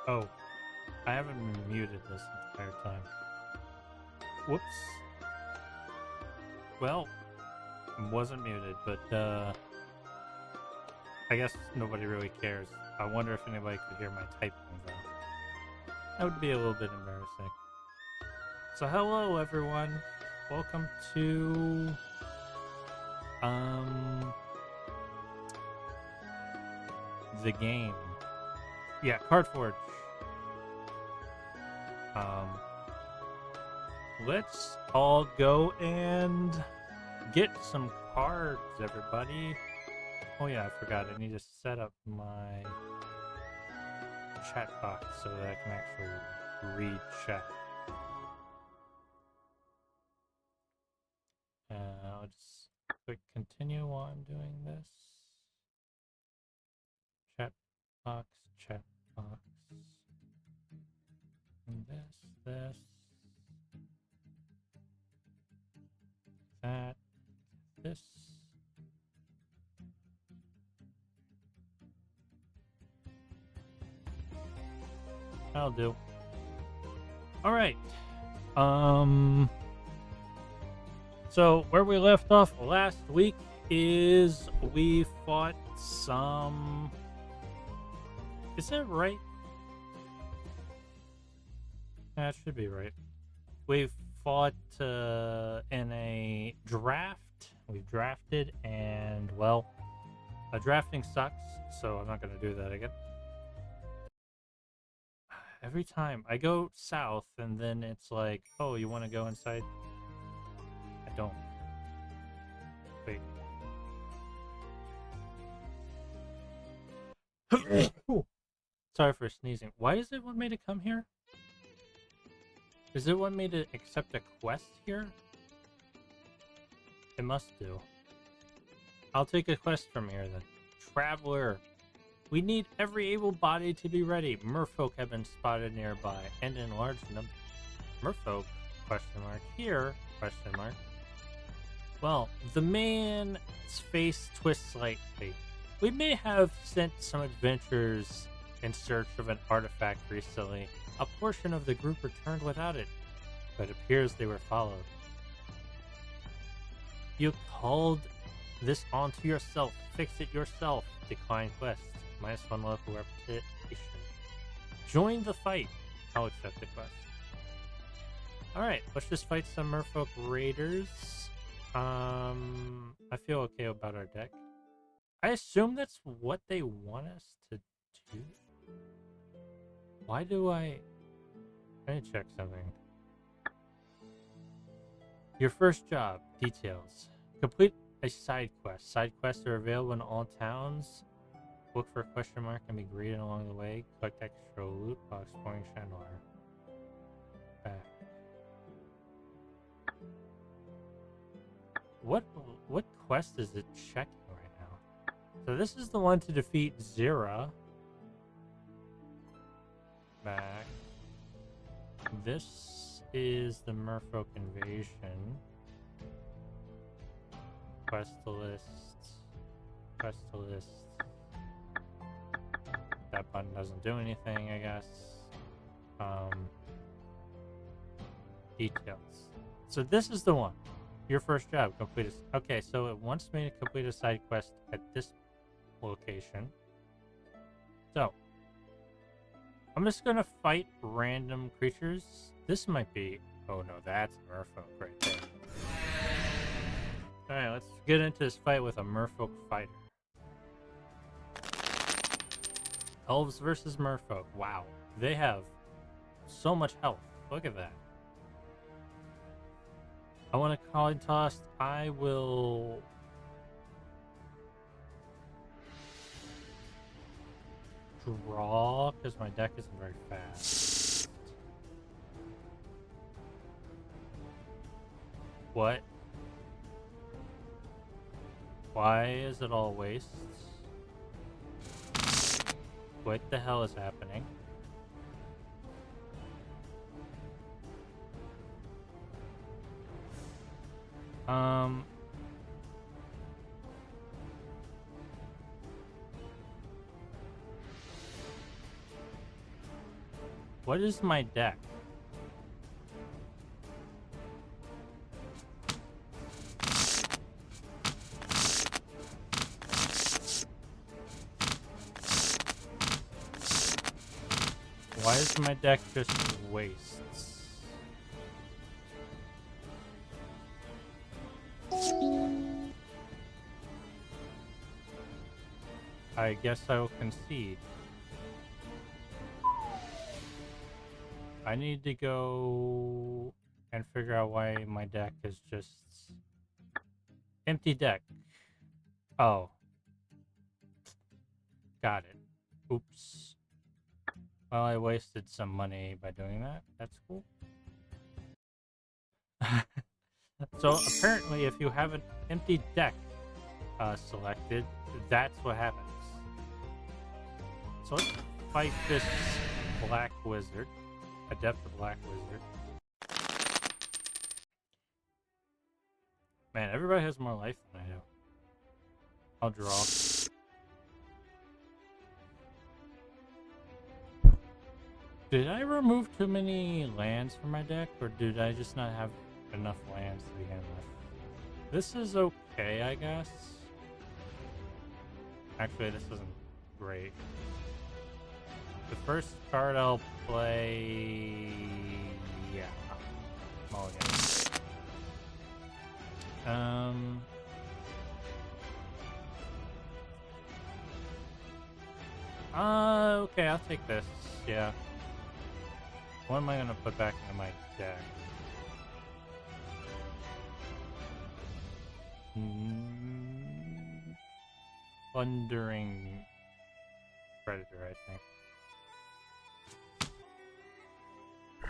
Oh, I haven't been muted this entire time. Whoops. Well, wasn't muted, but I guess nobody really cares. I wonder if anybody could hear my typing though. That would be a little bit embarrassing. So hello everyone. Welcome to um the game. Yeah, Card Forge. Um let's all go and get some cards, everybody. Oh yeah, I forgot. I need to set up my chat box so that I can actually read chat. I'll just click continue while I'm doing this. Chat box, chat box. And this, that, this. That'll do. All right. So where we left off last week is we fought some. Is that right? That should be right. We fought in a draft. We've drafted, and well, drafting sucks, so I'm not going to do that again. Every time I go south, and then it's like, oh, you want to go inside? I don't. Wait. Sorry for sneezing. Why does it want me to come here? Does it want me to accept a quest here? It must do. I'll take a quest from here then. Traveler. We need every able body to be ready. Merfolk have been spotted nearby, and in large number. Merfolk? Question mark. Here? Question mark. Well, the man's face twists slightly. We may have sent some adventurers in search of an artifact recently. A portion of the group returned without it, but it appears they were followed. You called this onto yourself. Fix it yourself. Decline quest. -1 local reputation. Join the fight. I'll accept the quest. Alright, let's just fight some Merfolk Raiders. I feel okay about our deck. I assume that's what they want us to do. Why do I need to check something. Your first job. Details. Complete a side quest. Side quests are available in all towns. Look for a question mark and be greeted along the way. Collect extra loot while exploring Chandler. Back. What quest is it checking right now? So this is the one to defeat Zira. Back. This is the Merfolk invasion. Quest list. Quest list. That button doesn't do anything, I guess. Details. So this is the one. Your first job. Complete a... Okay, so it wants me to complete a side quest at this location. So, I'm just gonna fight random creatures. This might be... Oh no, that's a Merfolk right there. Alright, let's get into this fight with a Merfolk fighter. Elves versus Merfolk. Wow. They have so much health. Look at that. I want to coin toss. I will... draw, because my deck isn't very fast. What? Why is it all wastes? What the hell is happening? What is my deck? Why is my deck just wastes? I guess I will concede. I need to go and figure out why my deck is just empty deck. Oh. Got it. Oops. Well, I wasted some money by doing that. That's cool. So apparently if you have an empty deck selected, that's what happens. So let's fight this black wizard. Adept the black wizard. Man, everybody has more life than I do. I'll draw. Did I remove too many lands from my deck, or did I just not have enough lands to begin with? This is okay, I guess. Actually, this isn't great. The first card I'll play... yeah. Mulligan. Okay, I'll take this. Yeah. What am I gonna put back into my deck? Thundering Predator, I think.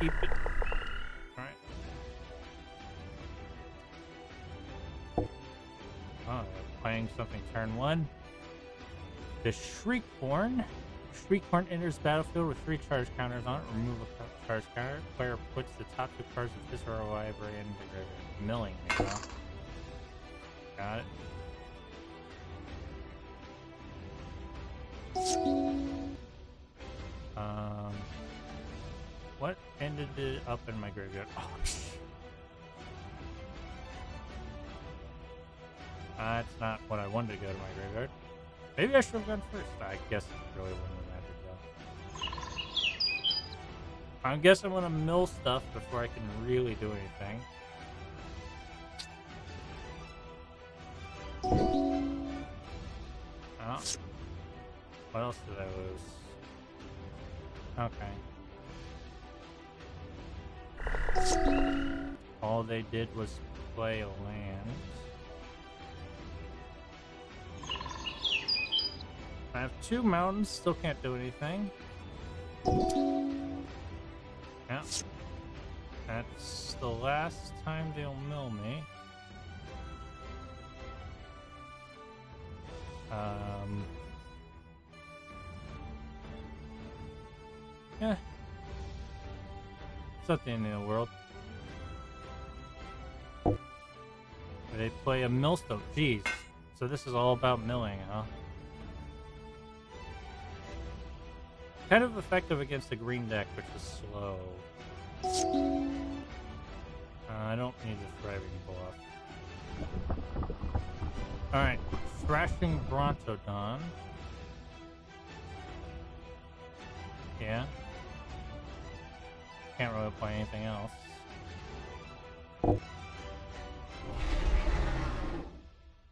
Keep it. Alright. Oh, playing something turn 1. The Shriekhorn. Shriekhorn enters battlefield with 3 charge counters on it. Remove a charge counter. Player puts the top 2 cards of his or her library into the graveyard. Milling, you know? Got it. What ended it up in my graveyard? Oh, that's not what I wanted to go to my graveyard. Maybe I should have gone first. I guess it really wouldn't have mattered though. I guess I'm gonna mill stuff before I can really do anything. Oh. What else did I lose? Okay. All they did was play a land. I have 2 mountains, still can't do anything. Yeah. That's the last time they'll mill me. Yeah. It's not the end of the world. They play a millstone. Jeez. So this is all about milling, huh? Kind of effective against the green deck, which is slow. I don't need the Thriving Bluff. Alright. Thrashing Brontodon. Yeah. Can't really play anything else.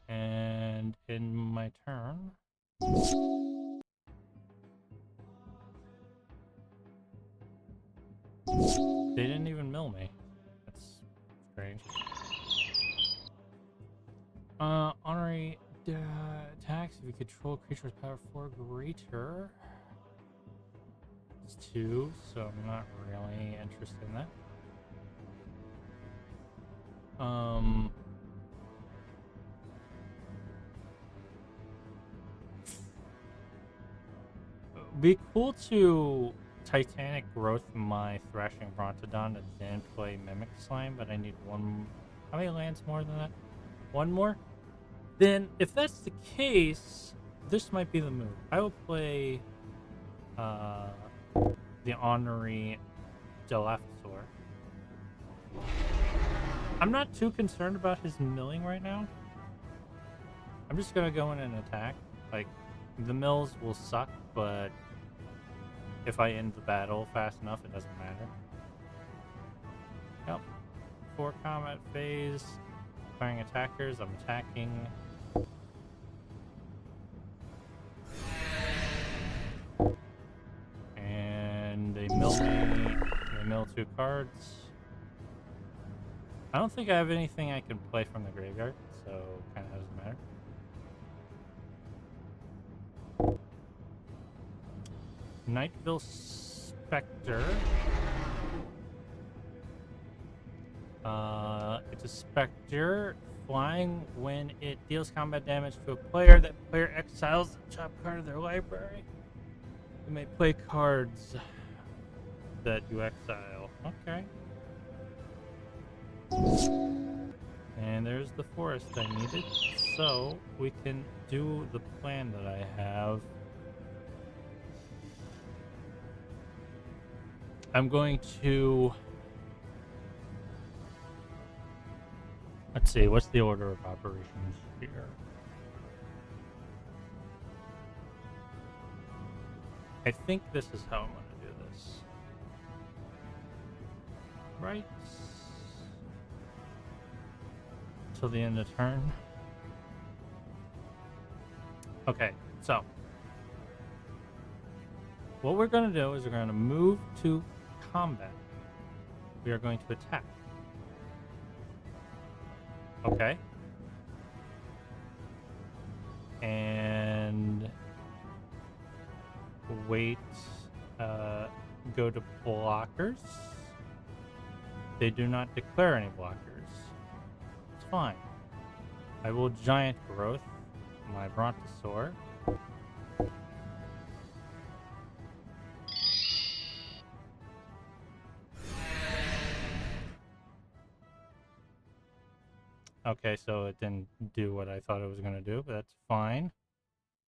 And in my turn... they didn't even mill me. That's strange. Honorary attacks if you control creature's power 4 greater. It's 2, so I'm not really interested in that. Be cool to Titanic Growth my Thrashing Brontodon and then play Mimic Slime, but I need 1. How many lands more than that? 1 more? Then, if that's the case, this might be the move. I will play the honorary Dilophosaur. I'm not too concerned about his milling right now. I'm just gonna go in and attack. Like, the mills will suck, but if I end the battle fast enough, it doesn't matter. Yep. 4 combat phase. Firing attackers. I'm attacking. And they mill me. They mill 2 cards. I don't think I have anything I can play from the graveyard, so kind of doesn't matter. Nightville Spectre. It's a Spectre flying when it deals combat damage to a player. That player exiles the top card of their library. You may play cards that you exile. Okay. And there's the forest I needed. So we can do the plan that I have. I'm going to... Let's see, what's the order of operations here? I think this is how I'm going to do this. Right? Till the end of turn. Okay, so what we're going to do is we're going to move to combat. We are going to attack. Okay. And wait, go to blockers. They do not declare any blockers. It's fine. I will giant growth my Brontosaur. Okay, so it didn't do what I thought it was going to do, but that's fine.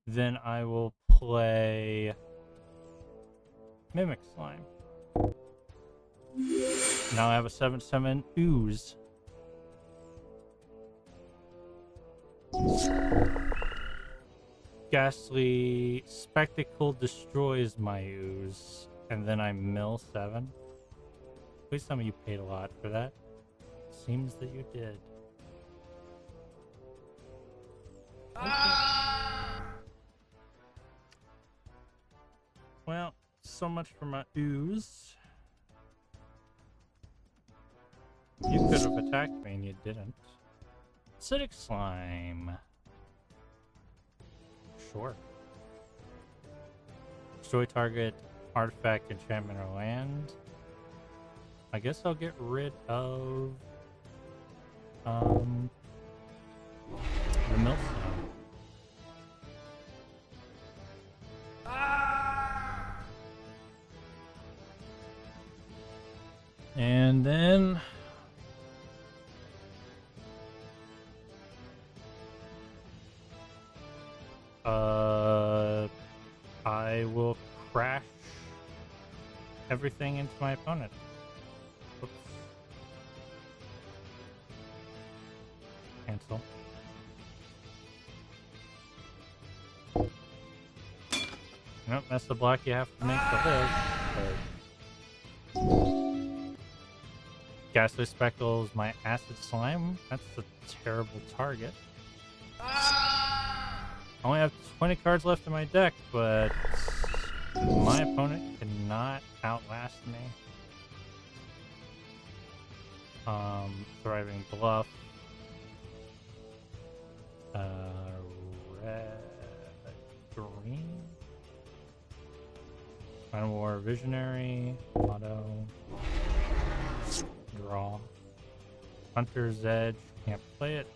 Then I will play Mimic Slime. Now I have a 7/7 Ooze. Ghastly Spectacle destroys my Ooze, and then I mill 7. Please tell me you paid a lot for that. Seems that you did. Okay. Well, so much for my Ooze. You could have attacked me and you didn't. Acidic Slime. Sure. Destroy target artifact, enchantment, or land. I guess I'll get rid of the Millstone. And then I will crash everything into my opponent. Oops. Cancel. Nope, that's the block you have to make to live. But... Ghastly Speckles, my Acid Slime. That's a terrible target. I only have 20 cards left in my deck, but my opponent cannot outlast me. Thriving Bluff. Red, green. Final War Visionary. Auto. Draw. Hunter's Edge. Can't play it.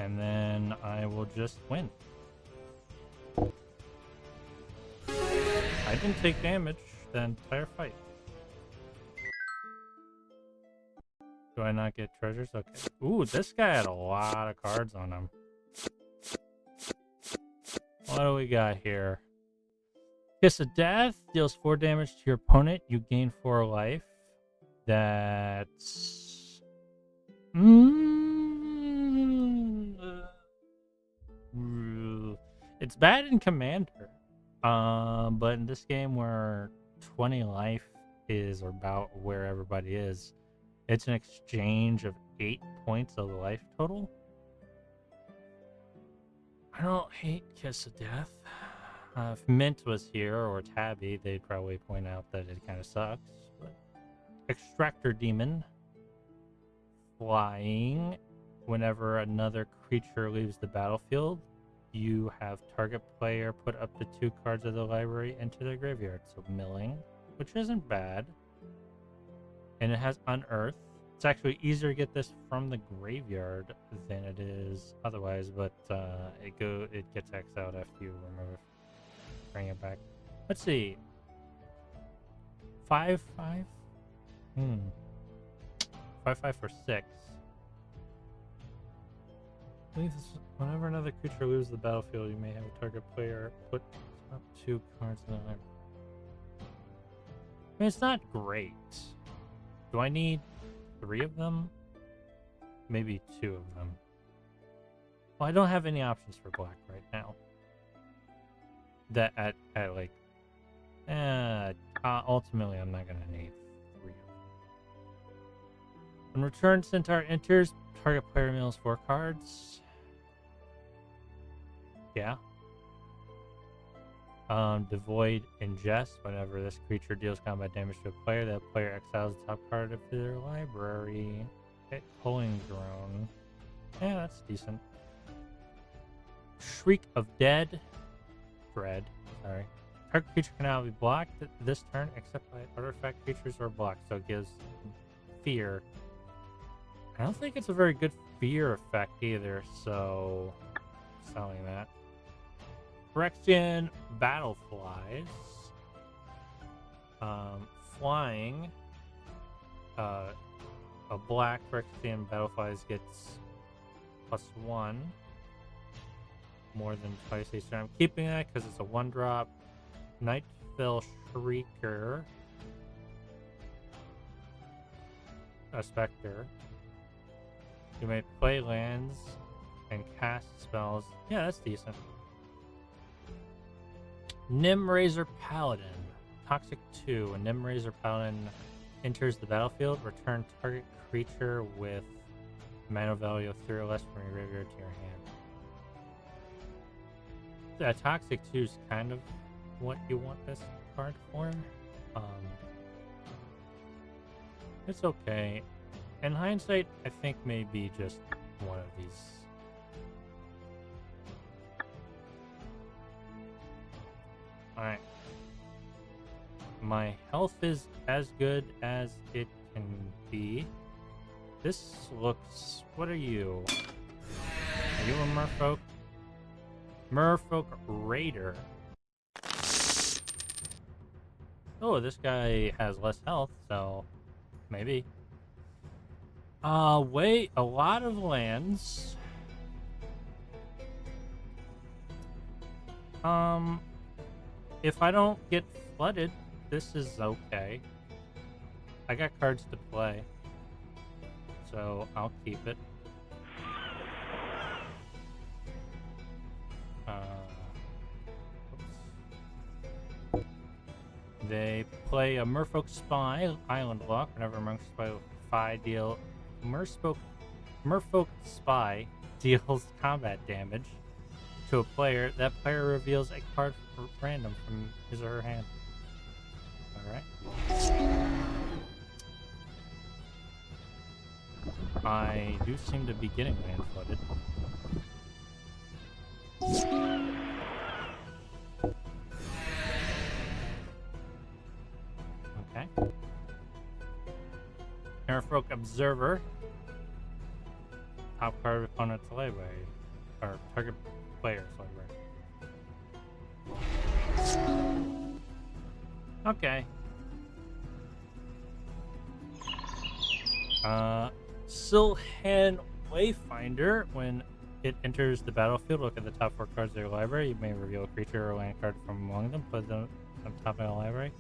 And then I will just win. I didn't take damage the entire fight. Do I not get treasures? Okay. Ooh, this guy had a lot of cards on him. What do we got here? Kiss of Death deals 4 damage to your opponent. You gain 4 life. That's... It's bad in Commander. But in this game where 20 life is about where everybody is, it's an exchange of 8 points of life total. I don't hate Kiss of Death. If Mint was here or Tabby, they'd probably point out that it kind of sucks. But Extractor Demon. Flying. Whenever another creature leaves the battlefield, you have target player put up to 2 cards of the library into the graveyard. So milling, which isn't bad. And it has Unearth. It's actually easier to get this from the graveyard than it is otherwise, but it gets X out after you remove, bring it back. Let's see. 5/5. 5/5 for 6. Whenever another creature leaves the battlefield, you may have a target player put up 2 cards in the library. I mean, it's not great. Do I need 3 of them? Maybe 2 of them. Well, I don't have any options for black right now. That at like, ultimately I'm not gonna need 3 of them. When Return Centaur enters, target player mills 4 cards. Yeah. Devoid Ingest. Whenever this creature deals combat damage to a player, that player exiles the top card of their library. Okay, Pulling Drone. Yeah, that's decent. Shriek of Dread. Sorry. Target creature can now be blocked this turn except by artifact creatures or blocked, so it gives fear. I don't think it's a very good fear effect either, so selling that. Phyrexian Battleflies. Flying. A black Phyrexian Battleflies gets +1. More than twice each turn. I'm keeping that because it's a 1-drop. Nightfell Shrieker. A Spectre. You may play lands and cast spells. Yeah, that's decent. Nimraiser Paladin. Toxic 2. When Nimraiser Paladin enters the battlefield, return target creature with mana value of 3 or less from your graveyard to your hand. Yeah, Toxic 2 is kind of what you want this card for. It's okay. In hindsight, I think maybe just one of these. Alright. My health is as good as it can be. This looks... What are you? Are you a merfolk? Merfolk Raider. Oh, this guy has less health, so maybe. Wait, a lot of lands. If I don't get flooded, this is okay. I got cards to play, so I'll keep it. They play a Merfolk Spy Island Lock. Whenever Merfolk Spy Merfolk Spy deals combat damage to a player, that player reveals a card random from his or her hand. Alright. I do seem to be getting land flooded. Okay. Merfolk Observer. Top card of opponent's library. Or target player's library. Okay. Sylhan Wayfinder. When it enters the battlefield, look at the top 4 cards of your library. You may reveal a creature or land card from among them. on top of the library.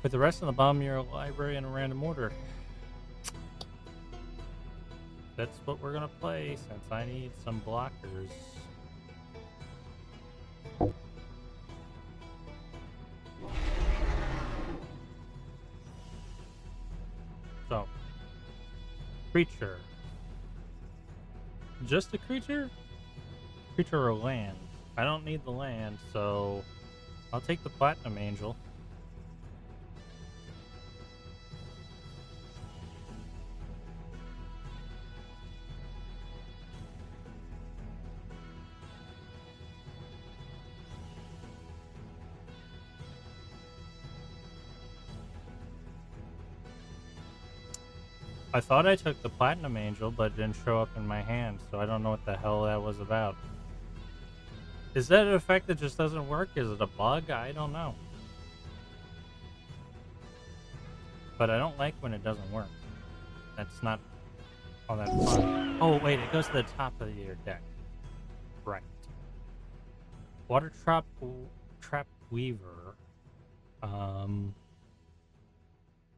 Put the rest of the bottom of your library in a random order. That's what we're gonna play since I need some blockers. So, creature. Just a creature? Creature or land? I don't need the land, so I'll take the Platinum Angel. I thought I took the Platinum Angel, but it didn't show up in my hand, so I don't know what the hell that was about. Is that an effect that just doesn't work? Is it a bug? I don't know. But I don't like when it doesn't work. That's not all that fun. Oh, wait, it goes to the top of your deck. Right. Water Trap Weaver.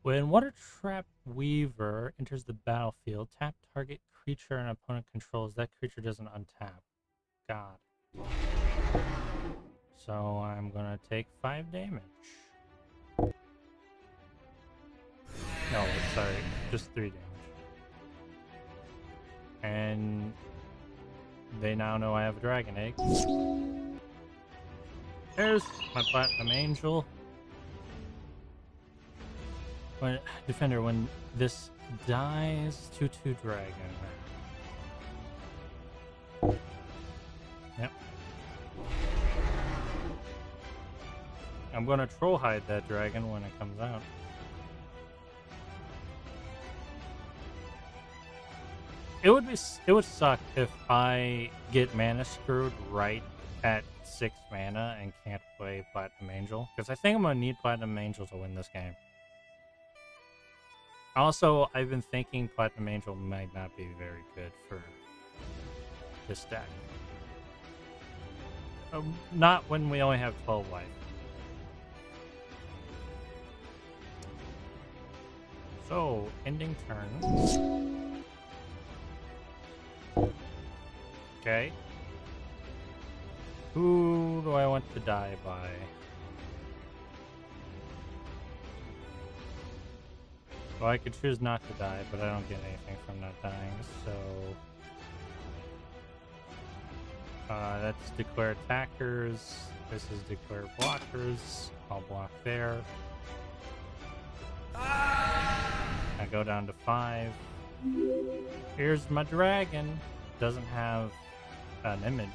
When Water Trap Weaver enters the battlefield, tap target creature an opponent controls. That creature doesn't untap. God. So I'm gonna take 5 damage. No, sorry, just 3 damage. And they now know I have a dragon egg. There's my Platinum Angel. When Defender, when this dies, 2/2 dragon. Yep. I'm gonna troll hide that dragon when it comes out. It would suck if I get mana screwed right at 6 mana and can't play Platinum Angel, because I think I'm gonna need Platinum Angel to win this game. Also, I've been thinking Platinum Angel might not be very good for this deck. Not when we only have 12 life. So, ending turn. Okay. Who do I want to die by? Well, I could choose not to die, but I don't get anything from not dying, so... that's declare attackers. This is declare blockers. I'll block there. I go down to 5. Here's my dragon. Doesn't have an image.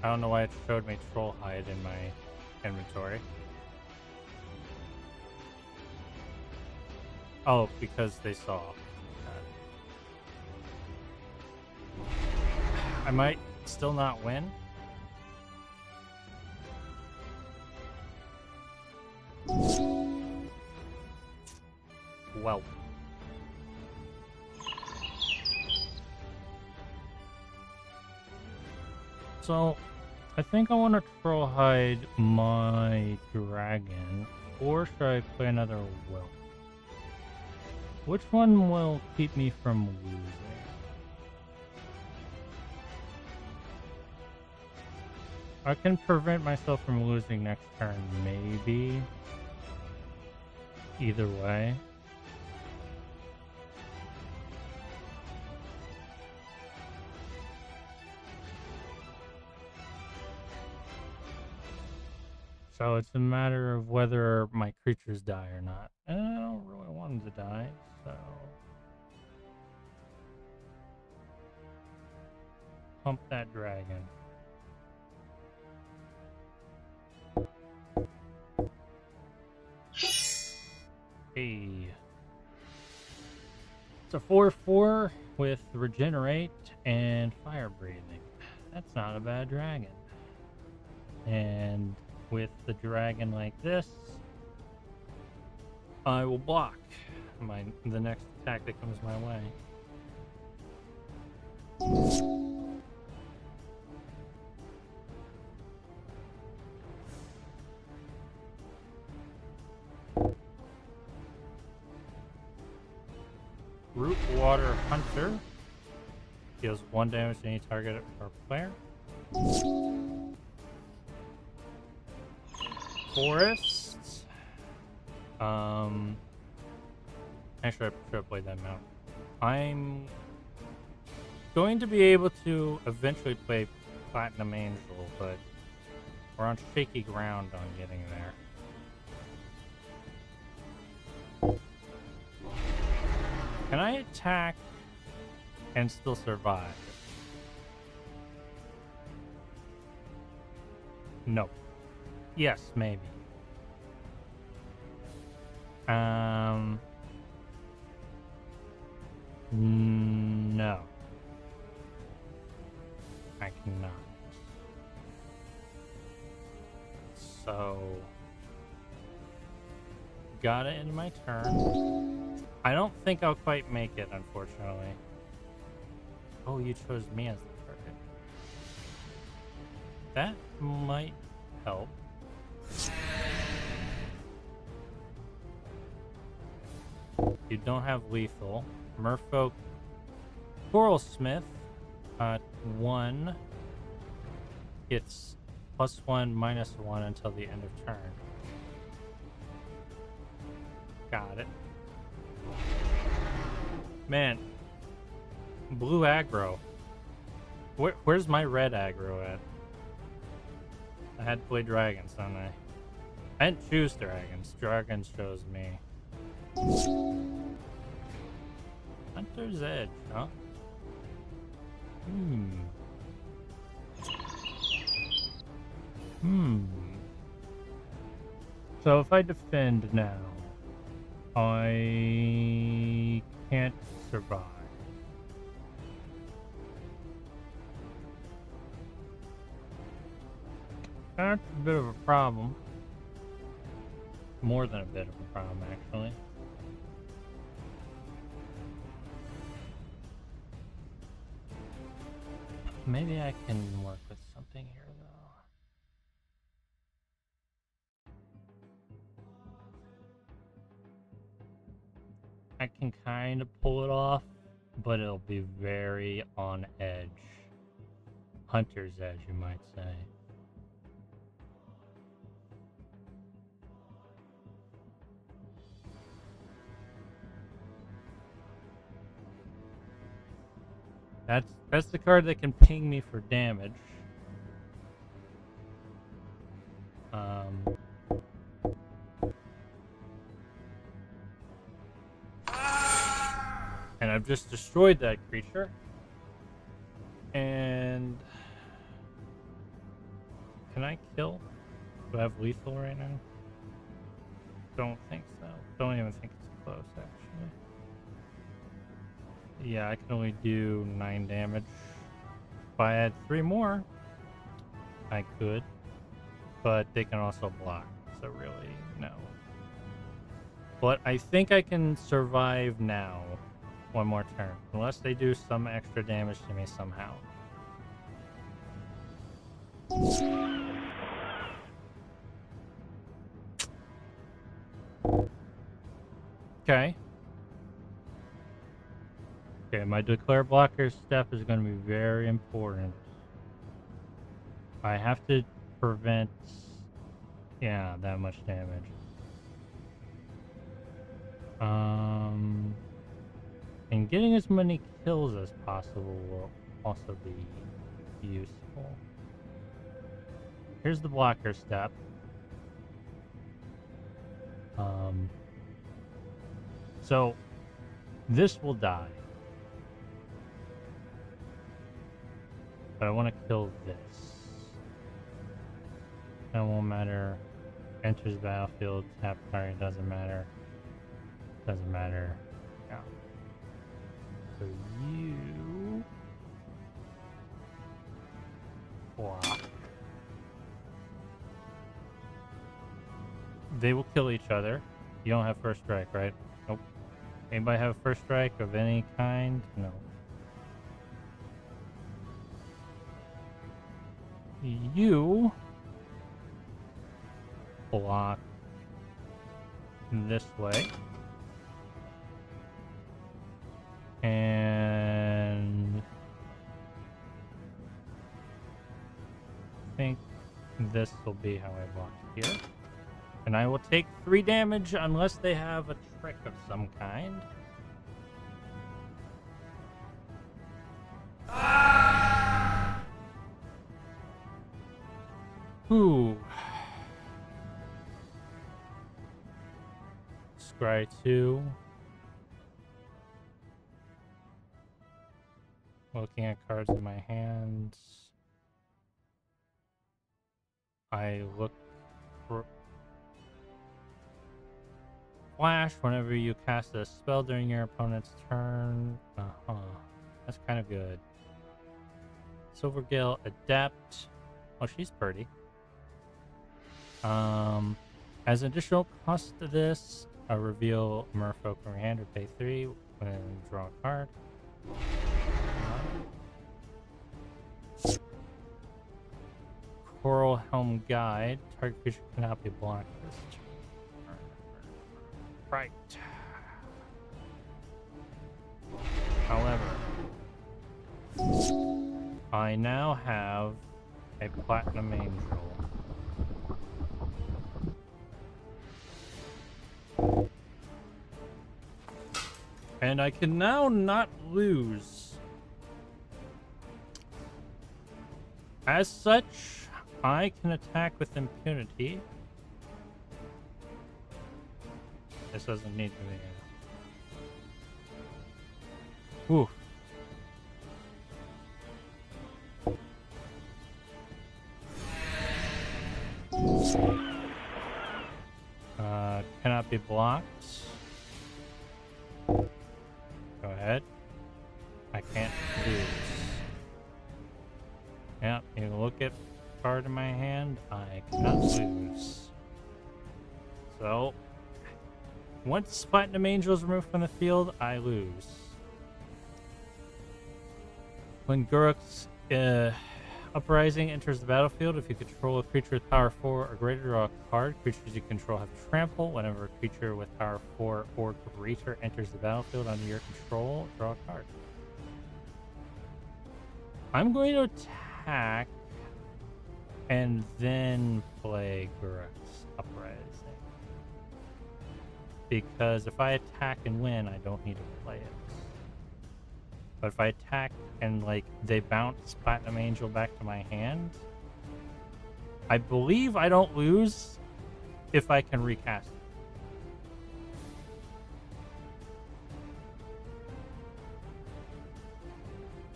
I don't know why it showed me Troll Hide in my inventory. Oh, because they saw. I might still not win. Well. So, I think I want to troll hide my dragon, or should I play another will? Which one will keep me from losing? I can prevent myself from losing next turn, maybe. Either way. So it's a matter of whether my creatures die or not. And I don't really want them to die, so... Pump that dragon. Hey. It's a 4/4 with Regenerate and Fire Breathing. That's not a bad dragon. And with the dragon like this, I will block the next attack that comes my way. Root Water Hunter deals 1 damage to any target or player. Forest. Actually, I should have played that mount. I'm going to be able to eventually play Platinum Angel, but we're on shaky ground on getting there. Can I attack and still survive? No. Yes, maybe. No. I cannot. So, got it in my turn. I don't think I'll quite make it, unfortunately. Oh, you chose me as the target. That might help. You don't have lethal. Merfolk Coral Smith 1 gets +1, -1 until the end of turn. Got it. Man, blue aggro. Where's my red aggro at? I had to play dragons, don't I? I didn't choose dragons. Dragons chose me. Hunter's Edge, huh? So if I defend now, I can't survive. That's a bit of a problem. More than a bit of a problem, actually. Maybe I can work with something here, though. I can kind of pull it off, but it'll be very on edge. Hunter's edge, you might say. That's the card that can ping me for damage. And I've just destroyed that creature. And can I kill? Do I have lethal right now? Don't think so. Don't even think it's close, actually. Yeah, I can only do 9 damage. If I had 3 more, I could. But they can also block, so really, no. But I think I can survive now. 1 more turn. Unless they do some extra damage to me somehow. Okay. Okay, my declare blocker step is going to be very important. I have to prevent, yeah, that much damage. And getting as many kills as possible will also be useful. Here's the blocker step. So this will die. But I want to kill this. That won't matter. Enters battlefield, tap target, doesn't matter. Doesn't matter. Yeah. So you block. They will kill each other. You don't have first strike, right? Nope. Anybody have first strike of any kind? No. You block this way. And I think this will be how I block here. And I will take 3 damage unless they have a trick of some kind. Ooh. Scry 2. Looking at cards in my hands. I look for flash whenever you cast a spell during your opponent's turn. That's kind of good. Silvergale Adept. Oh, she's pretty. As an additional cost to this, I reveal Merfolk from your hand or pay 3 when draw a card. Coral Helm Guide. Target creature cannot be blocked this turn. Right. However, I now have a Platinum Angel. And I can now not lose. As such, I can attack with impunity. This doesn't need to be. Ooh. Cannot be blocked. Go ahead. I can't lose. Yeah, you look at the card in my hand, I cannot lose. So, once Platinum Angel is removed from the field, I lose. When Guruk's Uprising enters the battlefield, if you control a creature with power 4 or greater, draw a card. Creatures you control have trample. Whenever a creature with power 4 or greater enters the battlefield under your control, draw a card. I'm going to attack and then play Guruk's Uprising. Because if I attack and win, I don't need to play it. But if I attack and, like, they bounce Platinum Angel back to my hand, I believe I don't lose if I can recast it.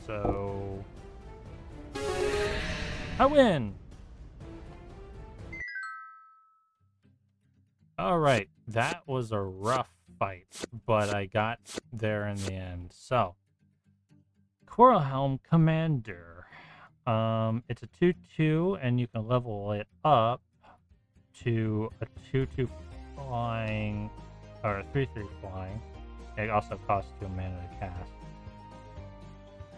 So I win! Alright, that was a rough fight, but I got there in the end. So Coral Helm Commander. It's a 2/2, and you can level it up to a 2/2 flying, or a 3/3 flying. It also costs 2 mana to cast.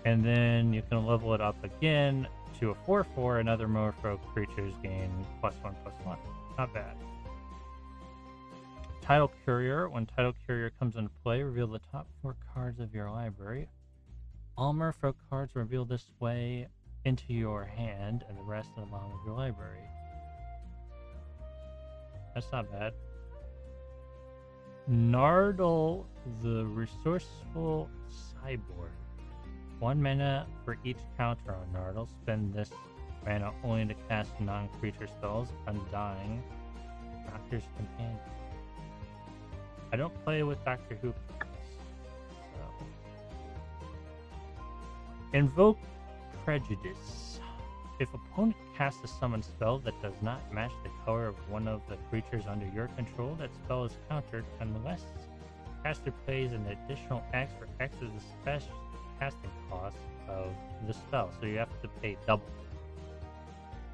And then you can level it up again to a 4/4, and other Merfolk creatures gain +1/+1. Not bad. Title Courier. When Title Courier comes into play, reveal the top 4 cards of your library. All Merfolk cards revealed this way into your hand, and the rest in the bottom of your library. That's not bad. Nardal, the Resourceful Cyborg. 1 mana for each counter on Nardal. Spend this mana only to cast non-creature spells. Undying. Doctor's Companion. I don't play with Doctor Who. Invoke Prejudice. If opponent casts a summon spell that does not match the color of one of the creatures under your control, that spell is countered unless the caster pays an additional X for X is the special casting cost of the spell, so you have to pay double.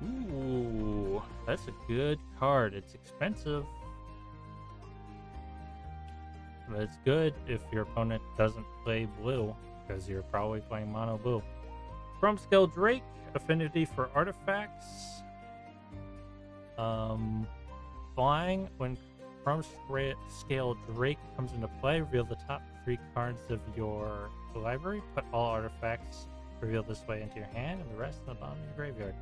Ooh, that's a good card. It's expensive. But it's good if your opponent doesn't play blue, because you're probably playing mono blue. Chrome Scale Drake, affinity for artifacts. Flying, when Chrome Scale Drake comes into play, reveal the top 3 cards of your library. Put all artifacts revealed this way into your hand, and the rest in the bottom of your graveyard.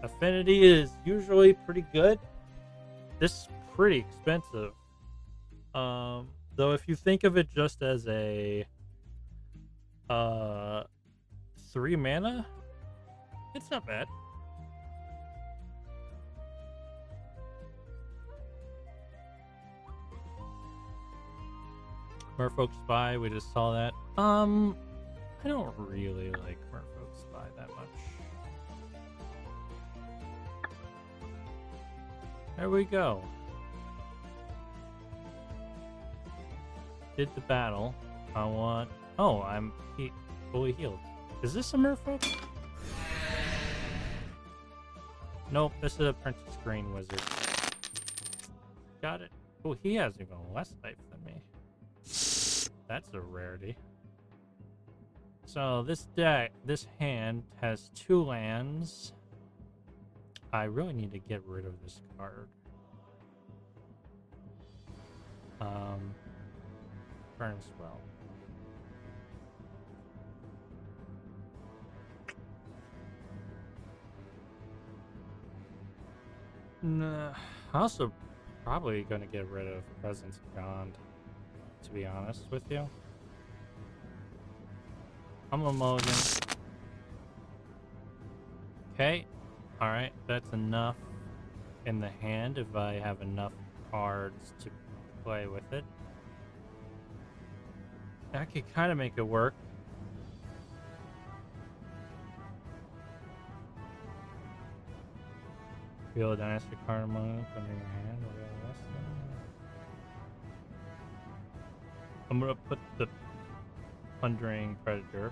Affinity is usually pretty good. This is pretty expensive. Though if you think of it just as a 3 mana, it's not bad. Merfolk Spy, we just saw that. I don't really like Merfolk Spy that much. There we go. Did the battle. I want... Oh, I'm fully healed. Is this a Merfolk? Nope, this is a Princess Green Wizard. Got it. Oh, he has even less life than me. That's a rarity. So this hand has 2 lands. I really need to get rid of this card. Burnswell. Nah, also probably gonna get rid of Presence of God, to be honest with you. I'm a mulligan. Okay, alright, that's enough in the hand if I have enough cards to play with it. I could kind of make it work. Reveal a dynasty card among them, put it in your hand. I'm gonna put the Plundering Predator.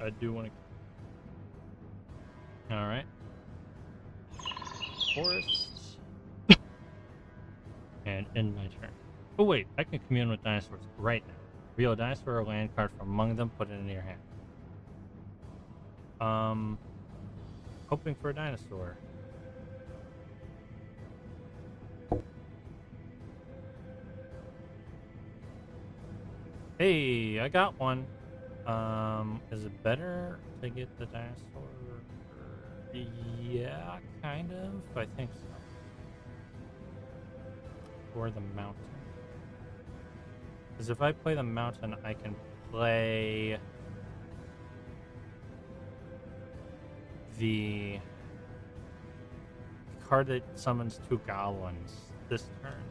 I do want to. Alright. Forests. And end my turn. Oh, wait. I can commune with dinosaurs right now. Reveal a dinosaur or land card from among them, put it in your hand. Hoping for a dinosaur. Hey, I got one. Is it better to get the dinosaur? Yeah, kind of. I think so. Or the mountain. Because if I play the mountain, I can play the card that summons 2 goblins this turn.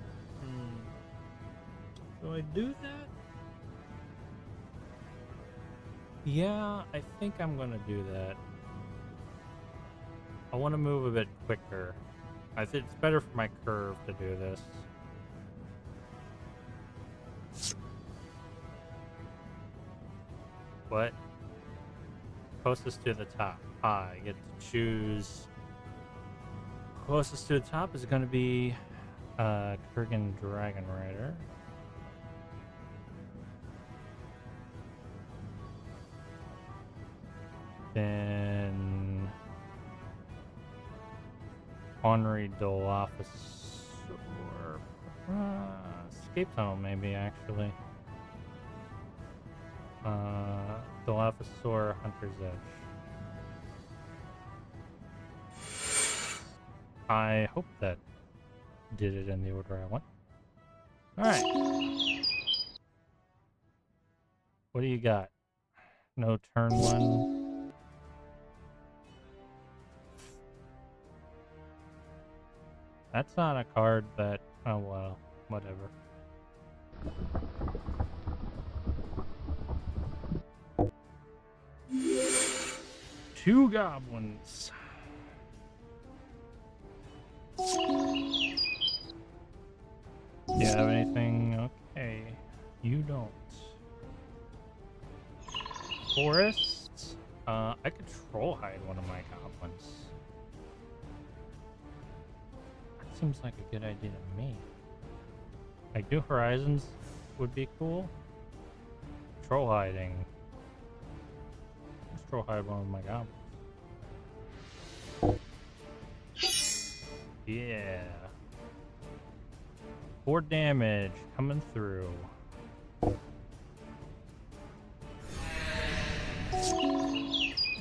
Do I do that? Yeah, I think I'm gonna do that. I want to move a bit quicker. I think it's better for my curve to do this. What? Closest to the top. I get to choose. Closest to the top is going to be Kurgan Dragon Rider. Then Ornery Dolophosaur. Escape Tunnel, maybe, actually. Dilophosaur, Hunter's Edge. I hope that did it in the order I want. Alright. What do you got? No turn 1. That's not a card that... Oh well, whatever. Two goblins. Do you have anything? Okay. You don't. Forests? I could troll hide one of my goblins. Seems like a good idea to me. Like, New Horizons would be cool. Troll hiding. Let's troll hide one of my goblins. Yeah. 4 damage coming through.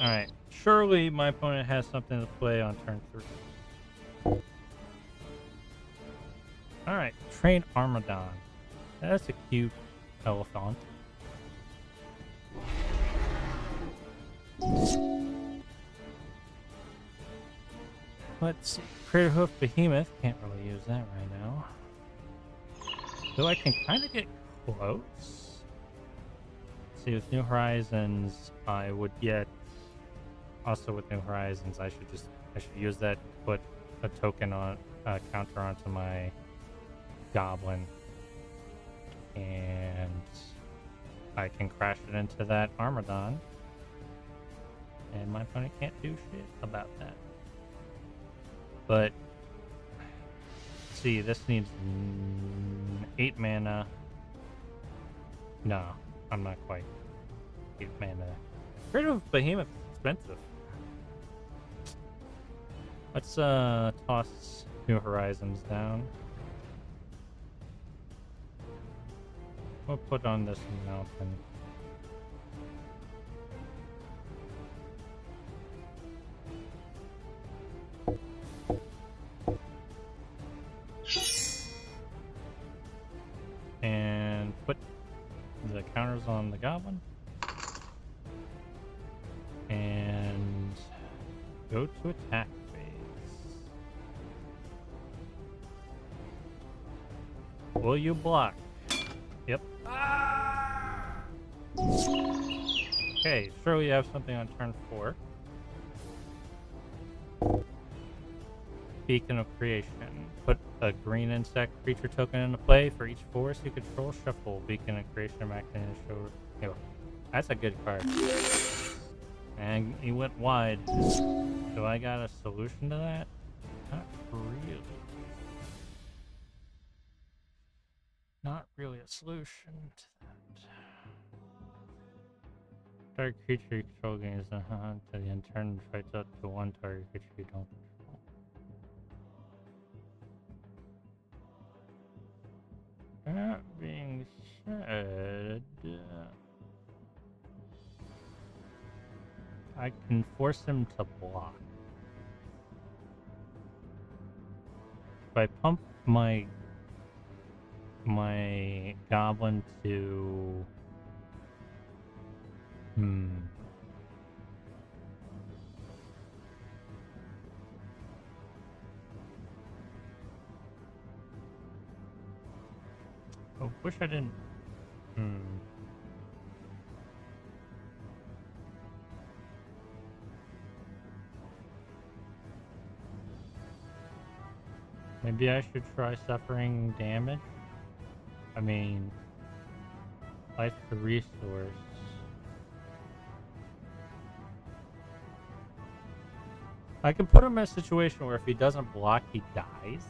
Alright. Surely my opponent has something to play on turn 3. Alright. Train Armadon. That's a cute elephant. Let's see. Crater Hoof Behemoth. Can't really use that right now. Though I can kind of get close. See, with New Horizons, I would get. Also, with New Horizons, I should use that to put a token on counter onto my goblin, and I can crash it into that Armadon, and my opponent can't do shit about that. But see, this needs 8 mana. No, I'm not quite 8 mana. Rid of Behemoth is expensive. Let's toss New Horizons down. We'll put on this mountain. And put the counters on the goblin. And go to attack phase. Will you block? Yep. Okay, surely you have something on turn 4. Beacon of Creation. Put a green insect creature token into play for each force you control. Shuffle Beacon of Creation back in the show. Yo, that's a good card. And he went wide. Do I got a solution to that? Not really. Not really a solution to that. Target creature you control gains to the end turn fights up to 1 target creature you don't control. That being said, I can force him to block. If I pump my goblin to I wish I didn't. Maybe I should try suffering damage. I mean, life to resource. I can put him in a situation where if he doesn't block, he dies.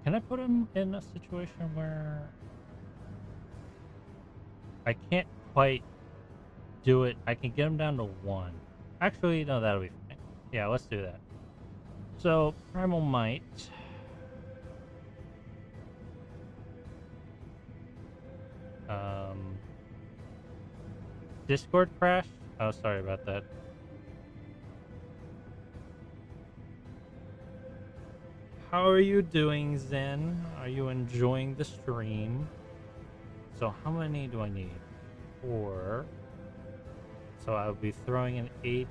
Can I put him in a situation where I can't quite do it? I can get him down to 1. Actually, no, that'll be fine. Yeah, let's do that. So, Primal Might. Discord crashed? Oh, sorry about that. How are you doing, Zen? Are you enjoying the stream? So how many do I need? 4. So I'll be throwing an 8.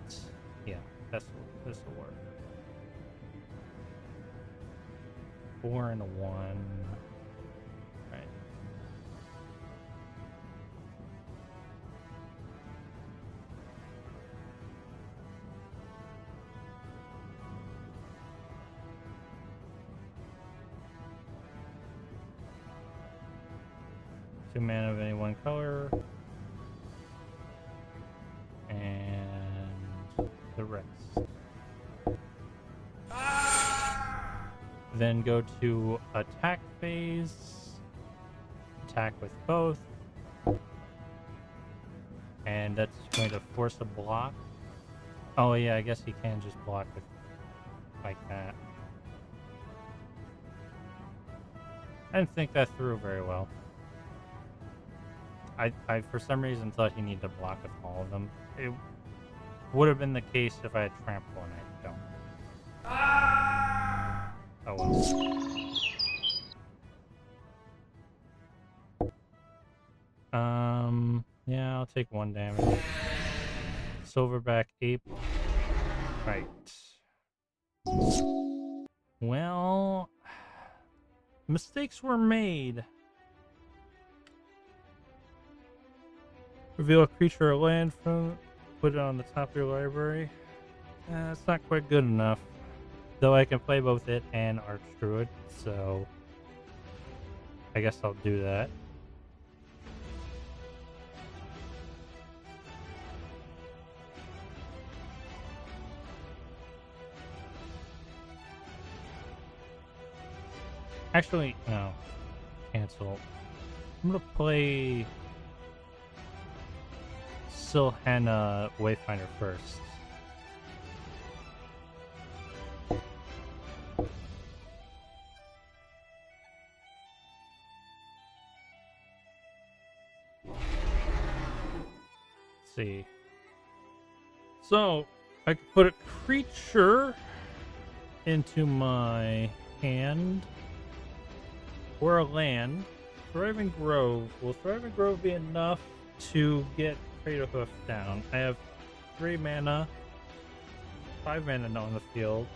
Yeah, this will work. 4 and a 1. Right. Two mana of any one color. rest. Then go to attack phase. Attack with both. And that's going to force a block. Oh yeah, I guess he can just block with like that. I didn't think that through very well. I for some reason thought he needed to block with all of them. It would have been the case if I had trample and I don't. Oh well. Yeah, I'll take 1 damage. Silverback ape. Right. Well, mistakes were made. Reveal a creature or land from, put it on the top of your library. It's not quite good enough. Though I can play both it and Archdruid, so I guess I'll do that. Actually, no. Cancel. I'm gonna play Silhana Wayfinder first. Let's see. So, I could put a creature into my hand or a land. Thriving Grove. Will Thriving Grove be enough to get Crater Hoof down? I have 3 mana, 5 mana on the field.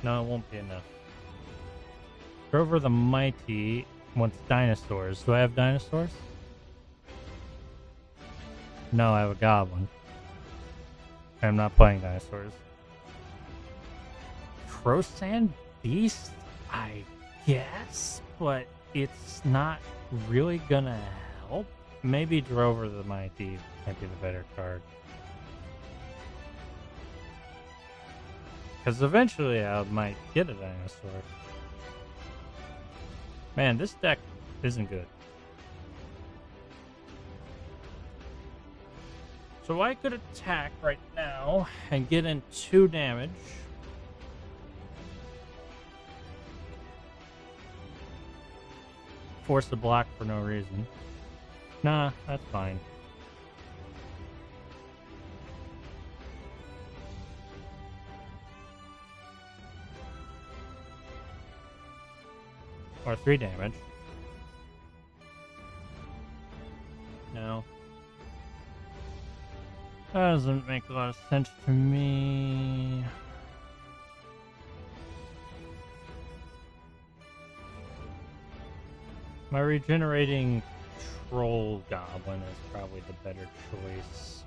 No, it won't be enough. Grover the Mighty wants dinosaurs. Do I have dinosaurs? No, I have a goblin. I'm not playing dinosaurs. Crowsand Beast? I guess, but it's not really gonna help. Maybe Drover the Mighty might be the better card. Because eventually I might get a dinosaur. Man, this deck isn't good. So I could attack right now and get in 2 damage. Force the block for no reason. Nah, that's fine. Or 3 damage. No. That doesn't make a lot of sense to me. My regenerating troll goblin is probably the better choice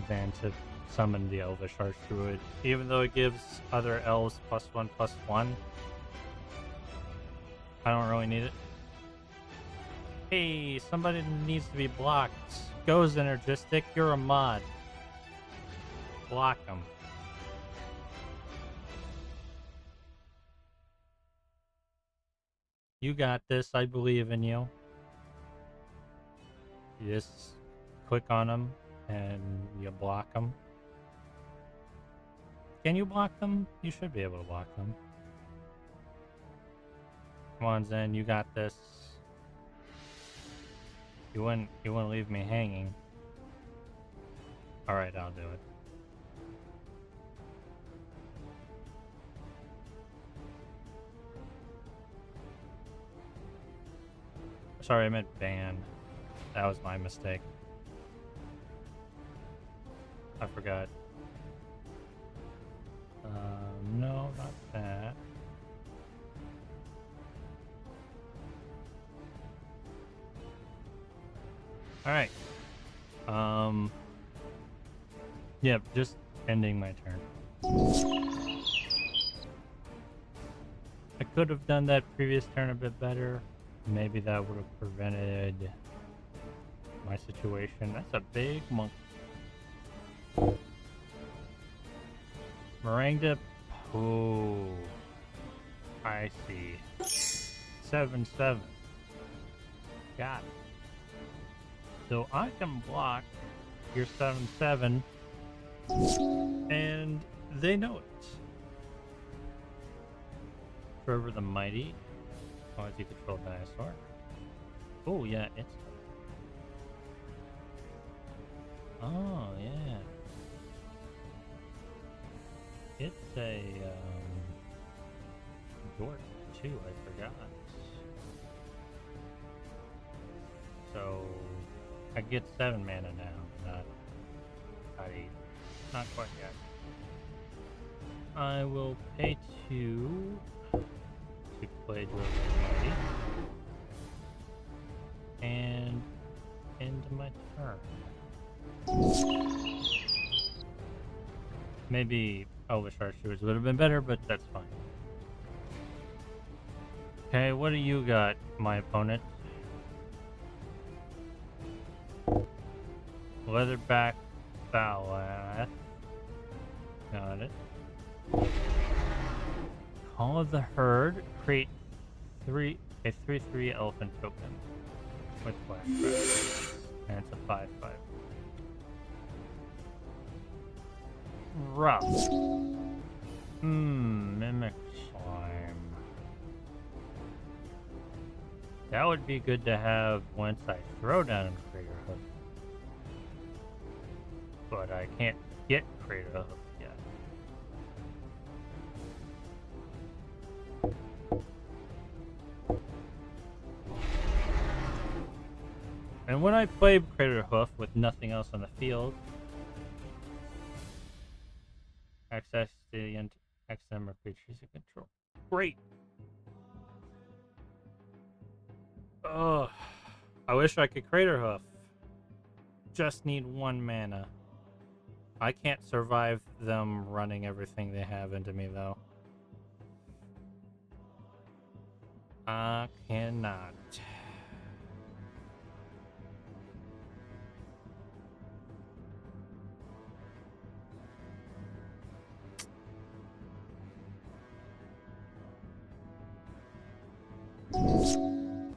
than to summon the elvish archdruid, even though it gives other elves +1/+1. I don't really need it. Hey, somebody needs to be blocked. Go Synergistic, you're a mod. Block them. You got this, I believe in you. You just click on them and you block them. Can you block them? You should be able to block them. Come on, Zen, you got this. You wouldn't leave me hanging. Alright, I'll do it. Sorry, I meant ban. That was my mistake. I forgot. No, not that. Alright. Yeah, just ending my turn. I could have done that previous turn a bit better. Maybe that would have prevented my situation. That's a big monkey. Meringue dip. Oh, I see. 7/7. Got it. So I can block your 7/7, and they know it. Trevor the Mighty. As long as you control dinosaur. Oh yeah, it's. Oh yeah. It's a dork too. I forgot. So I get 7 mana now, not 8. Not quite yet. I will pay 2 to play Jordan, and end my turn. Maybe Elvish Archers would have been better, but that's fine. Okay, what do you got, my opponent? Leatherback Ballast. Got it. Call of the Herd. Create a 3/3 elephant token with flashback. And it's a 5/5. Rough. Mimic Slime. That would be good to have once I throw down Crater Hoof. But I can't get Crater Hoof yet. And when I play Crater Hoof with nothing else on the field, access the X number of creatures you control. Great! Ugh. I wish I could Crater Hoof. Just need 1 mana. I can't survive them running everything they have into me, though. I cannot.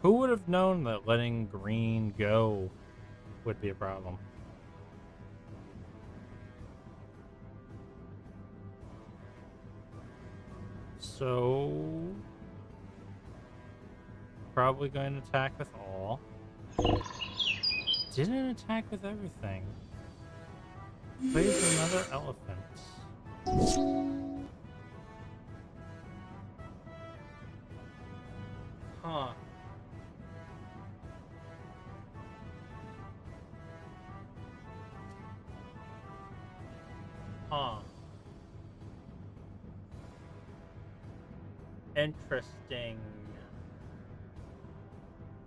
Who would have known that letting green go would be a problem? So probably going to attack with all. Didn't attack with everything. Plays another elephant. Huh. Huh. Interesting.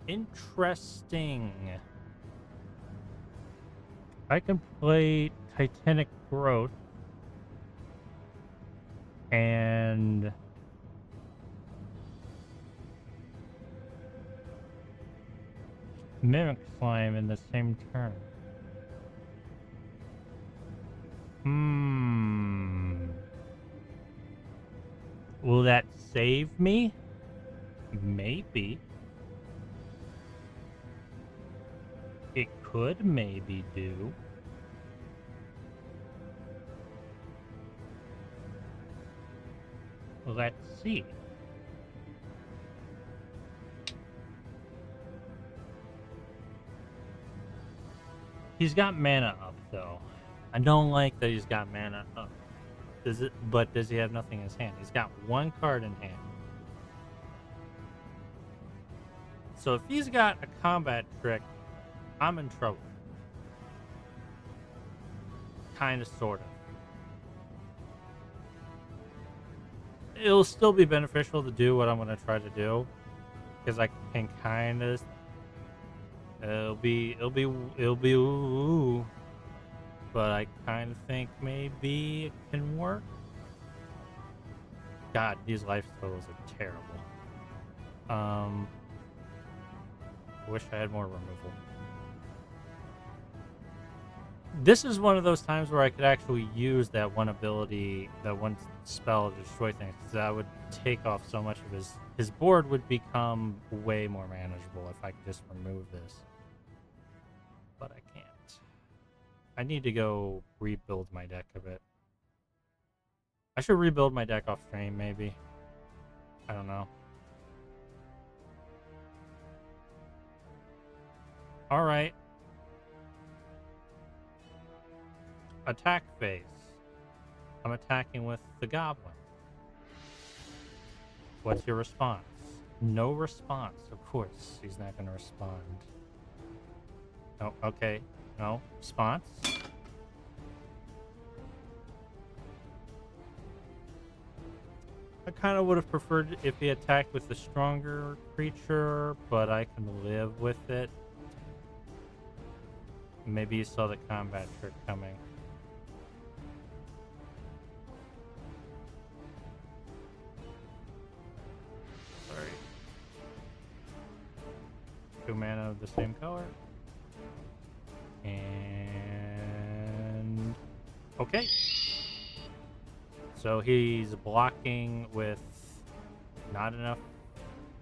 Interesting. I can play Titanic Growth and Mimic Slime in the same turn. Will that save me? Maybe. It could maybe do. Let's see. He's got mana up, though. I don't like that he's got mana up. But does he have nothing in his hand? He's got 1 card in hand. So if he's got a combat trick, I'm in trouble. Kinda, sorta. It'll still be beneficial to do what I'm gonna try to do. Because I can kinda... It'll be ooh. But I kind of think maybe it can work. God, these life totals are terrible. I wish I had more removal. This is one of those times where I could actually use that one ability, that one spell to destroy things, because that would take off so much of his board would become way more manageable if I could just remove this. But I can't. I need to go rebuild my deck a bit. I should rebuild my deck off stream, maybe. I don't know. Alright. Attack phase. I'm attacking with the goblin. What's your response? No response. Of course, he's not going to respond. Oh, okay. No response. I kind of would have preferred if he attacked with the stronger creature, but I can live with it. Maybe you saw the combat trick coming. Sorry. 2 mana of the same color. And... okay. So he's blocking with not enough.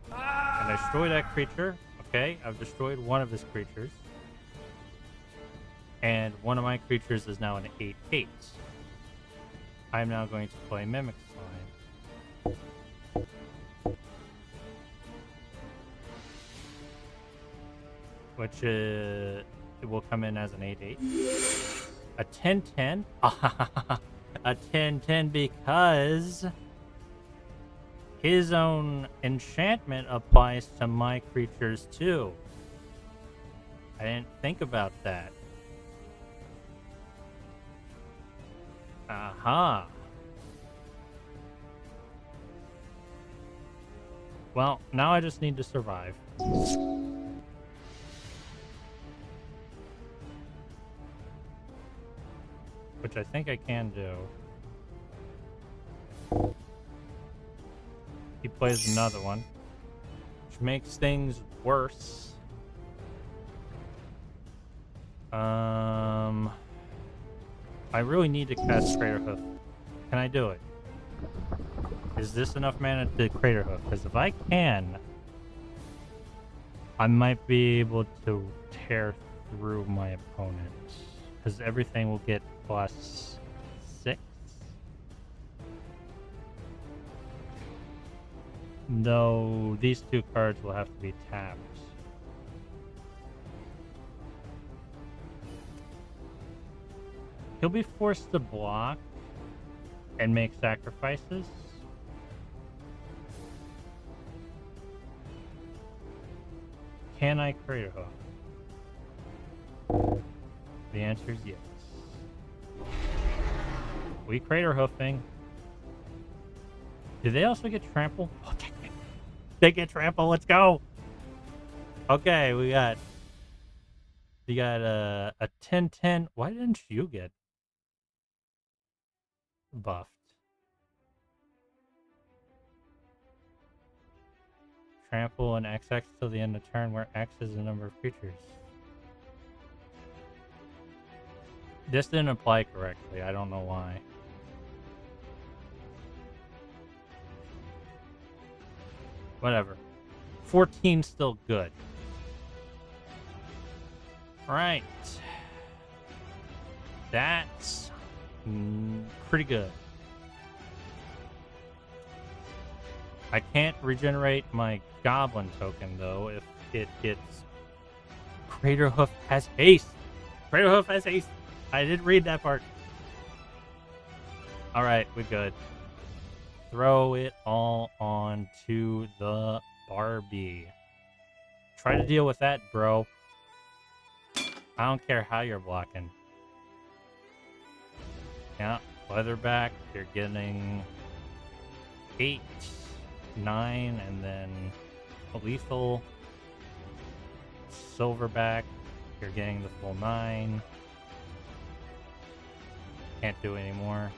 And I destroy that creature. Okay, I've destroyed one of his creatures. And one of my creatures is now an 8/8. I'm now going to play Mimic Slime. Which it will come in as an 8/8. A 10/10. A 10/10 because his own enchantment applies to my creatures too. I didn't think about that. Aha. Well, now I just need to survive. Which I think I can do. He plays another one, which makes things worse. I really need to cast Crater Hoof. Can I do it? Is this enough mana to Crater Hoof? Because if I can, I might be able to tear through my opponent. Because everything will get +6. No, these 2 cards will have to be tapped. He'll be forced to block and make sacrifices. Can I Crater Hoof? The answer is yes. We Crater Hoofing. Do they also get trample? Oh, they get trample. Let's go. Okay, we got a 10/10. Why didn't you get buffed? Trample and XX till the end of turn, where X is the number of creatures. This didn't apply correctly. I don't know why. Whatever. 14's still good. Right. That's pretty good. I can't regenerate my goblin token, though, if it gets... Crater Hoof has haste! Crater Hoof has haste! I didn't read that part. Alright, we're good. Throw it all on to the Barbie. Try to deal with that, bro. I don't care how you're blocking. Yeah, Leatherback, you're getting 8, 9, and then Lethal. Silverback, you're getting the full 9. Can't do anymore.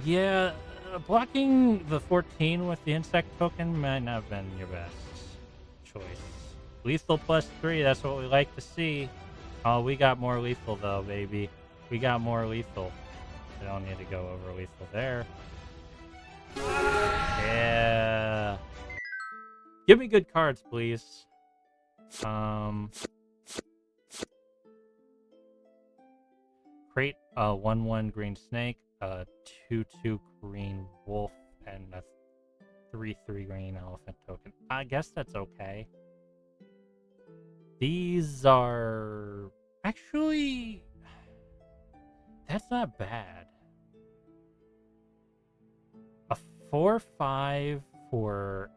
Yeah, blocking the 14 with the insect token might not have been your best choice. Lethal +3, that's what we like to see. Oh, we got more lethal though, baby. We got more lethal. I don't need to go over lethal there. Yeah. Give me good cards, please. Create a 1/1 green snake, a 2/2 green wolf, and a 3/3 green elephant token. I guess that's okay. These are actually, that's not bad. A 4/5 for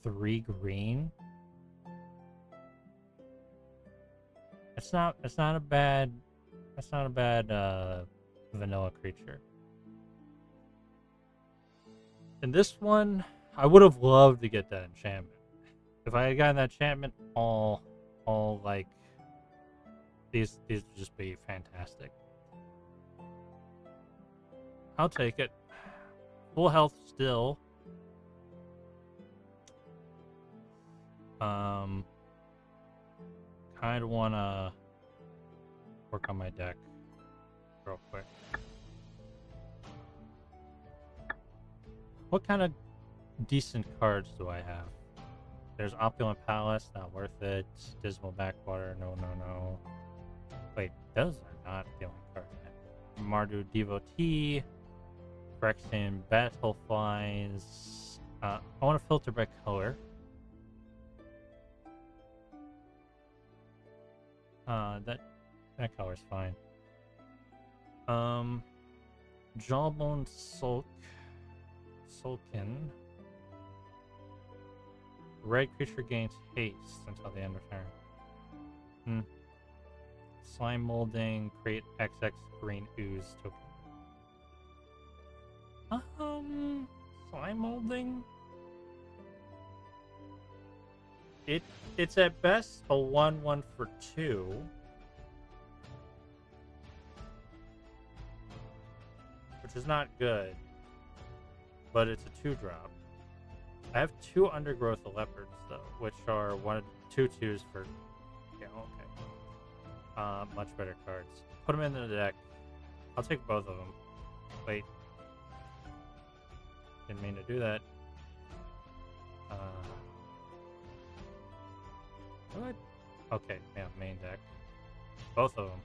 3 green. It's not a bad, vanilla creature. And this one, I would have loved to get that enchantment. If I had gotten that enchantment, all like these would just be fantastic. I'll take it. Full health still. Kind of wanna work on my deck real quick. What kind of decent cards do I have? There's Opulent Palace, not worth it. Dismal Backwater, no. Wait, those are not the only cards I have. Mardu Devotee, Phyrexian Battleflies. I want to filter by color. That color's fine. Jawbone Sulkin. Red creature gains haste until the end of turn. Slime molding, create XX green ooze token. Slime molding? It's at best a 1/1 for 2. Which is not good. But it's a 2-drop. I have 2 Undergrowth Leopards though, which are 2/2s for, yeah, okay. Much better cards. Put them in the deck. I'll take both of them. Wait. Didn't mean to do that. What? Okay, yeah, main deck. Both of them.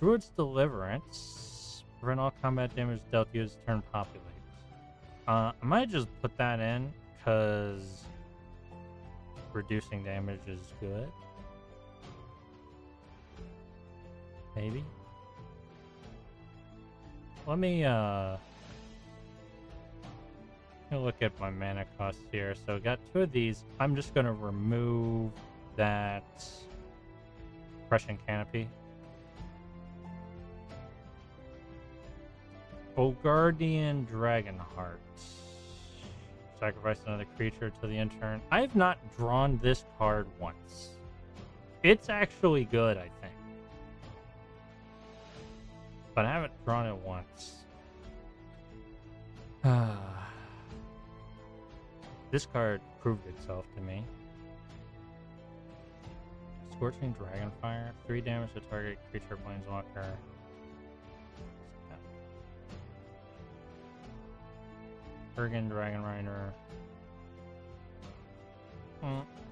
Druid's Deliverance. Prevent all combat damage dealt use turn populates. I might just put that in, because reducing damage is good. Maybe. Let me look at my mana cost here. So I got 2 of these. I'm just gonna remove that Crushing Canopy. Ogardian Dragonheart. Sacrifice another creature to the end turn. I have not drawn this card once. It's actually good, I think. But I haven't drawn it once. This card proved itself to me. Scorching Dragonfire. 3 damage to target creature planeswalker. Kurgan Dragon Rider.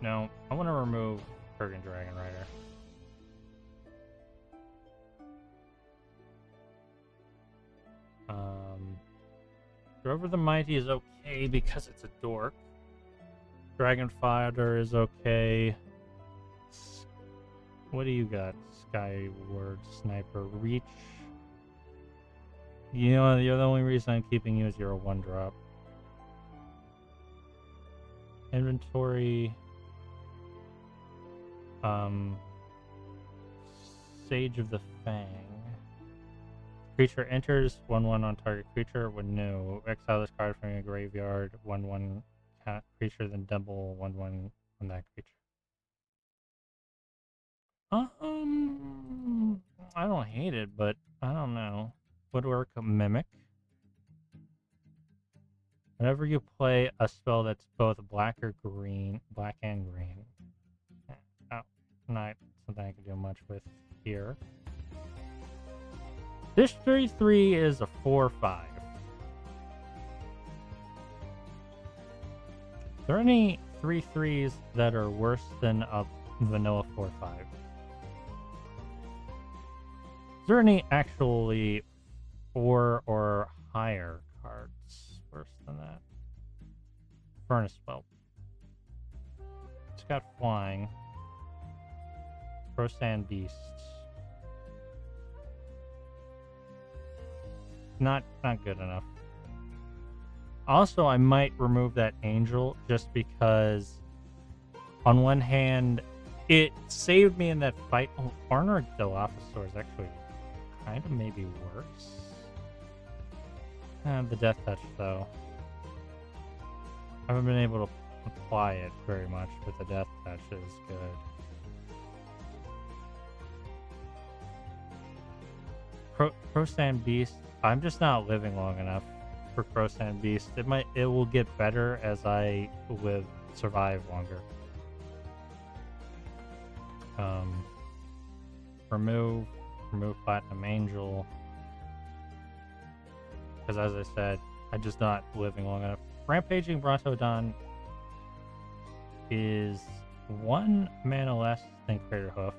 No, I want to remove Kurgan Dragon Rider. Drover the Mighty is okay because it's a dork. Dragon Fighter is okay. What do you got? Skyward Sniper. Reach. You know, you're the only reason I'm keeping you is you're a 1-drop. Inventory. Sage of the Fang. Creature enters 1/1 on target creature with no. Exile this card from your graveyard. 1/1 creature, then double 1/1 on that creature. I don't hate it, but I don't know. Woodwork Mimic. Whenever you play a spell that's both black and green, Not something I can do much with here. This 3/3 is a 4/5. Are there any 3/3s that are worse than a vanilla 4/5? Is there any actually 4 or higher cards worse than that? Furnace Whelp. It's got flying. Sand Beast. Not good enough. Also, I might remove that Angel just because on one hand, it saved me in that fight. Oh, Arnor Dilophosaur is actually kind of maybe worse. The Death Touch, though. I haven't been able to apply it very much, but the Death Touch is good. Sand Beast, I'm just not living long enough for Sand Beast. It will get better as I survive longer. Remove Platinum Angel. Because as I said, I'm just not living long enough. Rampaging Brontodon is 1 mana less than Crater Hoof.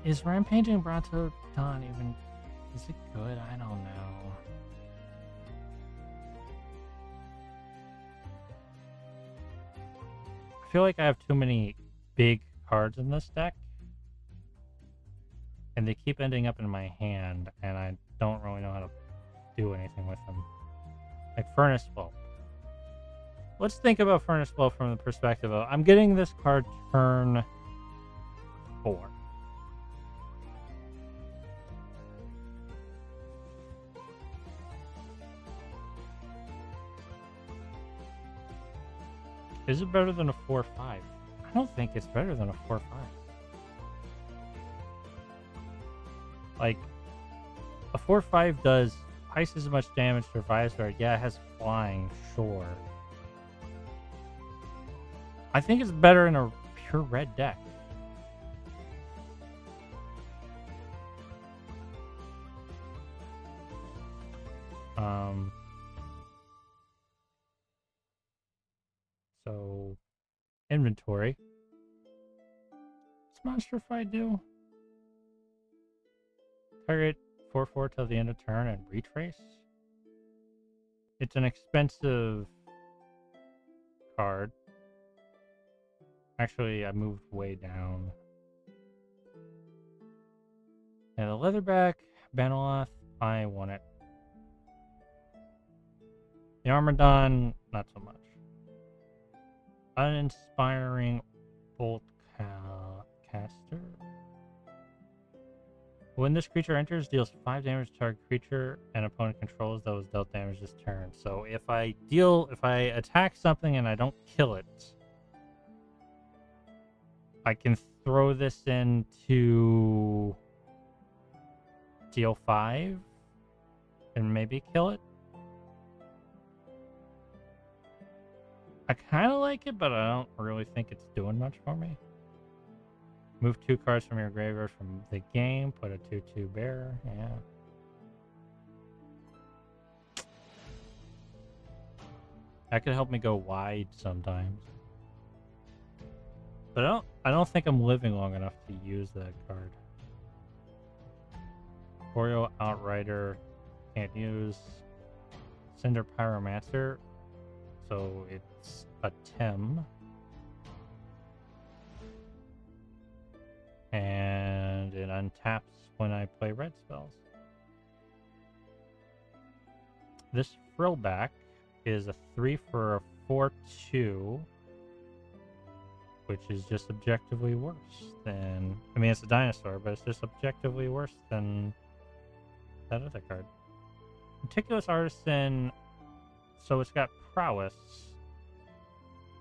Is Rampaging Brontodon even... Is it good? I don't know. I feel like I have too many big cards in this deck. And they keep ending up in my hand, and I don't really know how to do anything with them. Like Furnace Whelp. Let's think about Furnace Whelp from the perspective of, I'm getting this card turn 4. Is it better than a 4/5? I don't think it's better than a 4/5. Like, a 4/5 does twice as much damage to Visor. Yeah, it has flying, sure. I think it's better in a pure red deck. So, inventory. What's Monster Fight do? Target 4/4 till the end of turn and retrace. It's an expensive card. Actually, I moved way down. And the Leatherback, Banaloth, I want it. The Armadon, not so much. Uninspiring Bolt Caster. When this creature enters, deals 5 damage to target creature and opponent controls that was dealt damage this turn. So if I attack something and I don't kill it, I can throw this into deal 5 and maybe kill it. I kind of like it, but I don't really think it's doing much for me. Move 2 cards from your graveyard from the game. Put a 2/2 bear. Yeah. That could help me go wide sometimes. But I don't think I'm living long enough to use that card. Oreo Outrider can't use. Cinder Pyromancer. So it's a Tem. And it untaps when I play red spells. This Frillback is a 3 for a 4/2, which is just objectively worse than... I mean, it's a dinosaur, but it's just objectively worse than that other card. Meticulous Artisan, so it's got prowess.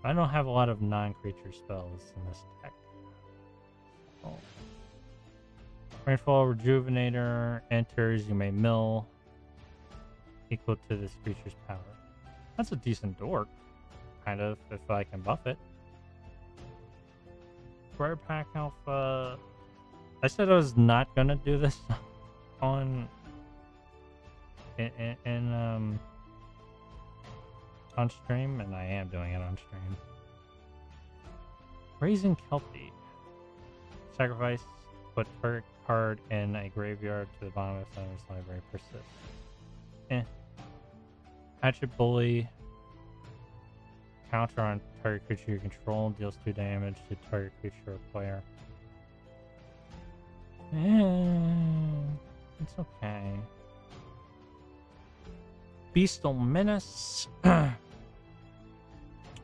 I don't have a lot of non-creature spells in this deck. Oh. Rainfall Rejuvenator enters, you may mill equal to this creature's power. That's a decent dork, kind of, if I can buff it. Rare Pack Alpha. I said I was not gonna do this on on stream, and I am doing it on stream. Raising Kelpie. Sacrifice, put target card in a graveyard to the bottom of Summoner's Library. Persist. Hatchet Bully. Counter on target creature you control. Deals 2 damage to target creature or player. It's okay. Beastal Menace.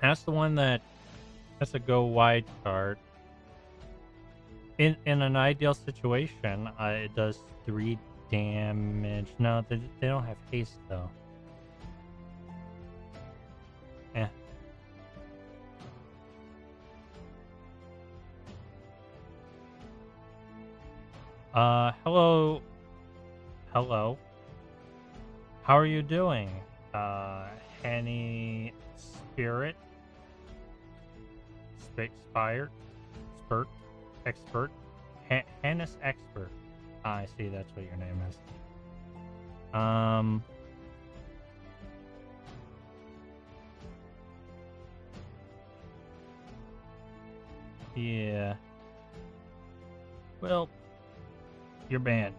That's the one that's a go wide card. In an ideal situation, it does 3 damage. No, they don't have haste though. Eh. Hello. Hello. How are you doing? Henny Spirit? Spire? Spurt? Expert? Hannes Expert. I see, that's what your name is. Yeah. Well, you're banned.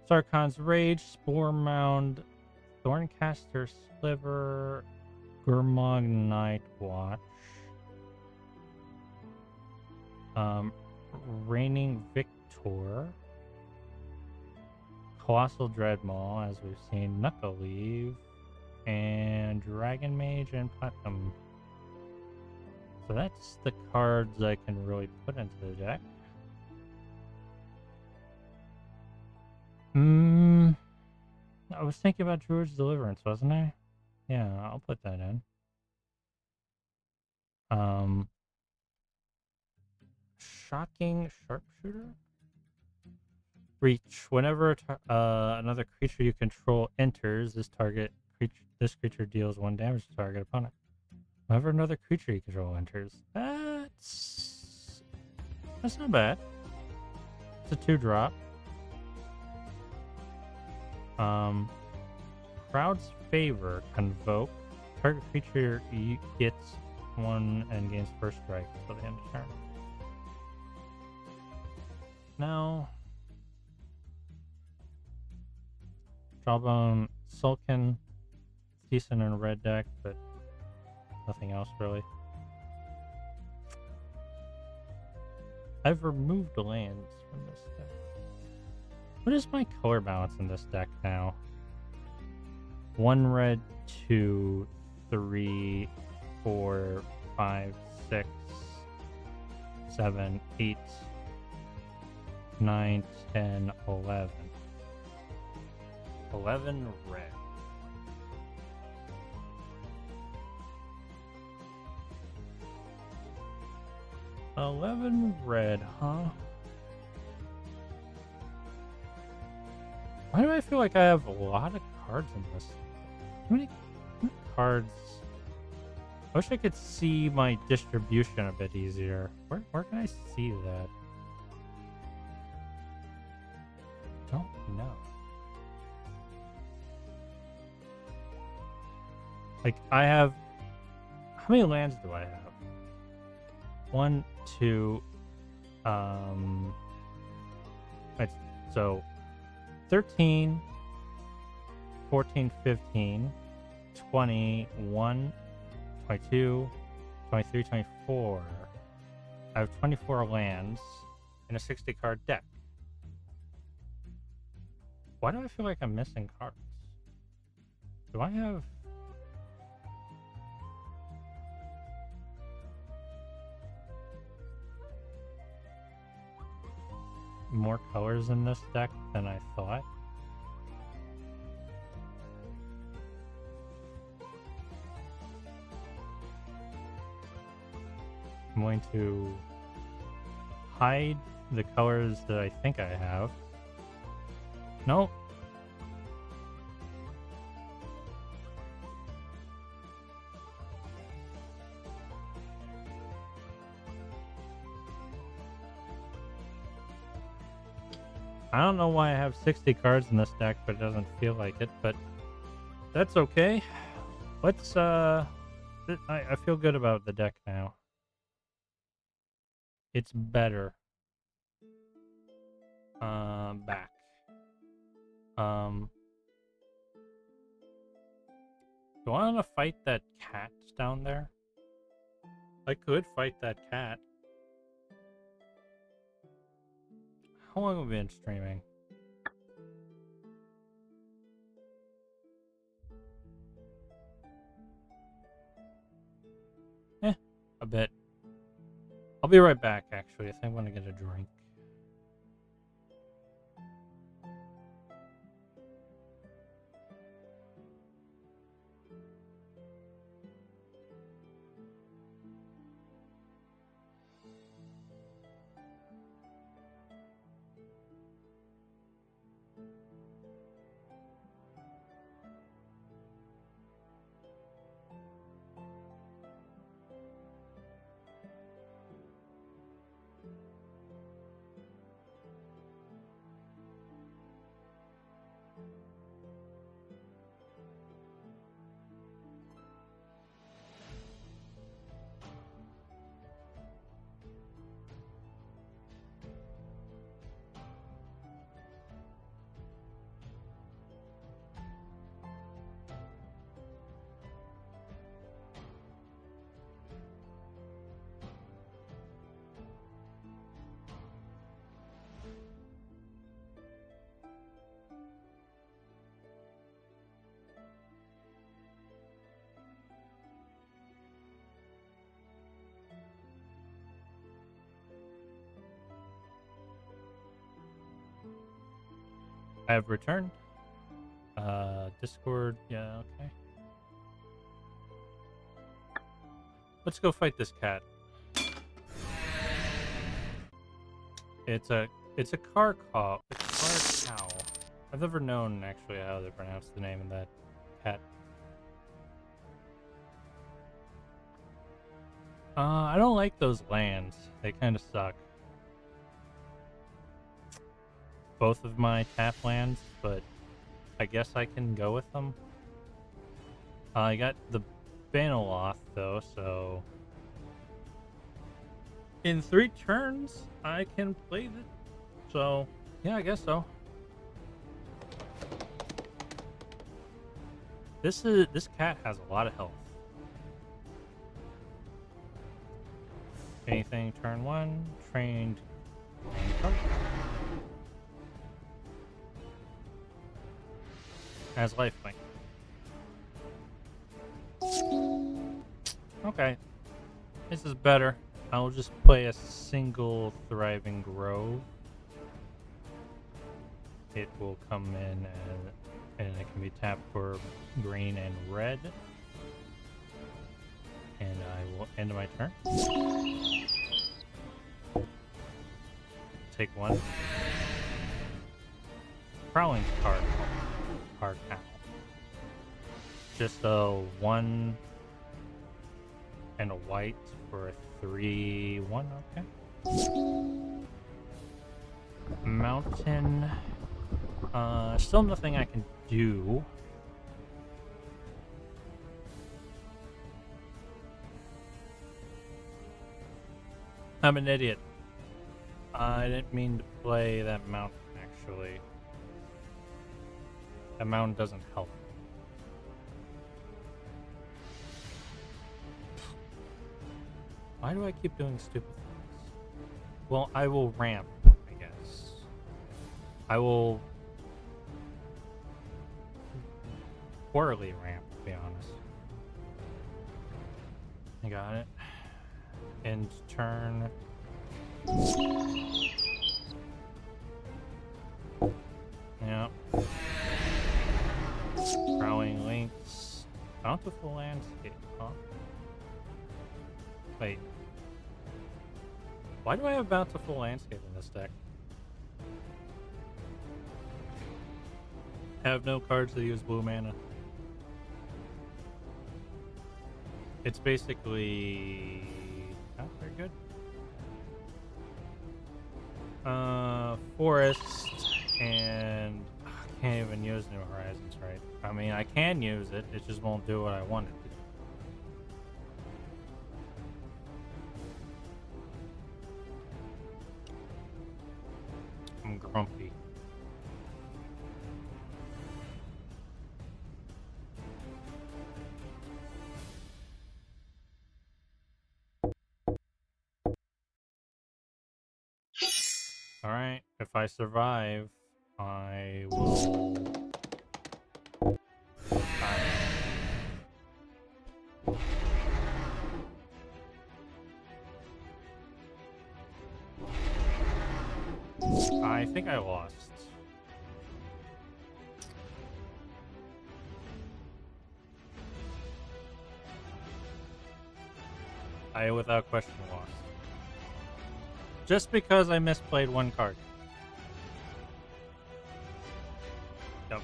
Sarkon's Rage, Spore Mound, Thorncaster Sliver, Gurmag Nightwatch, Reigning Victor, Colossal Dreadmaw, as we've seen, Knuckle Leave, and Dragon Mage and Putnam. So that's the cards I can really put into the deck. I was thinking about Druid's Deliverance, wasn't I? Yeah, I'll put that in. Shocking Sharpshooter? Reach. Whenever another creature you control enters, this creature deals 1 damage to target opponent. Whenever another creature you control enters. That's not bad. It's a 2-drop. Crowd's Favor. Convoke. Target creature gets 1 and gains first strike until the end of turn. Now, Jawbone Sulkin. It's decent in a red deck, but nothing else really. I've removed lands from this deck. What is my color balance in this deck now? 1 red, 2, 3, 4, 5, 6, 7, 8, 9, 10, 11. 11 red. $11 red, huh? Why do I feel like I have a lot of cards in this? How many cards? I wish I could see my distribution a bit easier. Where can I see that? Don't know. Like, I have... How many lands do I have? 1, 2... So... 13, 14, 15, 21, 22, 23, 24. I have 24 lands in a 60-card deck. Why do I feel like I'm missing cards? Do I have... more colors in this deck than I thought? I'm going to hide the colors that I think I have. Nope. I don't know why I have 60 cards in this deck, but it doesn't feel like it, but that's okay. Let's, I feel good about the deck now. It's better. Back. Do I want to fight that cat down there? I could fight that cat. How long have we been streaming? A bit. I'll be right back, actually. I think I'm going to get a drink. I have returned. Discord, yeah, okay. Let's go fight this cat. It's a car cow. It's a car cow. I've never known actually how they pronounce the name of that cat. I don't like those lands. They kind of suck. Both of my tap lands, but I guess I can go with them. I got the Baneloth though, so in 3 turns I can play it. So yeah, I guess so. This cat has a lot of health. Anything turn 1, trained. Has lifelink. Okay. This is better. I'll just play a single Thriving Grove. It will come in and it can be tapped for green and red. And I will end my turn. Take 1. Prowling card. Card cow. Just a 1 and a white for a 3/1, okay. Mountain. Still nothing I can do. I'm an idiot. I didn't mean to play that mountain, actually. That mountain doesn't help. Why do I keep doing stupid things? Well, I will ramp, I guess. I will poorly ramp, to be honest. I got it. End turn. Yeah. Prowling links. Bountiful landscape, huh? Wait. Why do I have Bountiful Landscape in this deck? Have no cards that use blue mana. It's basically not very good. Forest and I can't even use New Horizons, right? I mean, I can use it. It just won't do what I want it to do. I'm grumpy. Alright, if I survive, I will... I think I lost. I, without question, lost. Just because I misplayed one card. Yep.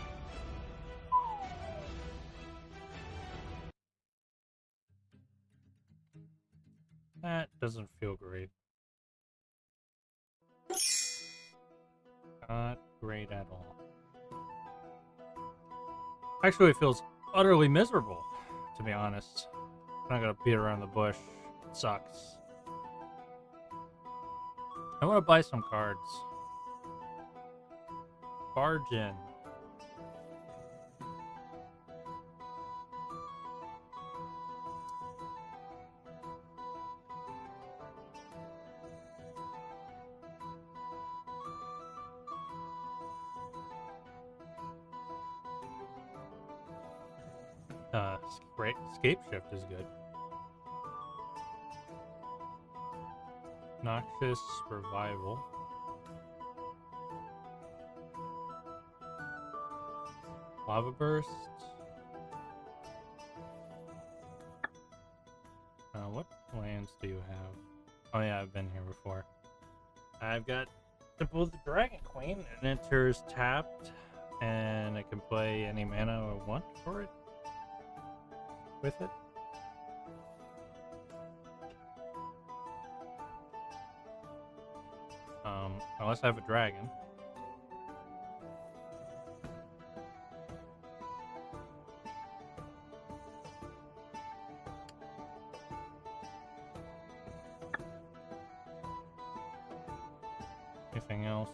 That doesn't feel great. Not great at all. Actually, it feels utterly miserable, to be honest. I'm not gonna beat around the bush. It sucks. I want to buy some cards. Barge in. Escape Shift is good. Noxious Revival. Lava Burst. What lands do you have? Oh yeah, I've been here before. I've got Temple of the Dragon Queen. It enters tapped, and I can play any mana I want for it. With it. Unless I have a dragon. Anything else?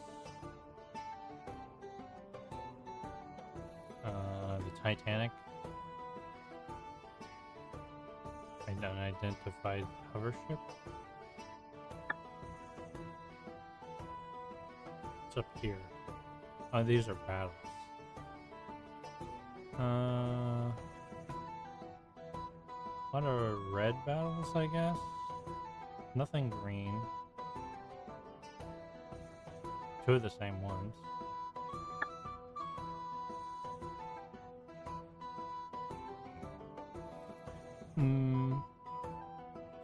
The Titanic. An unidentified hover ship. What's up here? Oh, these are battles. A lot of red battles, I guess. Nothing green. Two of the same ones.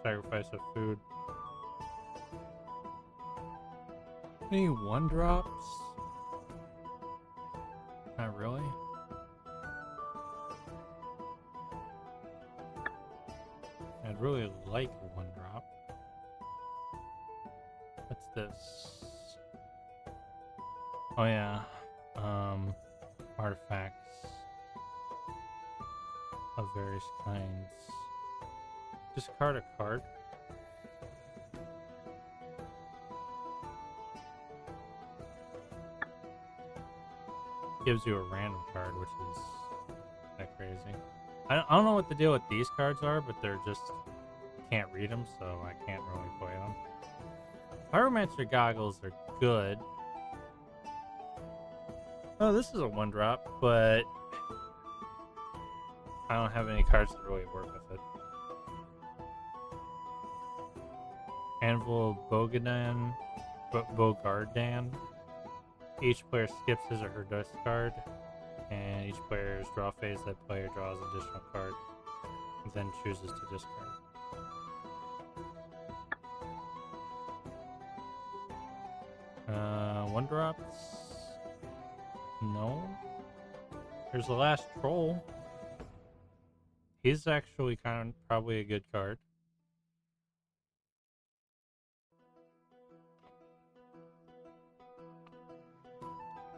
Sacrifice of food. Any 1-drops? Not really. I'd really like a 1-drop. What's this? Oh yeah. Artifacts of various kinds. Discard a card. Gives you a random card, which is kind of crazy. I don't know what the deal with these cards are, but they're just... can't read them, so I can't really play them. Pyromancer Goggles are good. Oh, this is a 1-drop, but I don't have any cards that really work with it. Anvil Bogardan. Each player skips his or her discard, and each player's draw phase, that player draws an additional card, and then chooses to discard. One drops. No. There's the last troll. He's actually kind of probably a good card.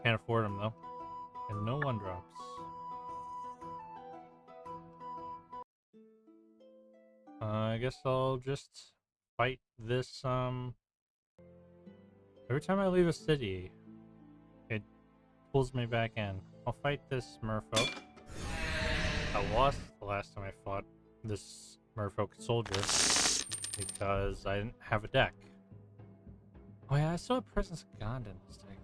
Can't afford him though. And no one drops. I guess I'll just fight this, every time I leave a city, it pulls me back in. I'll fight this merfolk. I lost the last time I fought this merfolk soldier because I didn't have a deck. Oh yeah, I still have Presence of God in this deck.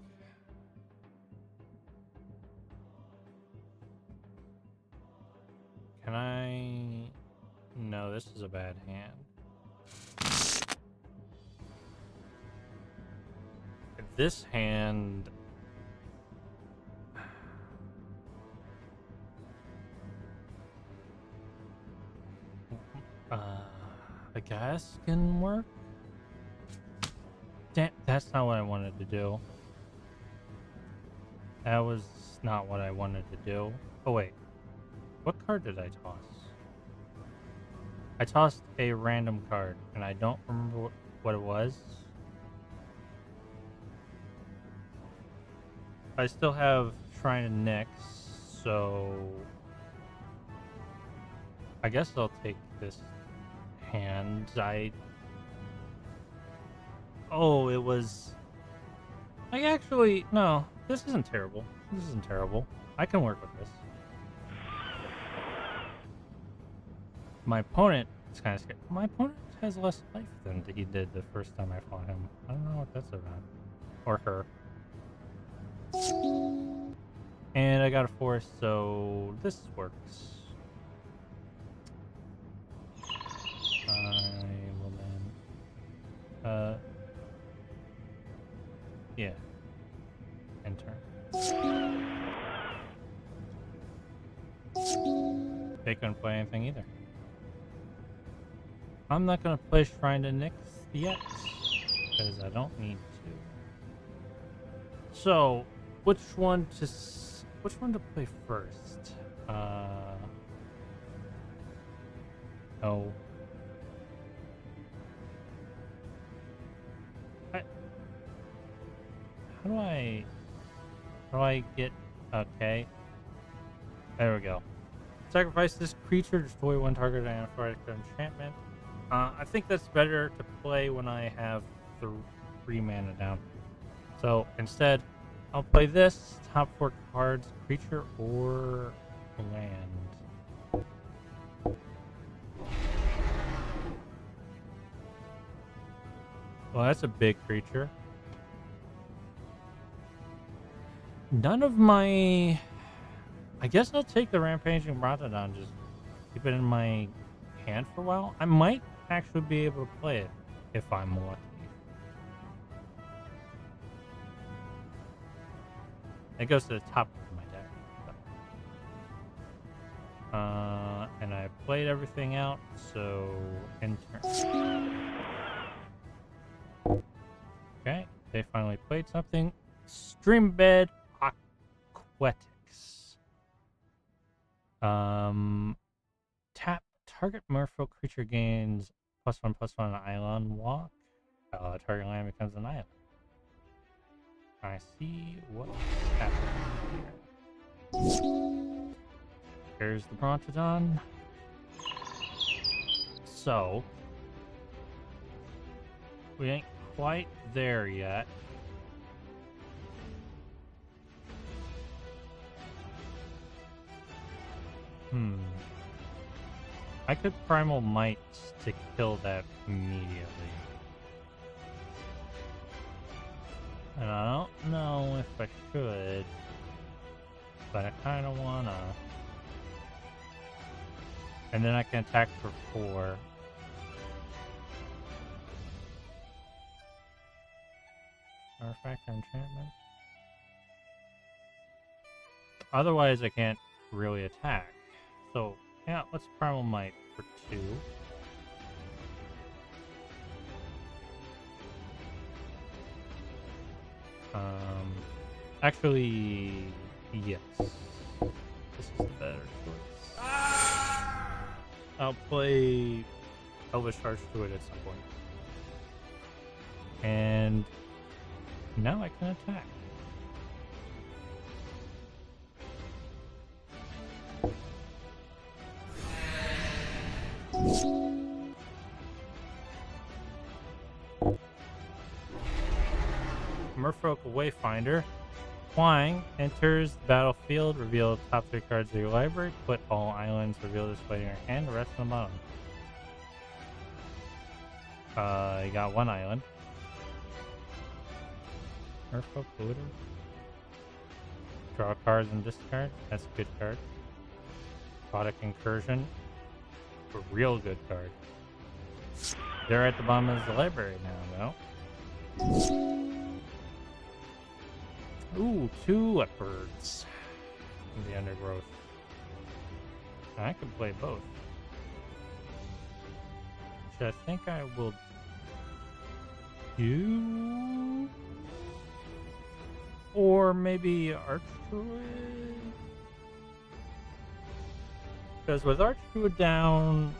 Can I... No, this is a bad hand. This hand... I guess can work? Damn, that's not what I wanted to do. That was not what I wanted to do. Oh wait, what card did I toss? I tossed a random card, and I don't remember what it was. I still have Shrine of Nyx, so I guess I'll take this hand. Oh, it was... No, this isn't terrible. This isn't terrible. I can work with this. My opponent is kind of scared. My opponent has less life than he did the first time I fought him. I don't know what that's about. Or her. And I got a forest, so this works. I will then... yeah. Enter. They couldn't play anything either. I'm not gonna play Shrine to Nyx yet, because I don't need to. So, which one to play first? Oh. How do I get... Okay. There we go. Sacrifice this creature, destroy one target identified enchantment. I think that's better to play when I have 3 mana down. So instead, I'll play this, top 4 cards, creature or land. Well, that's a big creature. None of my... I guess I'll take the Rampaging Brontodon, just keep it in my hand for a while. I might actually be able to play it if I'm lucky. It goes to the top of my deck. And I played everything out, so in turn. Okay, they finally played something. Streambed Aquatics. Tap target merfolk creature gains +1/+1 on island walk. Target land becomes an island. I see what's happening here. Here's the Brontodon. So we ain't quite there yet. I could Primal Might to kill that immediately. And I don't know if I should, but I kind of wanna. And then I can attack for 4. Artifact or enchantment. Otherwise, I can't really attack. So, yeah, let's Primal Might for 2. Actually, yes. This is the better choice. I'll play Elvish Archduid at some point. And now I can attack. Merfolk Wayfinder. Flying enters the battlefield, reveal the top 3 cards of your library, put all islands revealed displayed in your hand, the rest on the bottom. You got 1 island. Merfolk Looter. Draw cards and discard. That's a good card. Aquatic Incursion. A real good card. They're at the bottom of the library now, though. Ooh, 2 leopards in the undergrowth. I can play both. Which I think I will do. Or maybe Archdruid. Because with Archdruid down,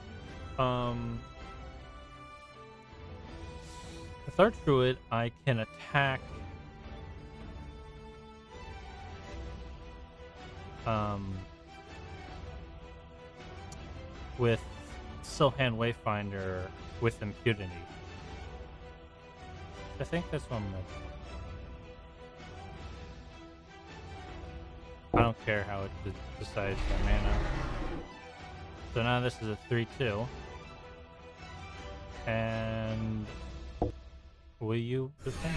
with Archdruid, I can attack with Silhan Wayfinder with impunity. I think that's what I'm gonna do. I don't care how it decides my mana. So now this is a 3/2. And will you defend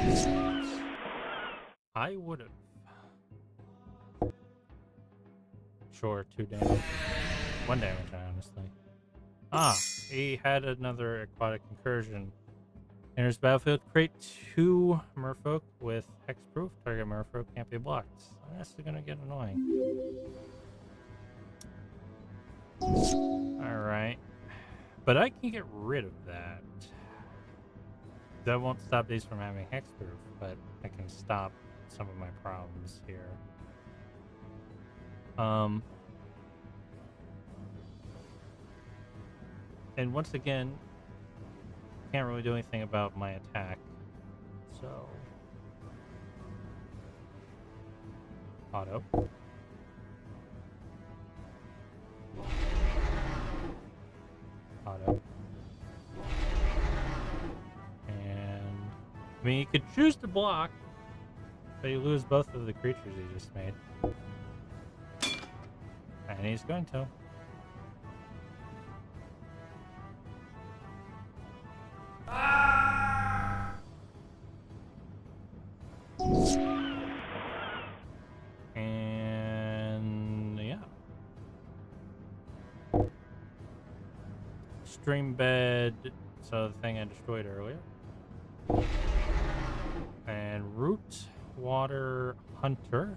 yourself? I would have. Sure, 2 damage. 1 damage, honestly. Ah, he had another Aquatic Incursion. Enters battlefield, create 2 merfolk with hexproof. Target merfolk can't be blocked. This is gonna get annoying. Alright. But I can get rid of that. That won't stop these from having hexproof, but I can stop some of my problems here. And once again, can't really do anything about my attack. So auto. Auto. And I mean, you could choose to block, but you lose both of the creatures you just made. And he's going to. And yeah. Stream bed, so the thing I destroyed earlier. And root, water, hunter.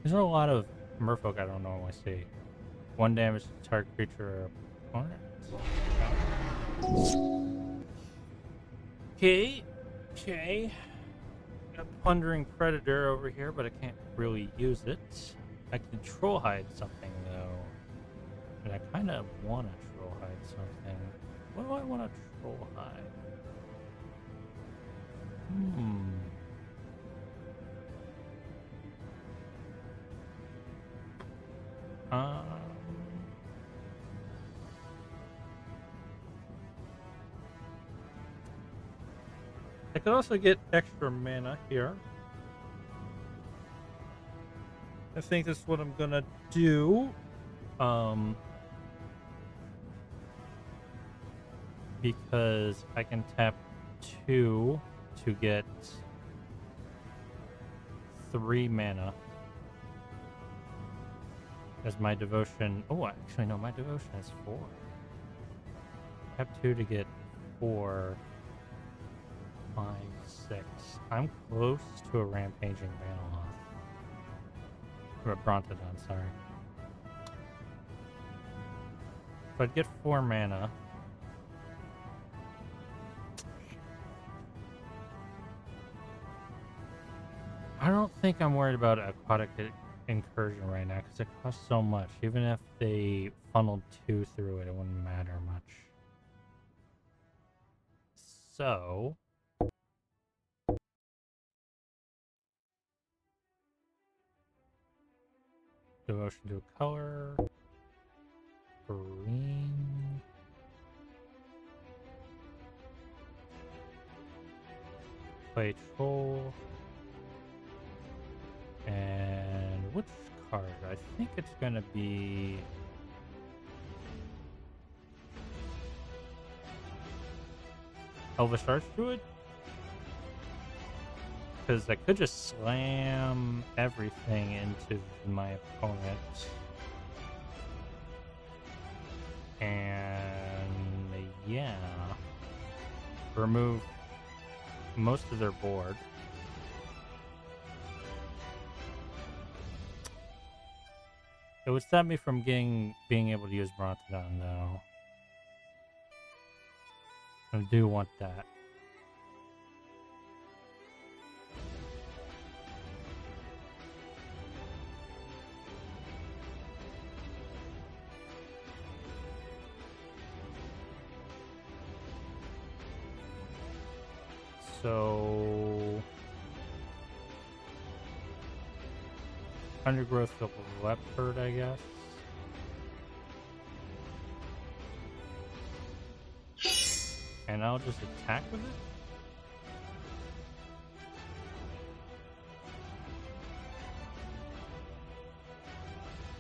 These are a lot of merfolk I don't normally see. 1 damage to target creature or opponent. Okay. Got a plundering predator over here, but I can't really use it. I can troll hide something though. And I kind of want to troll hide something. What do I want to troll hide? I could also get extra mana here. I think that's what I'm gonna do. Because I can tap 2 to get 3 mana. As my devotion. Oh, actually, no, my devotion is 4. Tap 2 to get 4. 5, 6. I'm close to a rampaging Vanaloth. Or a Brontodon, sorry. If I'd get 4 mana. I don't think I'm worried about aquatic incursion right now because it costs so much. Even if they funneled 2 through it, it wouldn't matter much. So devotion to a color. Green. Play troll. And which card? I think it's gonna be Elvish Archdruid? Because I could just slam everything into my opponent. And yeah, remove most of their board. It would stop me from being able to use Brontodon though. I do want that. So Undergrowth of Leopard, I guess. And I'll just attack with it?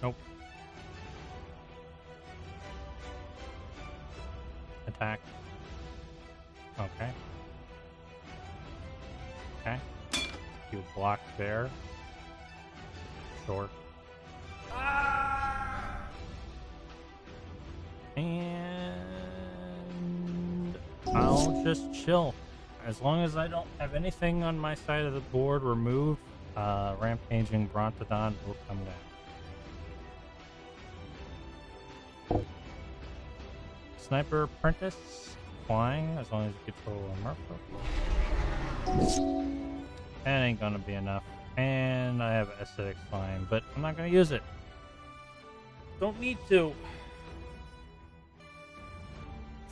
Nope. Attack. Okay. Okay. You block there. Sure. And I'll just chill. As long as I don't have anything on my side of the board removed, Rampaging Brontodon will come down. Sniper Apprentice, flying, as long as you control a Merfolk. That ain't gonna be enough. And I have Acidic Slime, but I'm not gonna use it. Don't need to.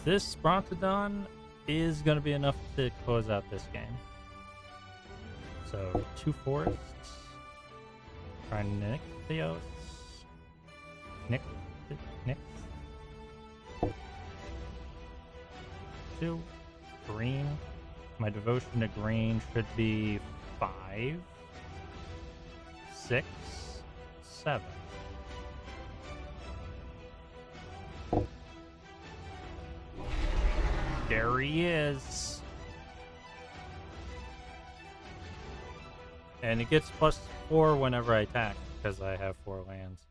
This Brontodon is gonna be enough to close out this game. So 2 forests. Trinicios. Nick. 2 green. My devotion to green should be 5, 6, 7. There he is. And it gets +4 whenever I attack because I have 4 lands.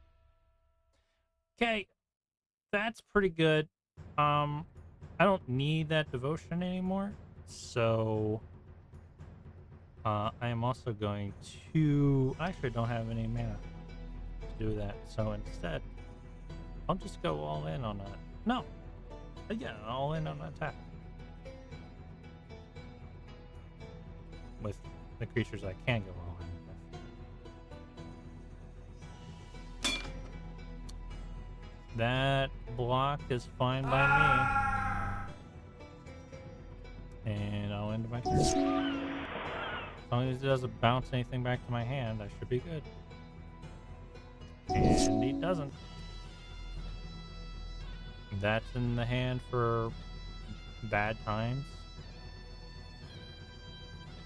Okay, that's pretty good. I don't need that devotion anymore, so I am also going to. Actually, don't have any mana to do that, so instead, I'll just go all in on that. No, yeah, all in on attack with the creatures I can go all in with. That block is fine by me. And I'll end my turn. As long as it doesn't bounce anything back to my hand, I should be good. And he doesn't. That's in the hand for bad times.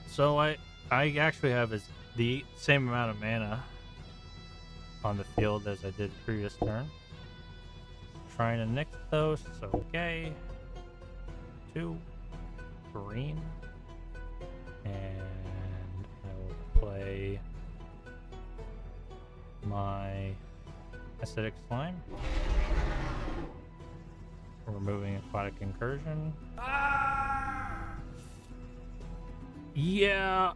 So I actually have the same amount of mana on the field as I did the previous turn. Trying to Nixthos, okay. 2 green. And I will play my Acidic Slime. Removing Aquatic Incursion. Yeah,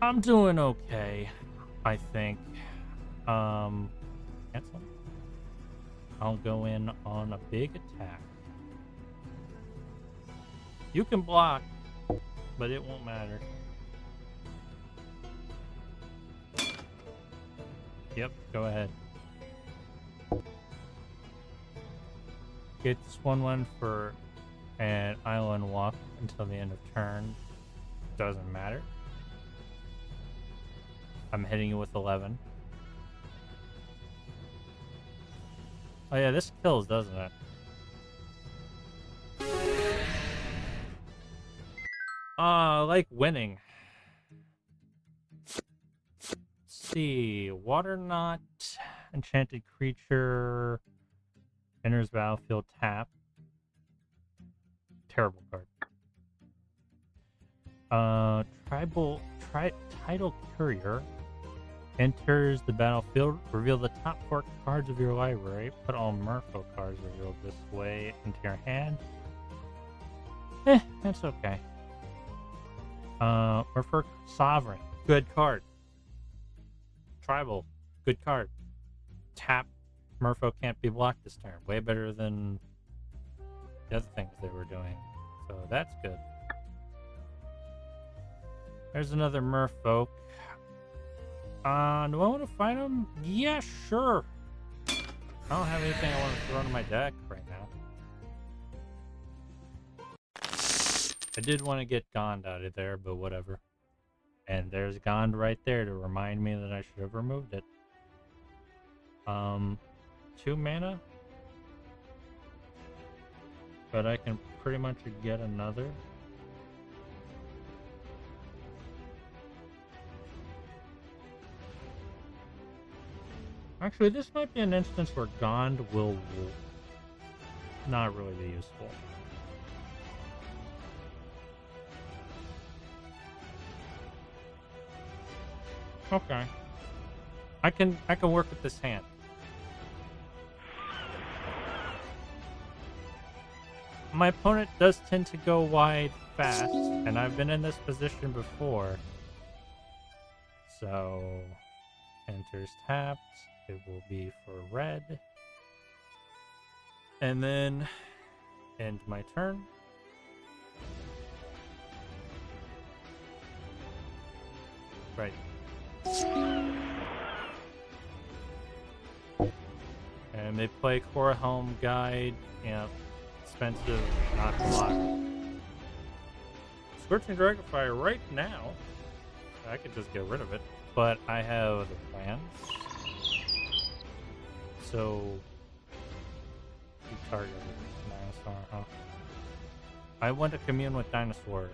I'm doing okay, I think. Cancel. I'll go in on a big attack. You can block, but it won't matter. Yep, go ahead. Gets 1/1 for an island walk until the end of turn. Doesn't matter. I'm hitting you with 11. Oh yeah, this kills, doesn't it? I like winning. Let's see. Water Knot, enchanted creature, enters battlefield tap. Terrible card. Tidal Courier enters the battlefield. Reveal the top 4 cards of your library. Put all Merfolk cards revealed this way into your hand. That's okay. Merfolk Sovereign, good card. Tribal, good card. Tap, Merfolk can't be blocked this turn. Way better than the other things they were doing. So that's good. There's another Merfolk. Do I want to fight him? Yeah, sure. I don't have anything I want to throw into my deck right now. I did want to get Gond out of there, but whatever. And there's Gond right there to remind me that I should have removed it. 2 mana. But I can pretty much get another. Actually, this might be an instance where Gond will not really be useful. Okay. I can work with this hand. My opponent does tend to go wide fast, and I've been in this position before. So, enters tapped. It will be for red. And then end my turn. Right. And they play Core Helm Guide. Yeah, expensive, not a lot. Scorching Dragonfire right now. I could just get rid of it, but I have other plans. So, you target Dinosaur, huh? I want to commune with Dinosaur.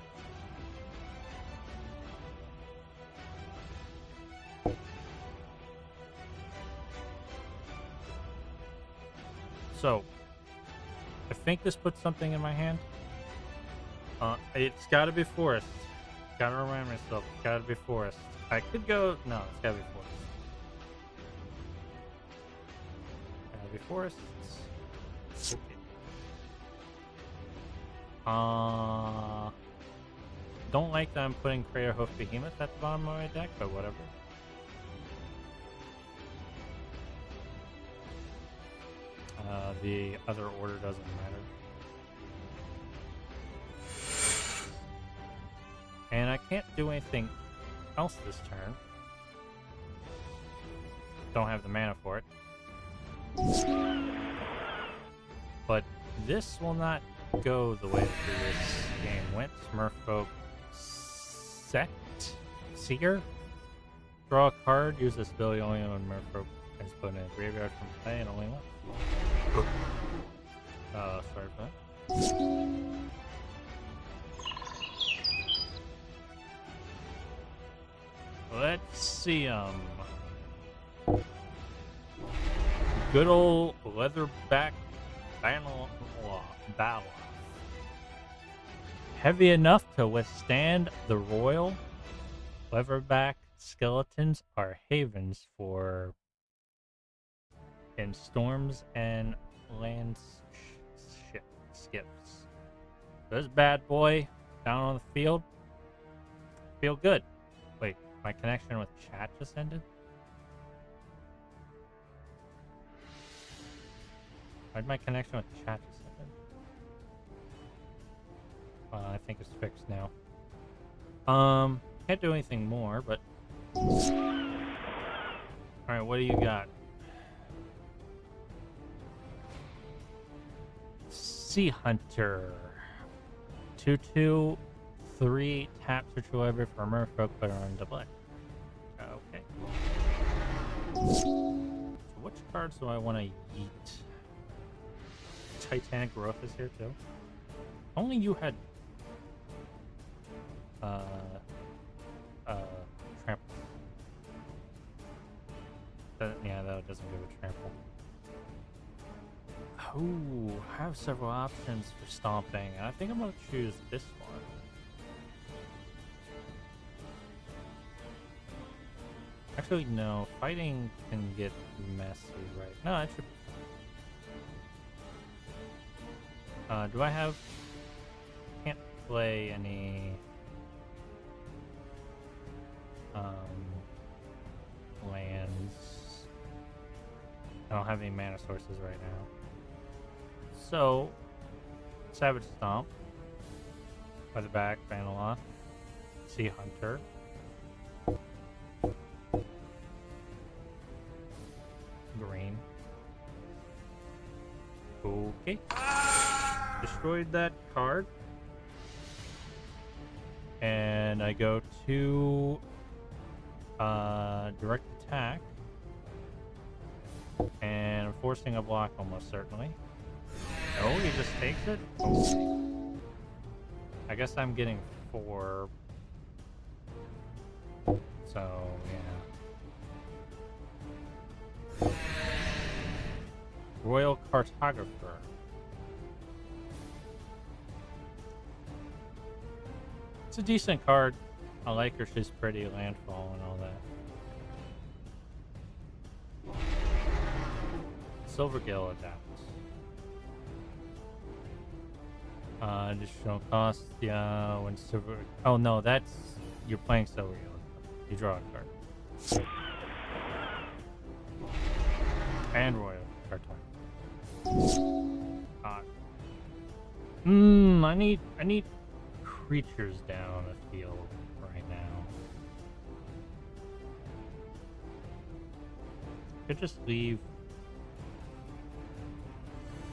So, I think this puts something in my hand. It's gotta be Forest. Gotta remind myself, it's gotta be Forest. I could go, no, it's gotta be Forest. Gotta be Forest. Okay. Don't like that I'm putting Crater Hoof Behemoth at the bottom of my deck, but whatever. The other order doesn't matter. And I can't do anything else this turn. Don't have the mana for it. But this will not go the way the previous game went. Merfolk Seeker. Draw a card. Use this ability only when Merfolk is put in a graveyard from play and only once. Sorry for that. Let's see, good old leatherback battle. Heavy enough to withstand the royal. Leatherback skeletons are havens for in storms and land skips. This bad boy down on the field. Feel good. Wait, my connection with chat just ended? Why'd my connection with chat just end? I think it's fixed now. Can't do anything more, but Alright, what do you got? Sea Hunter. 2/2, 3 tap search library for a merfolk player on double X. Okay. So which cards do I want to eat? Titanic Growth is here too. Only you had trample. Yeah, that doesn't give a trample. Oh, I have several options for stomping. I think I'm gonna choose this one. Actually, no. Fighting can get messy, right? No, I should. Do I have? Can't play any. Lands. I don't have any mana sources right now. So, Savage Stomp. Weatherback, Vanilla. Sea Hunter. Green. Okay. Destroyed that card. And I go to direct attack. And I'm forcing a block almost certainly. Oh, he just takes it? Okay. I guess I'm getting 4. So, yeah. Royal Cartographer. It's a decent card. I like her. She's pretty, landfall and all that. Silvergill adapts. Additional cost, yeah, when silver... Oh no, that's... You're playing Silvergill. You draw a card. And Royal Cartographer. I need creatures down the field right now. Could just leave.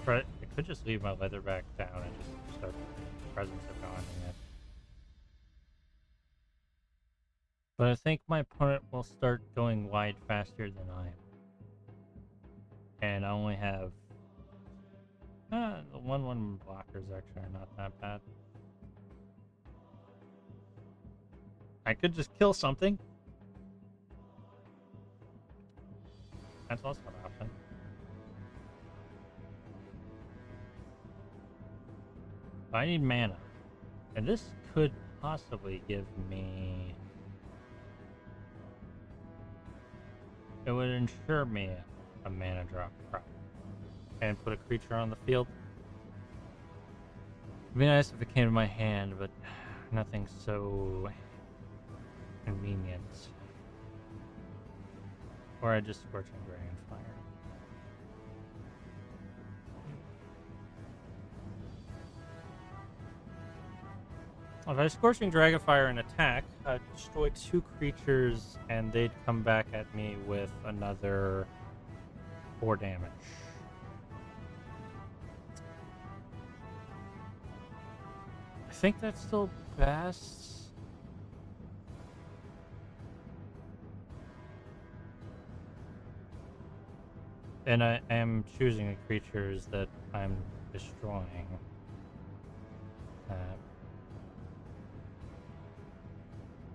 I could just leave my Leatherback down and just start Presence of God in it. But I think my opponent will start going wide faster than I am. And I only have the 1/1 blockers actually are not that bad. I could just kill something. That's also an option. I need mana. And this could possibly give me... It would ensure me a mana drop problem. And put a creature on the field. It'd be nice if it came to my hand, but nothing so convenient. Or I just Scorching Dragonfire. If I Scorching Dragonfire and attack, I'd destroy 2 creatures and they'd come back at me with another 4 damage. I think that's still best. And I am choosing the creatures that I'm destroying.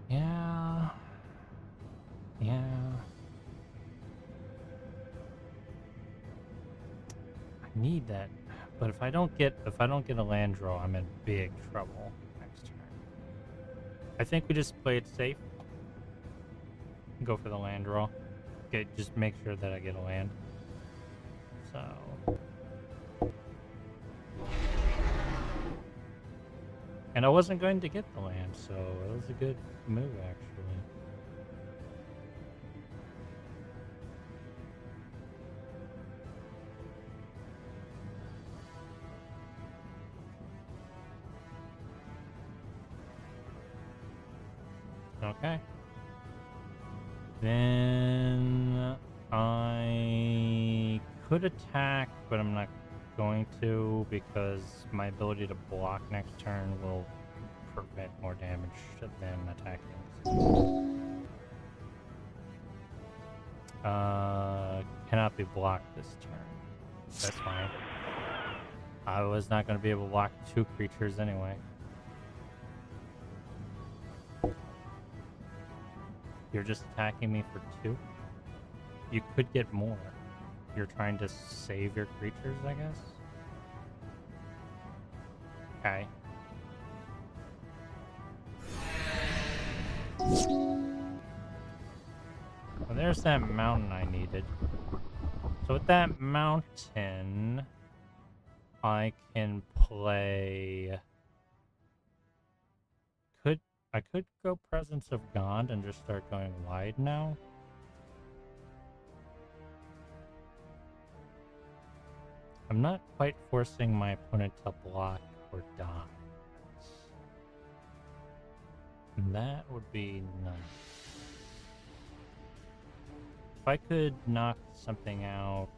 Yeah. Yeah. I need that. But if I don't get a land draw, I'm in big trouble next turn. I think we just play it safe. Go for the land draw. Okay, just make sure that I get a land. So and I wasn't going to get the land, so it was a good move actually. Okay. Then could attack, but I'm not going to because my ability to block next turn will prevent more damage than attacking. Cannot be blocked this turn. That's fine. I was not going to be able to block 2 creatures anyway. You're just attacking me for 2? You could get more. You're trying to save your creatures, I guess? Okay. Well, there's that mountain I needed. So with that mountain, I can play... I could go Presence of God and just start going wide now. I'm not quite forcing my opponent to block or die. That would be nice. If I could knock something out...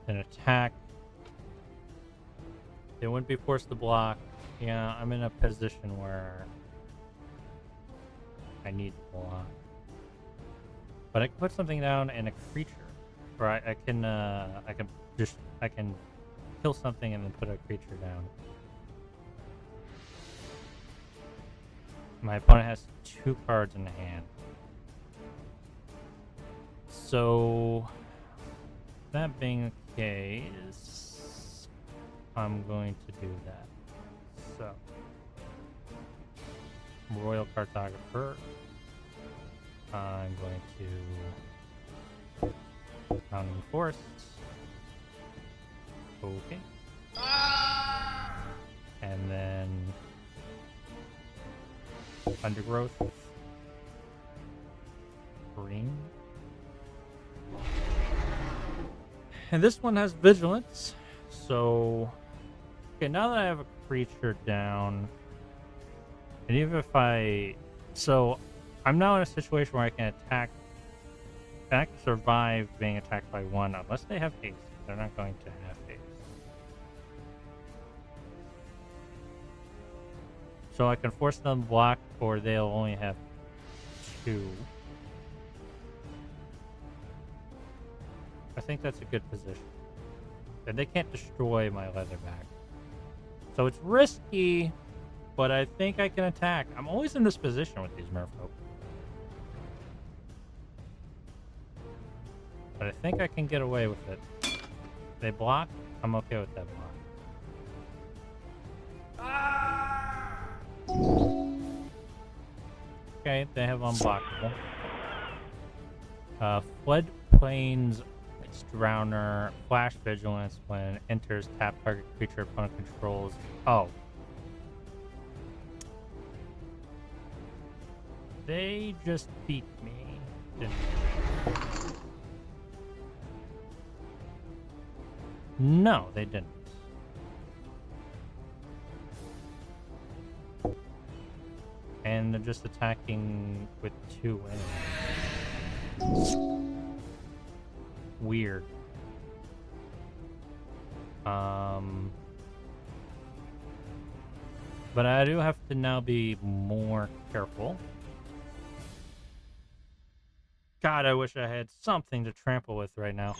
Then attack. They wouldn't be forced to block. Yeah, I'm in a position where I need to block. But I can put something down and a creature. Or I can kill something and then put a creature down. My opponent has 2 cards in hand. So that being the case, I'm going to do that. So Royal Cartographer. I'm going to Mountain Forests. Okay. And then Undergrowth. Green. And this one has Vigilance. So, okay, now that I have a creature down, and even if so I'm now in a situation where I can attack, I can survive being attacked by 1 unless they have haste. They're not going to have haste. So I can force them to block, or they'll only have 2. I think that's a good position. And they can't destroy my Leatherback. So it's risky, but I think I can attack. I'm always in this position with these merfolk. But I think I can get away with it. They block, I'm okay with that block. Okay, they have unblockable. Floodplains Drowner, Flash Vigilance when enters tap target creature opponent controls. Oh. They just beat me, didn't they? No, they didn't. And they're just attacking with 2 anyway. Weird. But I do have to now be more careful. God, I wish I had something to trample with right now.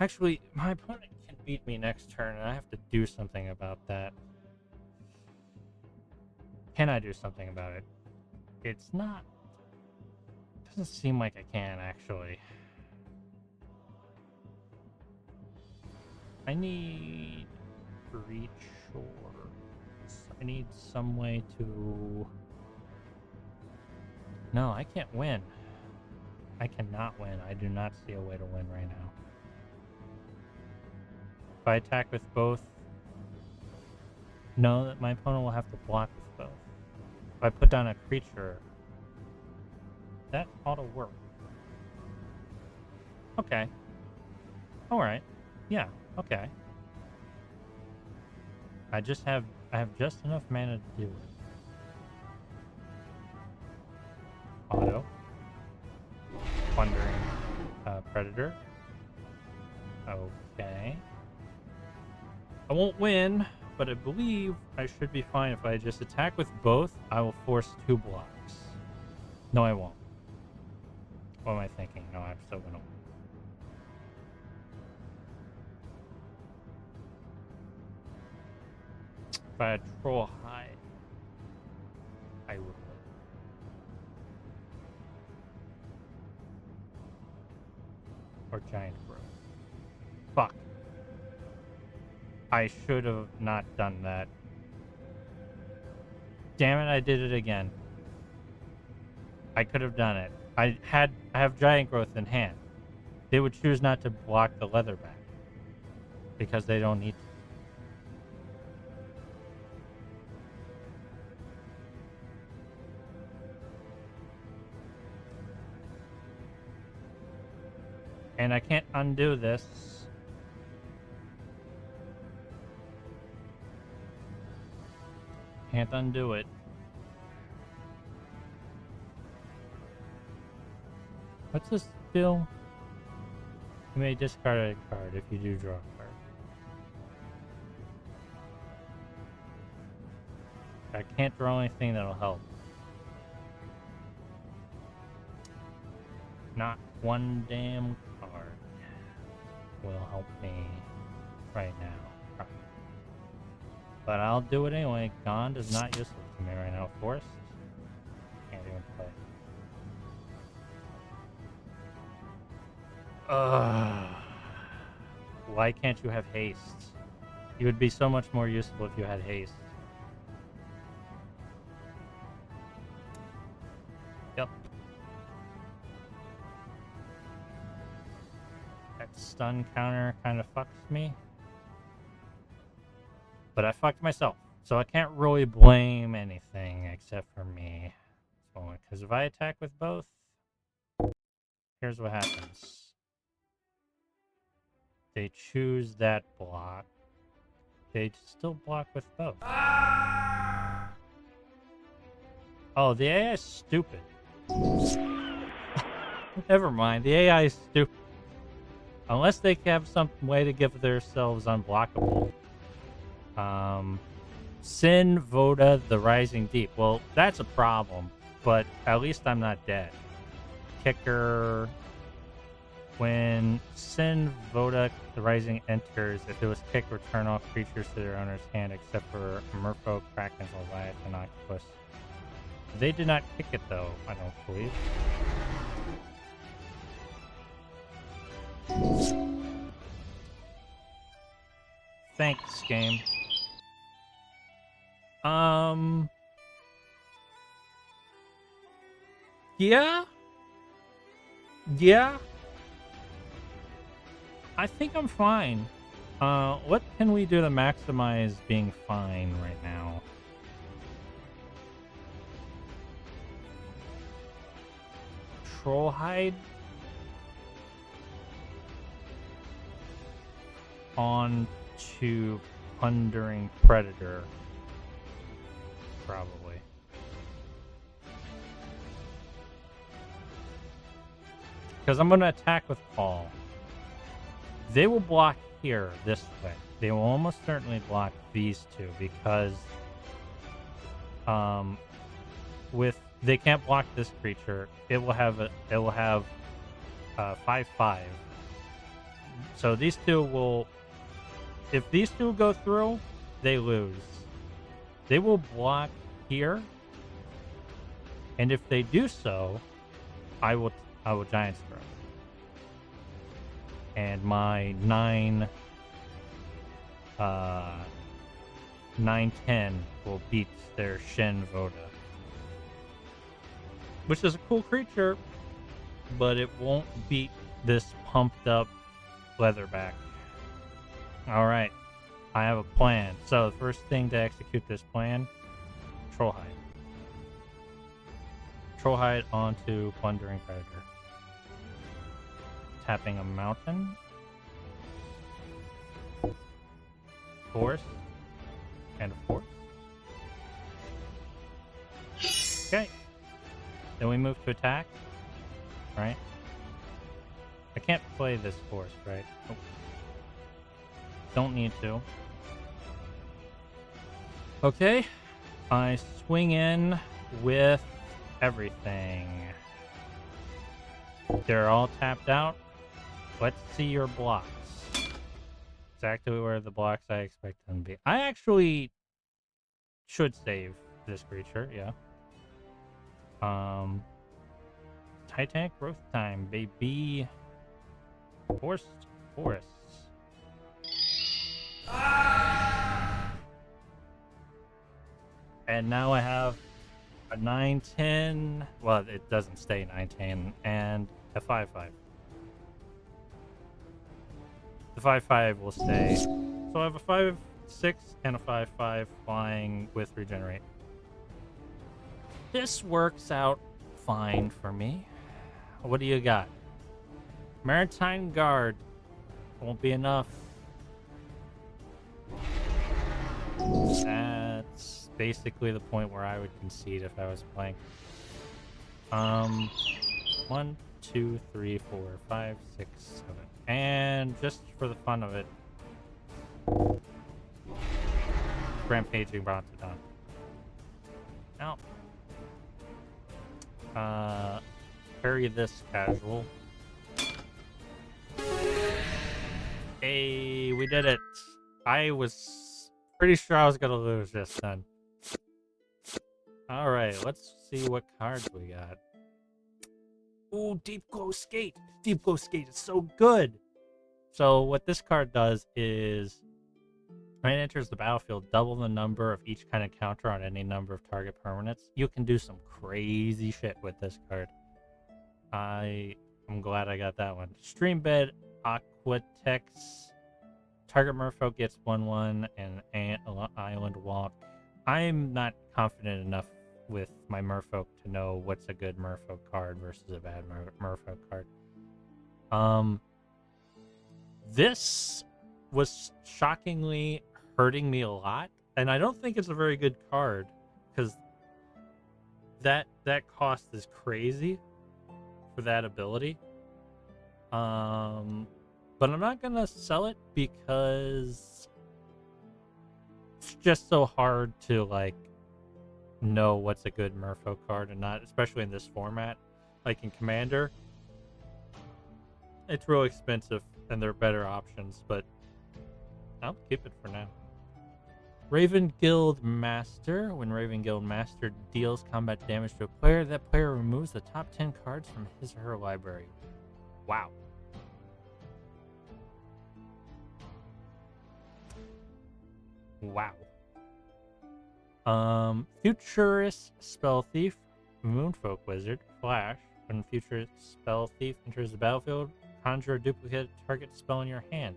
Actually, my opponent can beat me next turn, and I have to do something about that. Can I do something about it? It's not... Doesn't seem like I can, actually. I need reach, or I need some way to... No, I can't win. I cannot win. I do not see a way to win right now. If I attack with both, no, that my opponent will have to block with both. If I put down a creature, that ought to work. Okay. Alright. Yeah, okay. I have just enough mana to do it. auto. Plundering Predator. Okay. I won't win, but I believe I should be fine if I just attack with both. I will force 2 blocks. No, I won't. What am I thinking? No, I'm still gonna win. If I had Troll High, I would win. Or Giant Growth. Fuck. I should have not done that. Damn it, I did it again. I could have done it. I have Giant Growth in hand. They would choose not to block the Leatherback. Because they don't need to. And I can't undo this. Can't undo it. What's this still? You may discard a card if you do draw a card. I can't draw anything that'll help. Not one damn card will help me right now. But I'll do it anyway. Gond is not useful to me right now. Forced. Can't even play. Why can't you have haste? You would be so much more useful if you had haste. Yep. That stun counter kind of fucks me. But I fucked myself. So I can't really blame anything except for me. Because if I attack with both, here's what happens. They choose that block. They still block with both. Oh, the AI is stupid. Never mind. The AI is stupid. Unless they have some way to give themselves unblockable. Sin, Voda, the Rising Deep. Well, that's a problem. But at least I'm not dead. Kicker... When Sin, Voda, the Rising enters, if it was kicked, return all creatures to their owner's hand except for Merfolk, Kraken, Leviathan, and Octopus. They did not kick it though, I don't believe. Thanks, game. Yeah? Yeah? I think I'm fine. What can we do to maximize being fine right now? Trollhide on to Plundering Predator, probably. Because I'm going to attack with Paul. They will block here this way. They will almost certainly block these two because they can't block this creature. It will have 5/5. So these two will, if these two go through, they lose. They will block here, and if they do so, I will Giant Throw. And my 9/10 will beat their Shen Voda. Which is a cool creature, but it won't beat this pumped up Leatherback. Alright, I have a plan. So the first thing to execute this plan, Trollhide. Trollhide onto Plundering Predator. Tapping a mountain. Force. And a force. Okay. Then we move to attack, right? I can't play this force, right? Nope. Don't need to. Okay. I swing in with everything. They're all tapped out. Let's see your blocks. Exactly where the blocks I expect them to be. I actually should save this creature, yeah. Titanic growth time, baby. Forest. And now I have a 9/10. Well, it doesn't stay 9/10, and a 5/5. The 5/5 will stay. So I have a 5/6 and a 5/5 flying with regenerate. This works out fine for me. What do you got? Maritime Guard. Won't be enough. That's basically the point where I would concede if I was playing. 1, 2, 3, 4, 5, 6, 7. And just for the fun of it, Rampaging Brontodon. Now, parry this casual. Hey, we did it. I was pretty sure I was gonna lose this then. Alright, let's see what cards we got. Ooh, Deep Glow Skate. Deep Glow Skate is so good. So what this card does is when it enters the battlefield, double the number of each kind of counter on any number of target permanents. You can do some crazy shit with this card. I'm glad I got that one. Streambed Aquatex. Target merfolk gets 1/1 and Island Walk. I'm not confident enough with my merfolk to know what's a good merfolk card versus a bad merfolk card. This was shockingly hurting me a lot, and I don't think it's a very good card because that cost is crazy for that ability. But I'm not gonna sell it because it's just so hard to like know what's a good merfolk card and not, especially in this format. Like in Commander, it's real expensive and there are better options, but I'll keep it for now. Raven Guild Master. When Raven Guild Master deals combat damage to a player, that player removes the top 10 cards from his or her library. Wow. Wow. Futurist Spell Thief, Moonfolk Wizard, Flash. When Futurist Spell Thief enters the battlefield, conjure a duplicate target spell in your hand.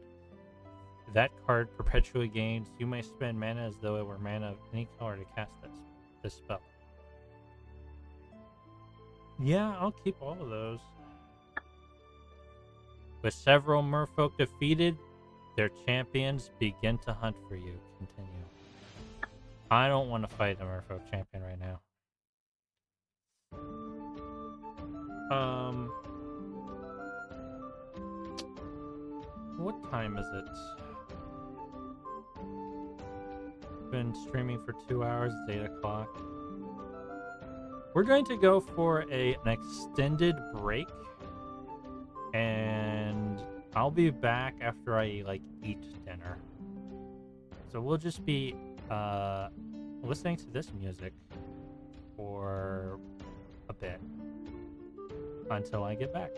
That card perpetually gains. You may spend mana as though it were mana of any color to cast this spell. Yeah, I'll keep all of those. With several merfolk defeated, their champions begin to hunt for you. Continue. I don't want to fight a merfolk champion right now. What time is it? Been streaming for 2 hours. It's 8 o'clock. We're going to go for an extended break, and I'll be back after I eat dinner. So we'll just be listening to this music for a bit until I get back.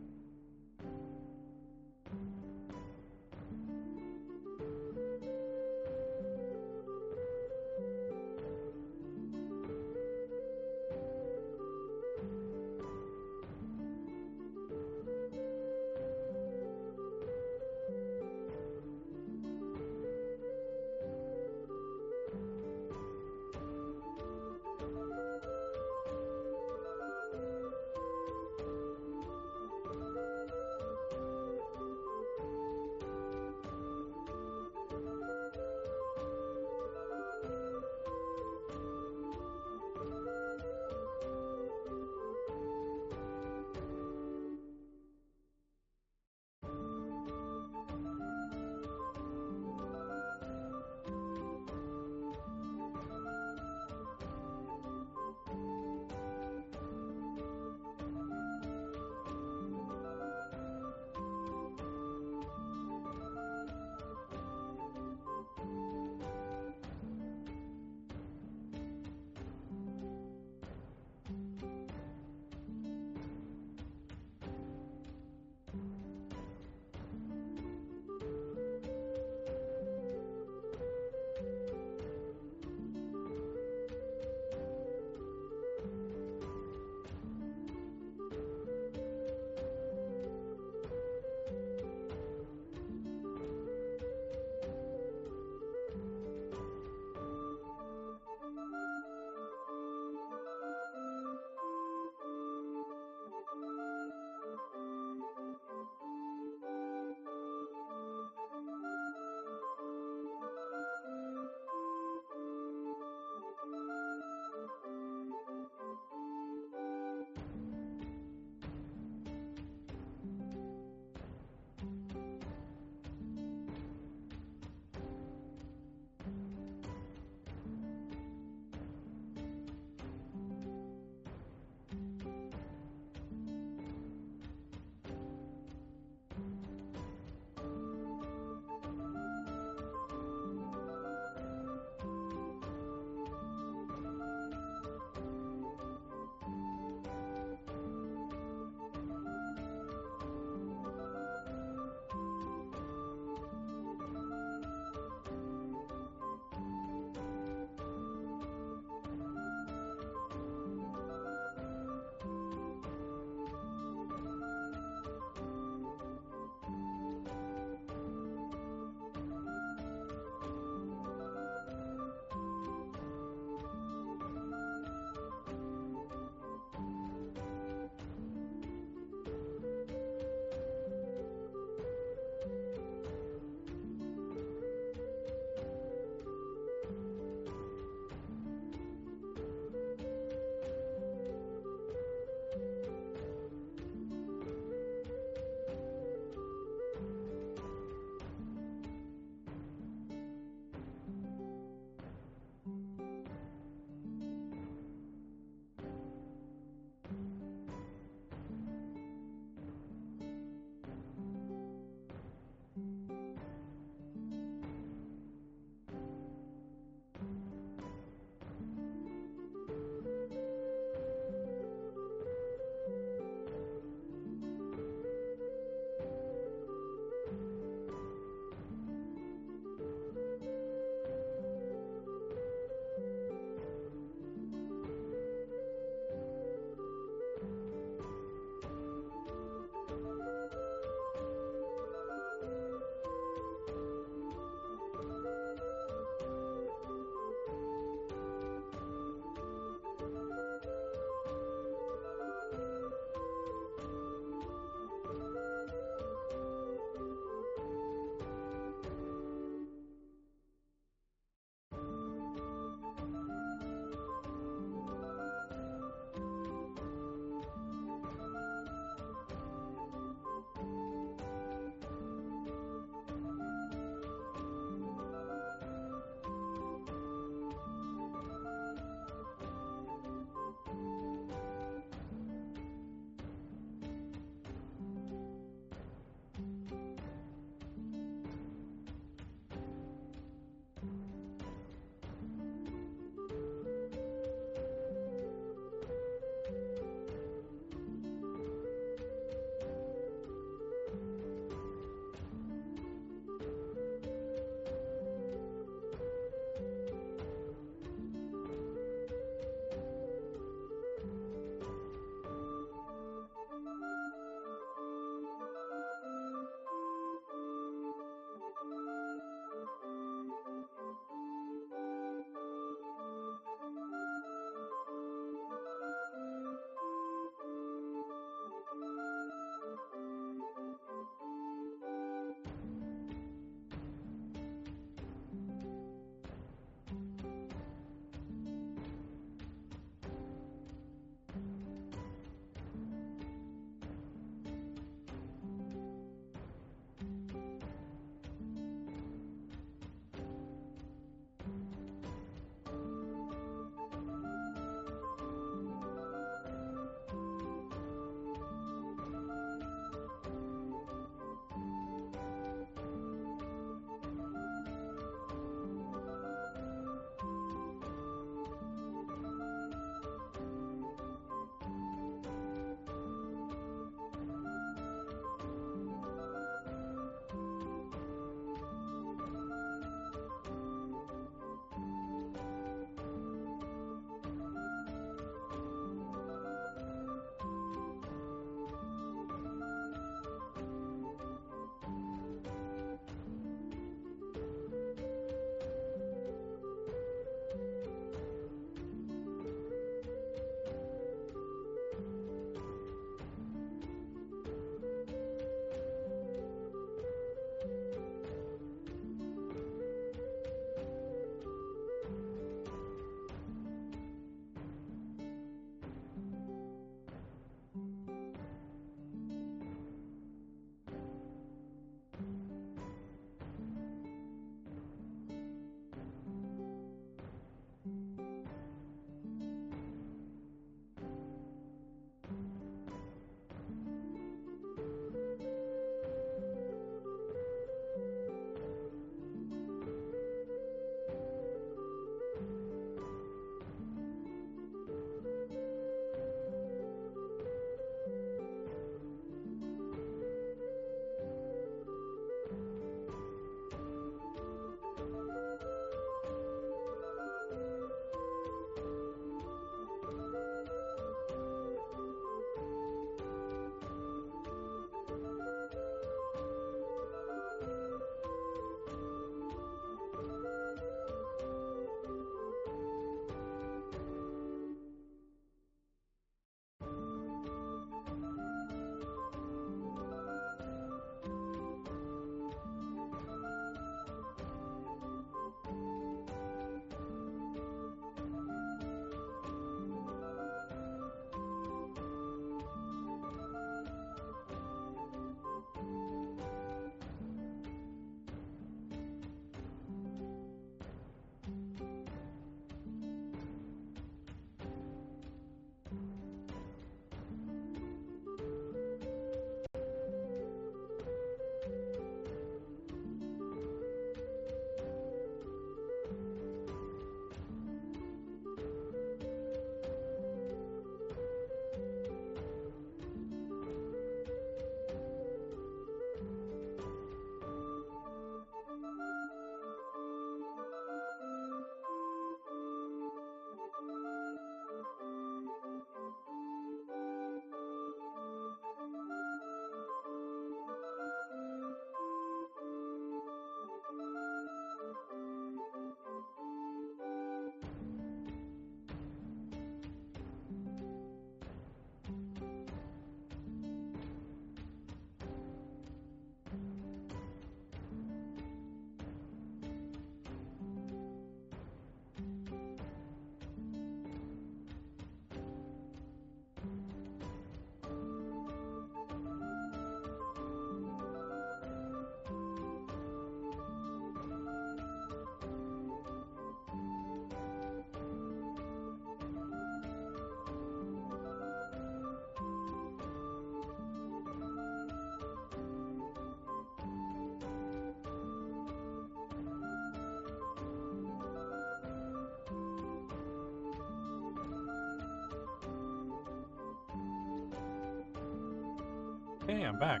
Okay, I'm back.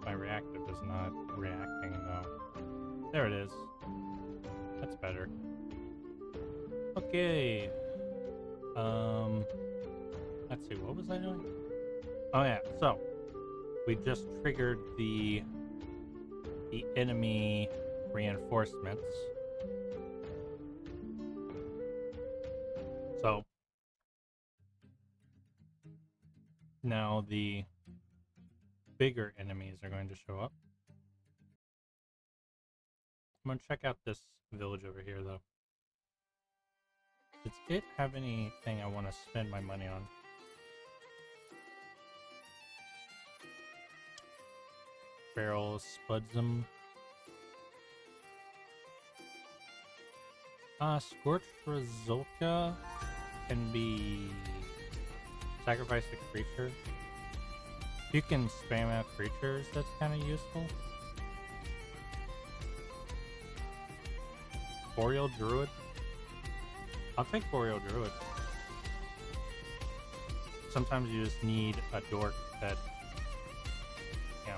My reactive is not reacting though. There it is. That's better. Okay. Let's see, what was I doing? Oh yeah, so we just triggered the enemy reinforcements. So now the bigger enemies are going to show up. I'm gonna check out this village over here though. Does it have anything I want to spend my money on? Barrel Spudsum. Scorched Razulka can be sacrifice a creature. If you can spam out creatures, that's kind of useful. Boreal Druid. I'll take Boreal Druid. Sometimes you just need a dork that, you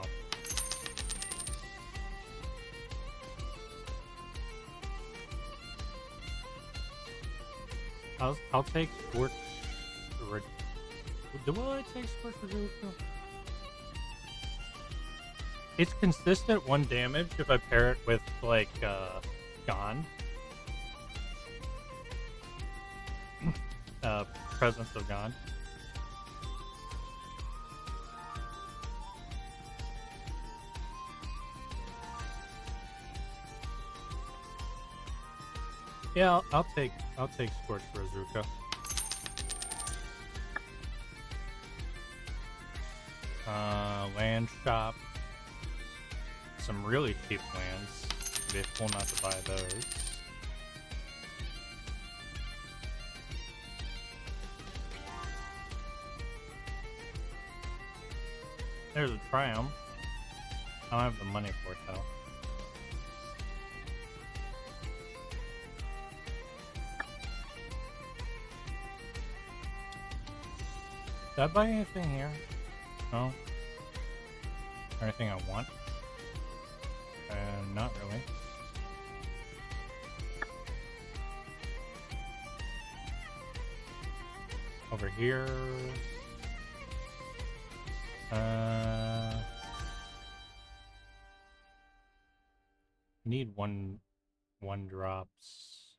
know. I'll take Scorch. Do I take Scorch Razulka? It's consistent 1 damage if I pair it with like Gone. Presence of Gone. Yeah, I'll take Scorched Razulka. Land shop. Some really cheap lands. It'd be a fool not to buy those. There's a Triumph. I don't have the money for it though. Did I buy anything here? No? Anything I want? Not really. Over here. Need one drops.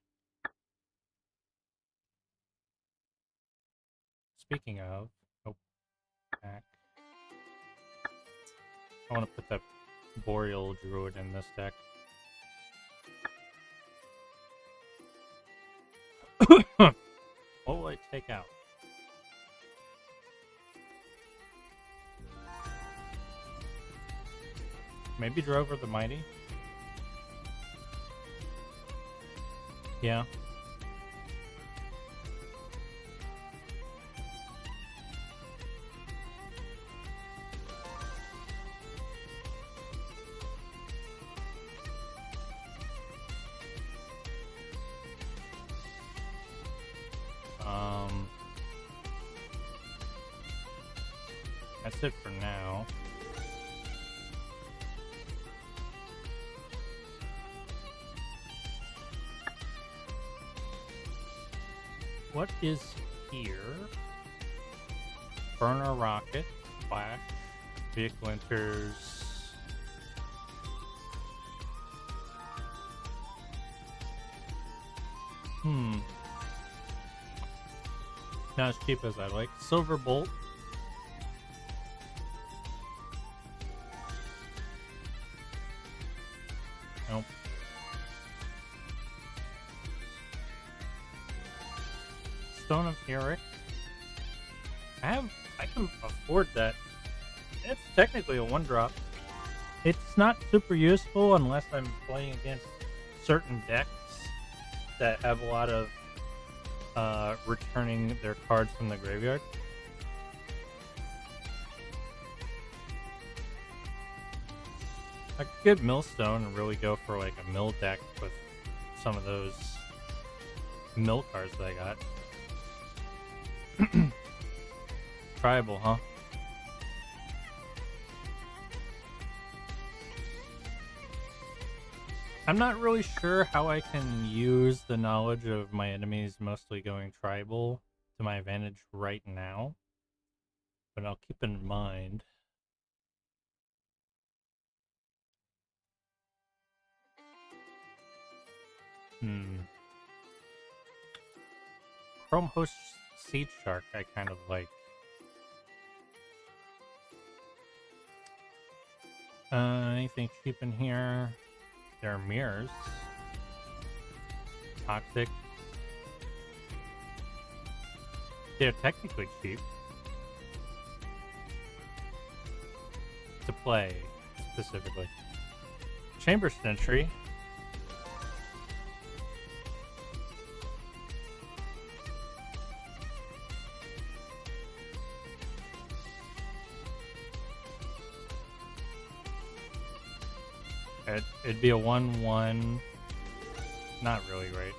Speaking of, oh, back. I want to put that Boreal Druid in this deck. What will I take out? Maybe Drover the Mighty? Yeah. That's it for now. What is here? Burner Rocket, Flash, Vehicle enters. Not as cheap as I like. Silver Bolt. Nope. Stone of Eric. I can afford that. It's technically a 1-drop. It's not super useful unless I'm playing against certain decks that have a lot of returning their cards from the graveyard. I could get Millstone and really go for like a mill deck with some of those mill cards that I got. tribal, huh? I'm not really sure how I can use the knowledge of my enemies mostly going tribal to my advantage right now, but I'll keep in mind. Chrome Host Seed Shark I kind of like. Anything cheap in here? There are mirrors. Toxic. They're technically cheap. To play, specifically. Chamber Sentry. It'd be a 1-1. Not really great.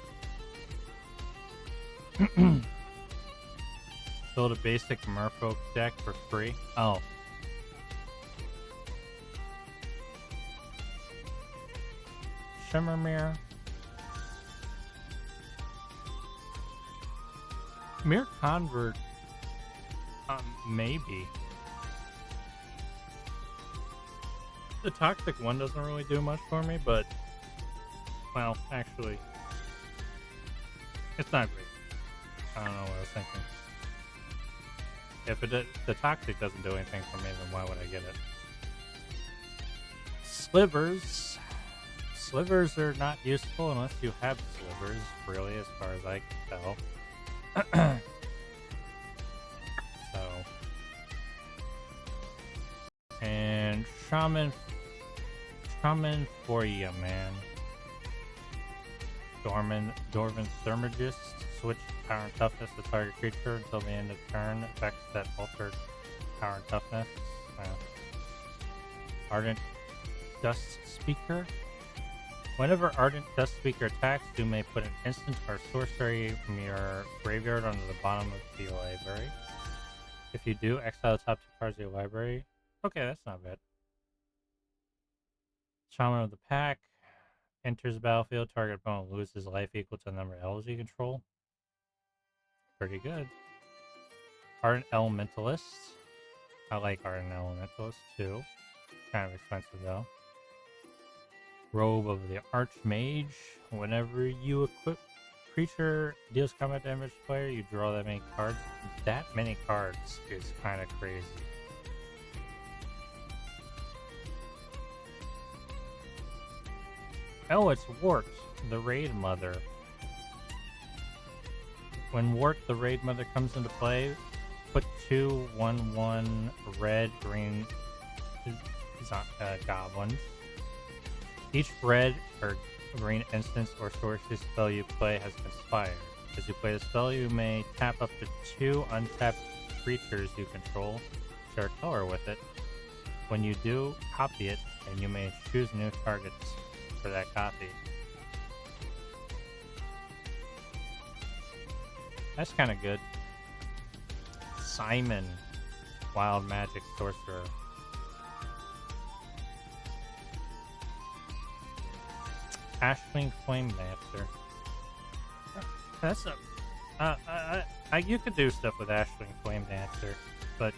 Build a basic Merfolk deck for free. Oh. Shimmer Mirror. Mirror Convert. Maybe. The Toxic one doesn't really do much for me, but... Well, actually... It's not great. I don't know what I was thinking. If the Toxic doesn't do anything for me, then why would I get it? Slivers. Slivers are not useful unless you have slivers, really, as far as I can tell. So... And Shaman for you, man. Dwarven Thermagist. Switch power and toughness to target creature until the end of turn. Effects that alter power and toughness. Ardent Dust Speaker. Whenever Ardent Dust Speaker attacks, you may put an instant or sorcery from your graveyard onto the bottom of the library. If you do, exile the top 2 cards of your library. Okay, that's not bad. Shaman of the Pack. Enters the battlefield. Target opponent loses life equal to the number of elves you control. Pretty good. Ardent Elementalist. I like Ardent Elementalist too. Kind of expensive though. Robe of the Archmage. Whenever you equip creature deals combat damage to player, you draw that many cards. That many cards is kind of crazy. Oh, it's Wart, the Raid Mother. When Wart, the Raid Mother, comes into play, put 2 1/1 red green goblins. Each red or green instance or sorcery spell you play has conspired. As you play the spell, you may tap up to 2 untapped creatures you control, share color with it. When you do, copy it, and you may choose new targets for that copy. That's kind of good. Simon, Wild Magic Sorcerer. Ashling Flame Dancer. That's a... you could do stuff with Ashling Flame Dancer, but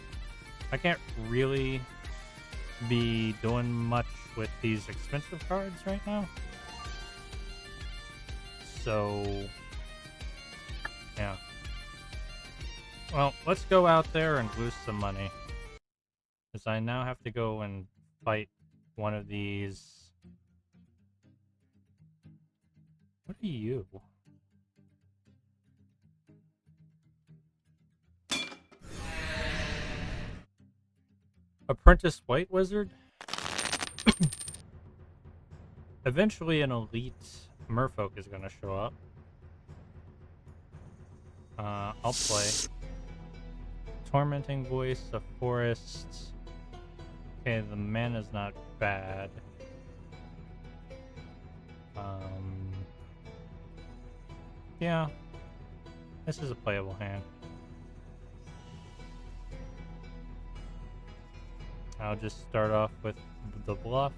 I can't really be doing much with these expensive cards right now. So, yeah. Well, let's go out there and lose some money. Because I now have to go and fight one of these. What are you? Apprentice White Wizard? Eventually an elite merfolk is going to show up. I'll play. Tormenting Voice, a Forest. Okay, the mana's not bad. Yeah. This is a playable hand. I'll just start off with the bluff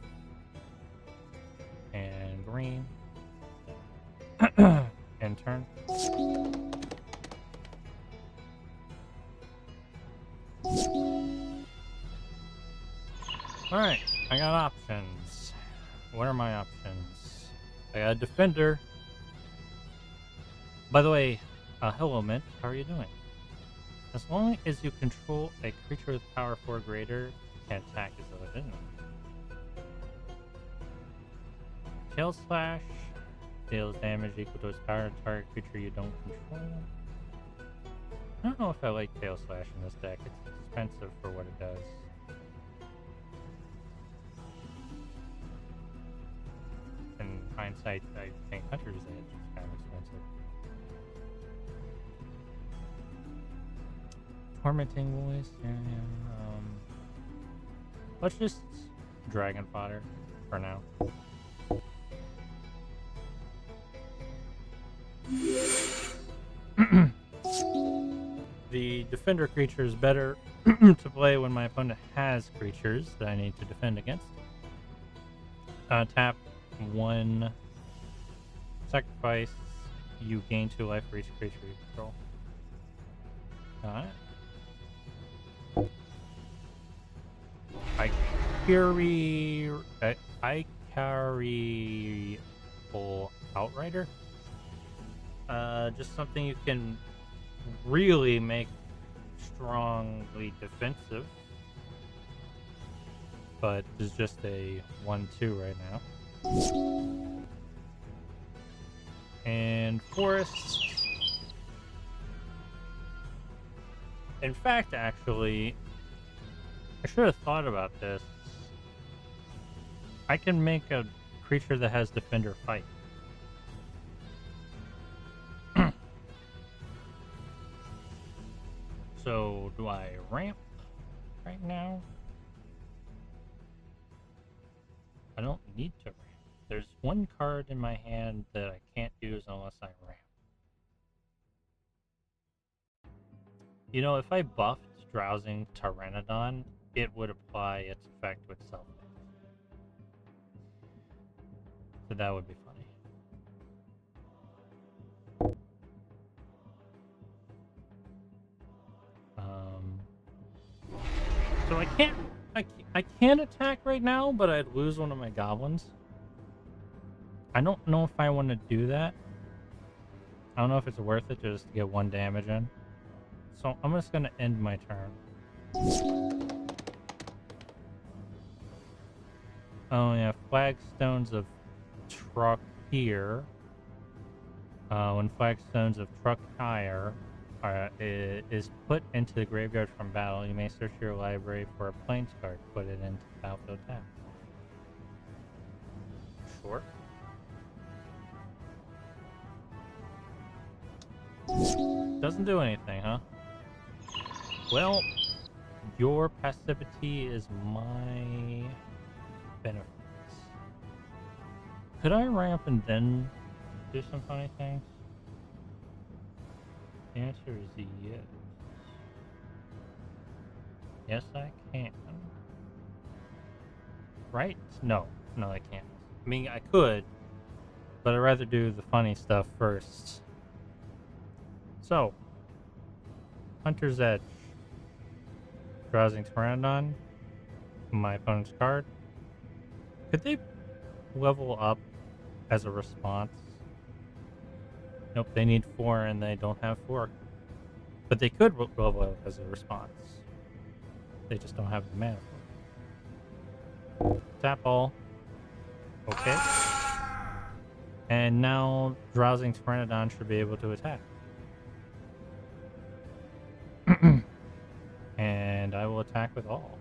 and green and turn. Alright, I got options. What are my options? I got a defender. By the way, hello Mint, how are you doing? As long as you control a creature with power 4 greater, you can attack as though it didn't. Tail Slash deals damage equal to its power to target creature you don't control. I don't know if I like Tail Slash in this deck. It's expensive for what it does. In hindsight, I think Hunter's Edge is kind of expensive. Tormenting Voice, yeah. Let's just Dragon Fodder for now. The defender creature is better to play when my opponent has creatures that I need to defend against. Tap 1, sacrifice, you gain 2 life for each creature you control. Got it. I carry full Outrider. Just something you can really make strongly defensive, but it's just a 1/2 right now. And Forest. In fact, actually, I should have thought about this. I can make a creature that has Defender fight. So, do I ramp right now? I don't need to ramp. There's one card in my hand that I can't use unless I ramp. You know, if I buffed Drowsing Pteranodon, it would apply its effect with self. So that would be funny. So I can't attack right now, but I'd lose one of my goblins. I don't know if I want to do that. I don't know if it's worth it just to get 1 damage in. So I'm just gonna end my turn. Oh yeah, Flagstones of Truck here. When Flagstones of Truck higher is put into the graveyard from battle, you may search your library for a Plains card, put it into the battlefield tab. Sure. Doesn't do anything, huh? Well, your passivity is my benefits. Could I ramp and then do some funny things? The answer is yes. Yes, I can. Right? No, I can't. I mean, I could, but I'd rather do the funny stuff first. So, Hunter's Edge. Drowsing Pteranodon. My opponent's card. Could they level up as a response? Nope, they need 4 and they don't have 4. But they could level up as a response. They just don't have the mana for it. Tap all. Okay. And now Drowsing Pteranodon should be able to attack. And I will attack with all.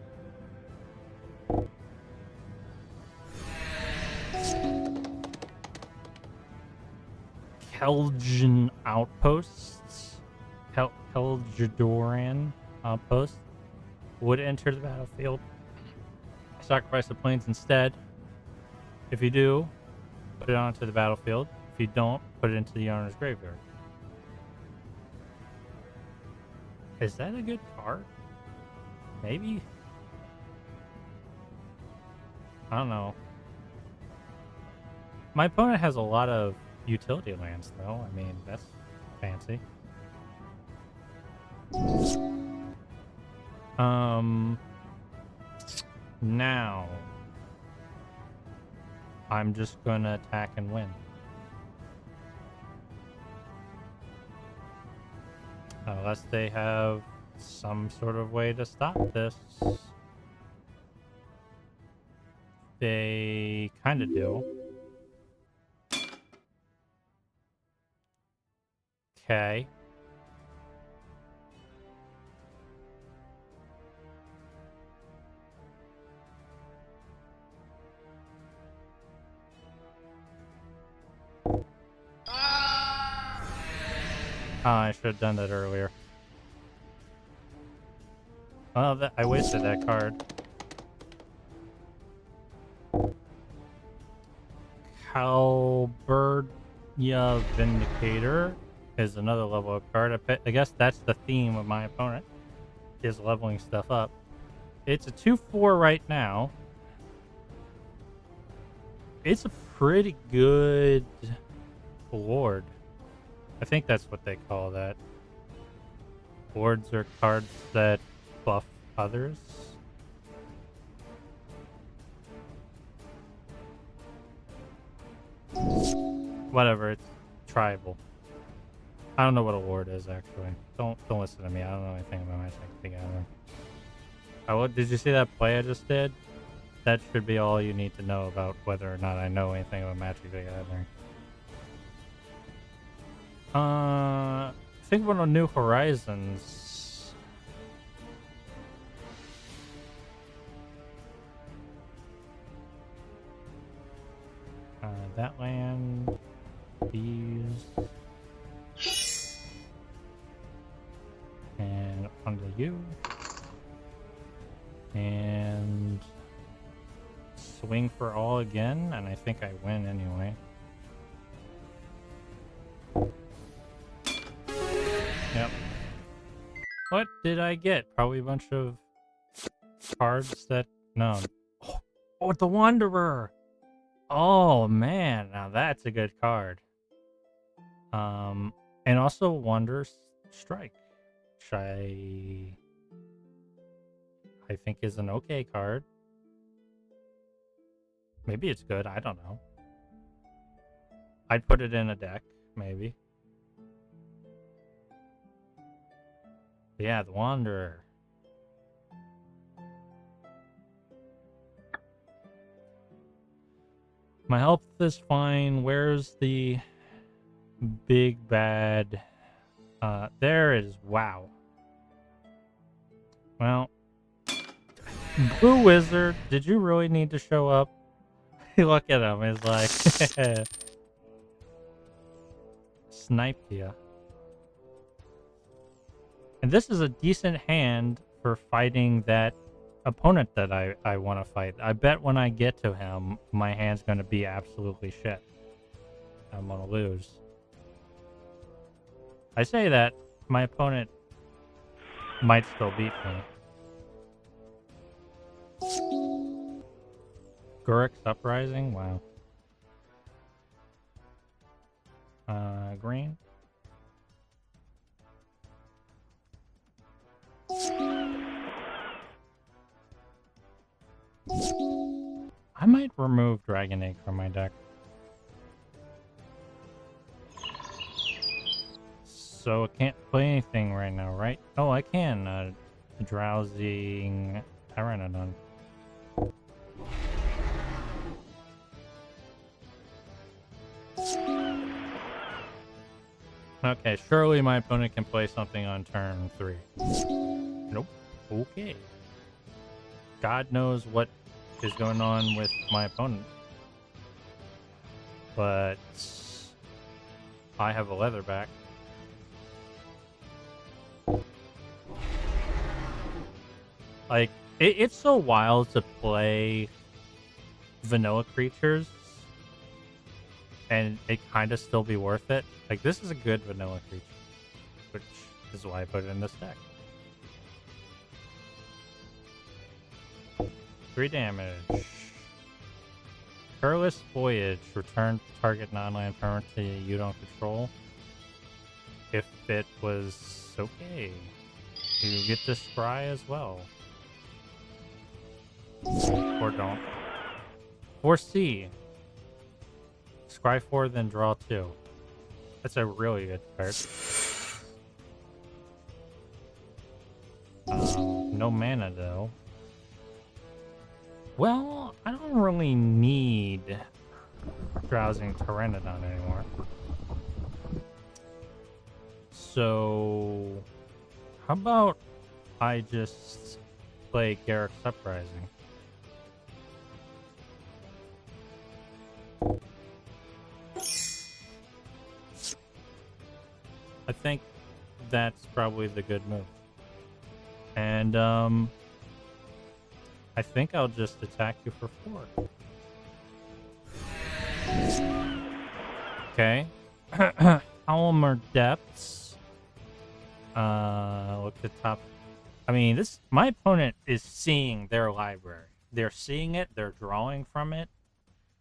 Helgen Outposts. Helgedoran Outpost would enter the battlefield. Sacrifice the plains instead. If you do, put it onto the battlefield. If you don't, put it into the owner's graveyard. Is that a good card? Maybe? I don't know. My opponent has a lot of utility lands, though. I mean, that's fancy. Now I'm just gonna attack and win. Unless they have some sort of way to stop this. They kind of do. Okay. Oh, I should have done that earlier. Oh, I wasted that card. Halberdia Vindicator is another level up card. I guess that's the theme of my opponent, is leveling stuff up. It's a 2/4 right now. It's a pretty good lord. I think that's what they call that. Lords are cards that buff others. Whatever, it's tribal. I don't know what a lord is, actually. Don't listen to me. I don't know anything about Magic the Gathering. Did you see that play I just did? That should be all you need to know about whether or not I know anything about Magic the Gathering. Think about New Horizons. That land, these, and onto you, and swing for all again, and I think I win anyway. Yep. What did I get? Probably a bunch of cards that... No. Oh, the Wanderer! Oh, man. Now that's a good card. And also Wander Strike, which I think is an okay card. Maybe it's good. I don't know. I'd put it in a deck, maybe. Yeah, the Wanderer. My health is fine. Where's the big bad? There it is. Wow. Well, Blue Wizard, did you really need to show up? Look at him. He's like, sniped ya. And this is a decent hand for fighting that opponent that I want to fight. I bet when I get to him, my hand's going to be absolutely shit. I'm going to lose. I say that, my opponent might still beat me. Gurik's Uprising? Wow. Green? I might remove Dragon Egg from my deck. So I can't play anything right now, right? Oh, I can. Drowsing Pteranodon. Okay, surely my opponent can play something on turn 3. Nope. Okay. God knows what is going on with my opponent. But I have a Leatherback. Like, it's so wild to play vanilla creatures and it kind of still be worth it. Like, this is a good vanilla creature, which is why I put it in this deck. 3 damage. Perilous Voyage. Return target non-land permanent to you don't control. If it was okay. You get to scry as well. Or don't. Foresee. Scry 4, then draw 2. That's a really good card. No mana though. Well, I don't really need Drowsing Pteranodon anymore. So, how about I just play Garrick's Uprising? I think that's probably the good move. And, I think I'll just attack you for 4. Okay. Halmer Depths. Look at top. I mean, my opponent is seeing their library. They're seeing it, they're drawing from it,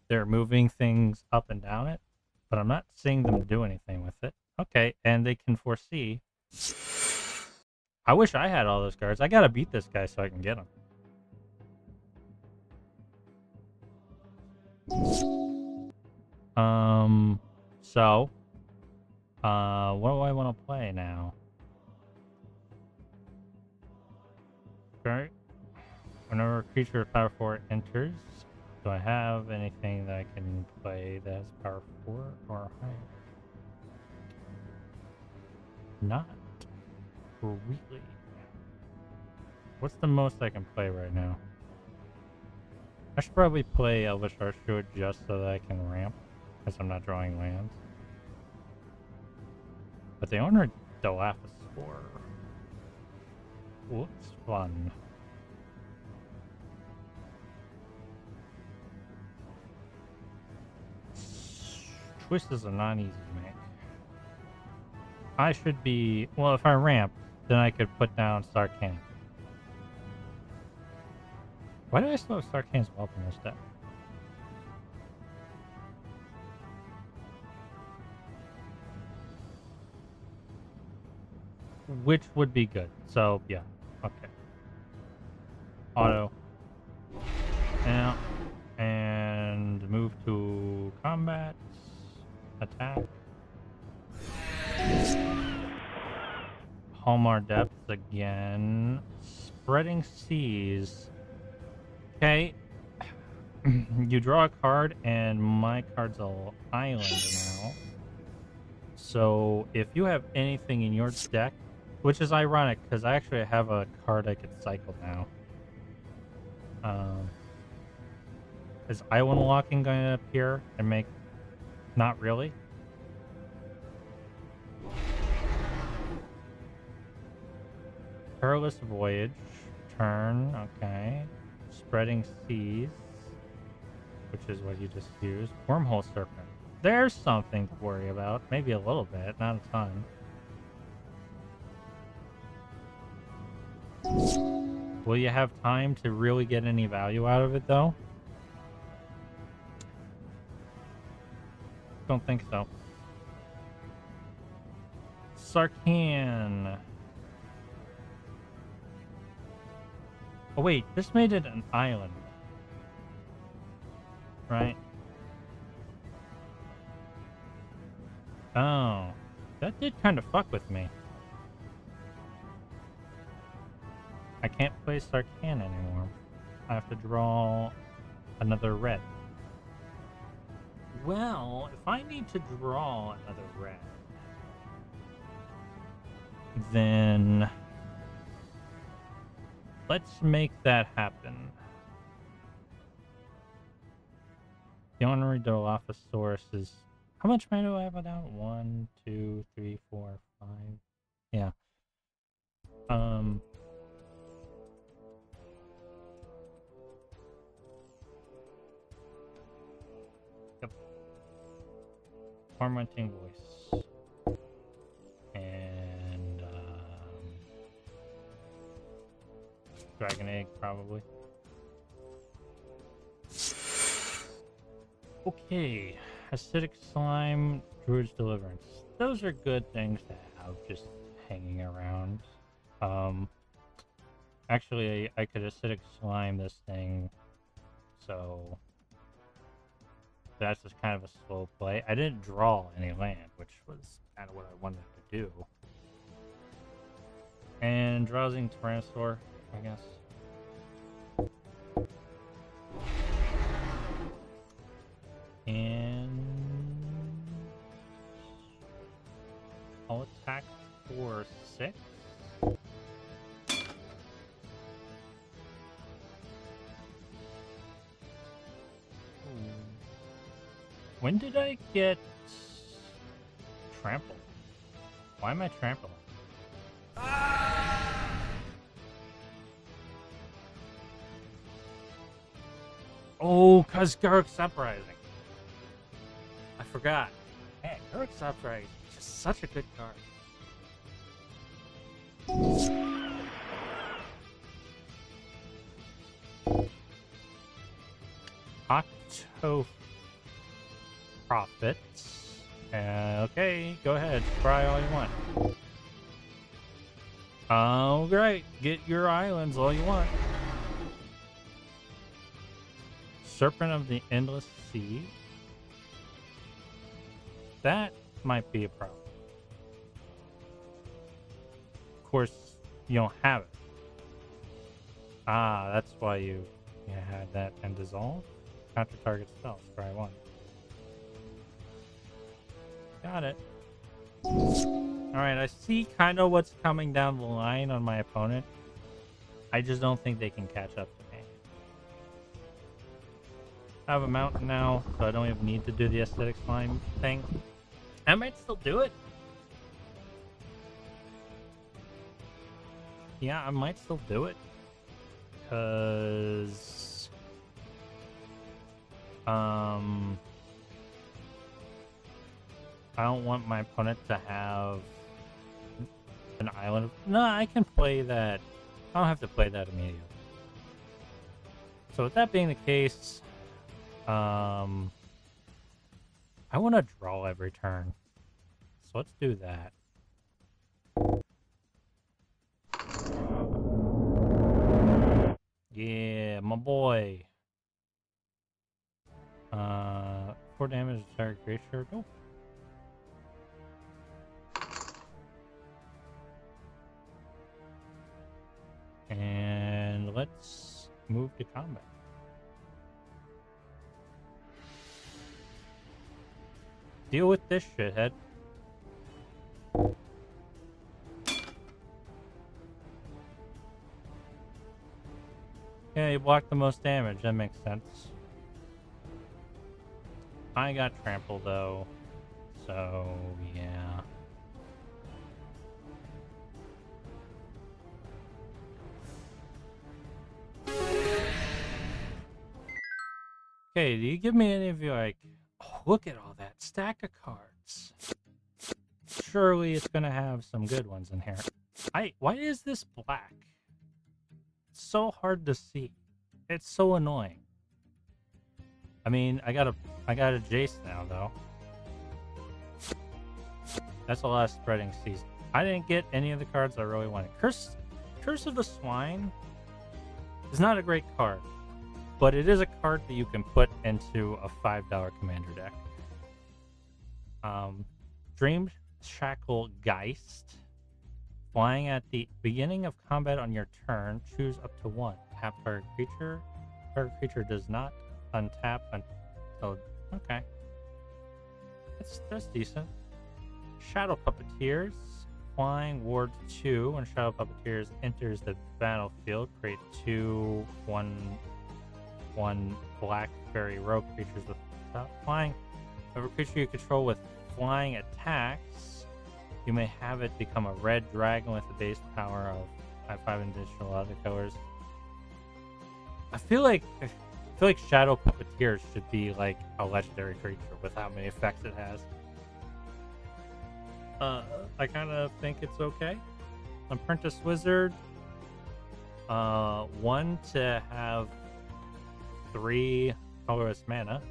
they're moving things up and down it, but I'm not seeing them do anything with it. Okay, and they can foresee. I wish I had all those cards. I gotta beat this guy so I can get him. So, what do I want to play now? Okay. Whenever a creature with power 4 enters, do I have anything that I can play that has power 4 or higher? Not really. What's the most I can play right now? I should probably play Elvish Archsteward just so that I can ramp, because I'm not drawing lands. But they owner Dilaphosaur. Looks fun. Choices are not easy to make. I should be... Well, if I ramp, then I could put down Sarkhan. Why do I still have Sarkhan's Whelp in this deck? Which would be good. So, yeah. Okay. Auto. Now. And move to combat. Attack. Halmar Depths again. Spreading Seas. Okay. You draw a card, and my card's an island now. So, if you have anything in your deck, which is ironic, because I actually have a card I could cycle now. Is Island Locking going to appear and make... Not really? Perilous Voyage. Turn, okay. Spreading Seas, which is what you just used. Wormhole Serpent. There's something to worry about. Maybe a little bit, not a ton. Will you have time to really get any value out of it, though? Don't think so. Sarkhan. Oh wait, this made it an island. Right? Oh. That did kind of fuck with me. I can't play Sarkhan anymore. I have to draw another red. Well, if I need to draw another red, then let's make that happen. The Honorary Dilophosaurus is... How much mana do I have without? 1, 2, 3, 4, 5. Yeah. Yep. Tormenting Voice. And, Dragon Egg, probably. Okay, acidic slime, druid's deliverance. Those are good things to have just hanging around. Um, actually, I could acidic slime this thing, so that's just kind of a slow play. I didn't draw any land, which was kind of what I wanted to do. And drowsing Tyrannosaur, I guess. And I'll attack for 6. When did I get trampled? Why am I trampling? Oh, cause Garruk's Uprising. I forgot. Man, Garruk's Uprising is just such a good card. Octo Profits. Okay, go ahead. Cry all you want. Oh, great. Get your islands all you want. Serpent of the Endless Sea. That might be a problem. Of course, you don't have it. Ah, that's why you had that and dissolve. Counter target spells. Try one. Got it. Alright, I see kind of what's coming down the line on my opponent. I just don't think they can catch up to me. I have a mountain now, so I don't even need to do the aesthetic slime thing. I might still do it. Yeah, I might still do it. Because... I don't want my opponent to have an island. No, I can play that. I don't have to play that immediately. So with that being the case, I want to draw every turn. So let's do that. Yeah, my boy. 4 damage to target creature. Nope. And let's move to combat. Deal with this shithead. Yeah, you blocked the most damage. That makes sense. I got trampled though, so yeah. Okay, do you give me any of you like, oh, look at all that stack of cards. Surely it's gonna have some good ones in here. Why is this black? It's so hard to see. It's so annoying. I mean, I got a Jace now though. That's a lot of spreading season. I didn't get any of the cards I really wanted. Curse of the Swine is not a great card, but it is a card that you can put into a $5 commander deck. Dream Shackle Geist. Flying at the beginning of combat on your turn, choose up to 1. Tap target creature. Target creature does not untap until... Okay. That's decent. Shadow Puppeteers. Flying ward 2. When Shadow Puppeteers enters the battlefield, create 2 1 black fairy rogue creatures with flying. Every creature you control with flying attacks, you may have it become a red dragon with a base power of 5 additional other colors. I feel like Shadow Puppeteers should be like a legendary creature with how many effects it has. I kind of think it's okay. Apprentice Wizard. 1 to have 3 colorless mana.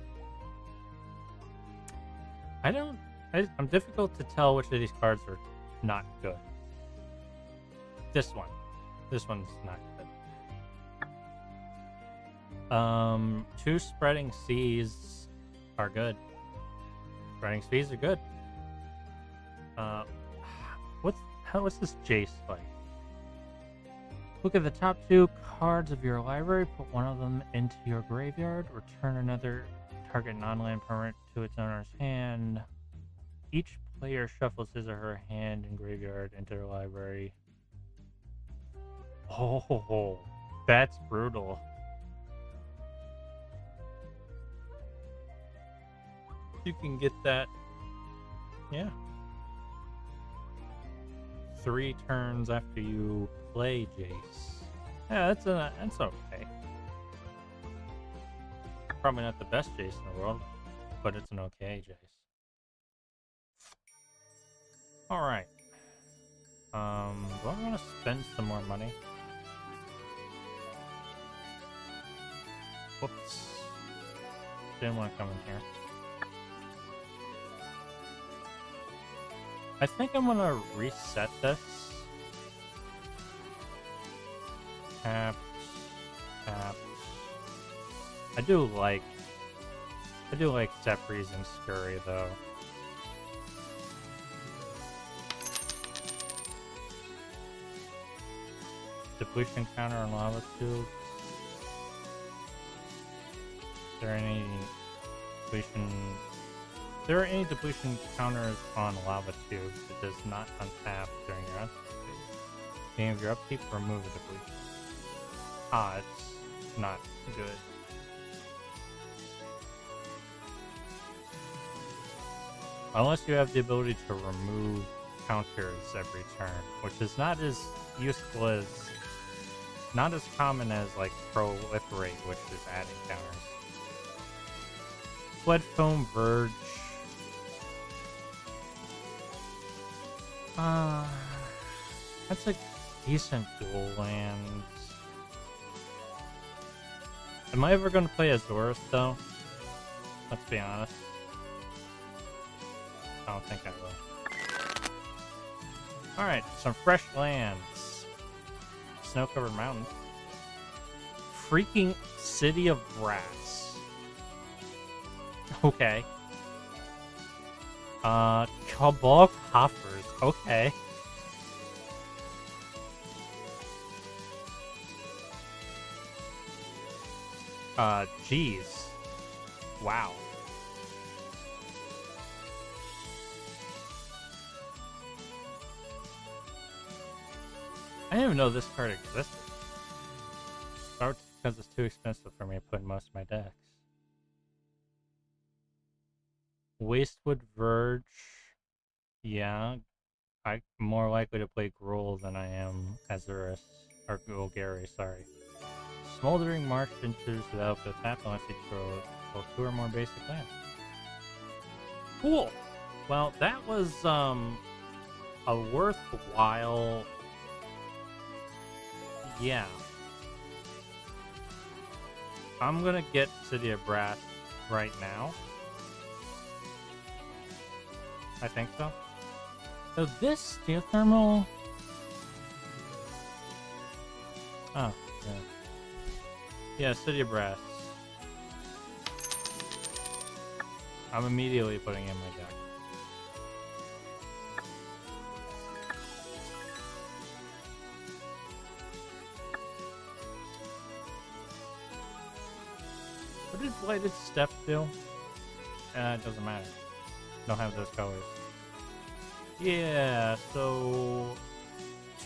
I don't. I'm difficult to tell which of these cards are not good. This one. This one's not good. Two Spreading Seas are good. Spreading Seas are good. What's this Jace like? Look at the top two cards of your library, put one of them into your graveyard, return another target non-land permanent to its owner's hand. Each player shuffles his or her hand and graveyard into their library. Oh, that's brutal. You can get that. Yeah. 3 turns after you play Jace. Yeah, that's okay. Probably not the best Jace in the world, but it's an okay Jace. Alright. Do I want to spend some more money? Whoops. Didn't want to come in here. I think I'm gonna reset this. Tap. I do like Zephyrs and Scurry though. Depletion counter on Lava Tube. Is there any depletion? If there are any depletion counters on Lava Tubes, it does not untap during your upkeep phase. Beginning of your upkeep, remove a depletion. It's not good. Unless you have the ability to remove counters every turn, which is not as useful as, not as common as like Proliferate, which is adding counters. Fled Foam Verge. That's a decent dual land. Am I ever going to play Azorus though? Let's be honest. I don't think I will. Alright, some fresh lands. Snow-covered mountains. Freaking City of Brass. Okay. Cabal Coffers. Okay. Geez. Wow. I didn't even know this card existed. Probably because it's too expensive for me to put in most of my decks. Wastewood Verge. Yeah. I'm more likely to play Gruul than I am Azurus. Or Golgari, sorry. Smoldering Marsh enters without the tap unless you throw 2 or more basic lands. Cool! Well, that was a worthwhile... Yeah. I'm gonna get City of Brass right now. I think so. So this geothermal... Oh, yeah. Yeah, City of Brass. I'm immediately putting in my deck. What did Blighted Step do? It doesn't matter. Don't have those colors. Yeah, so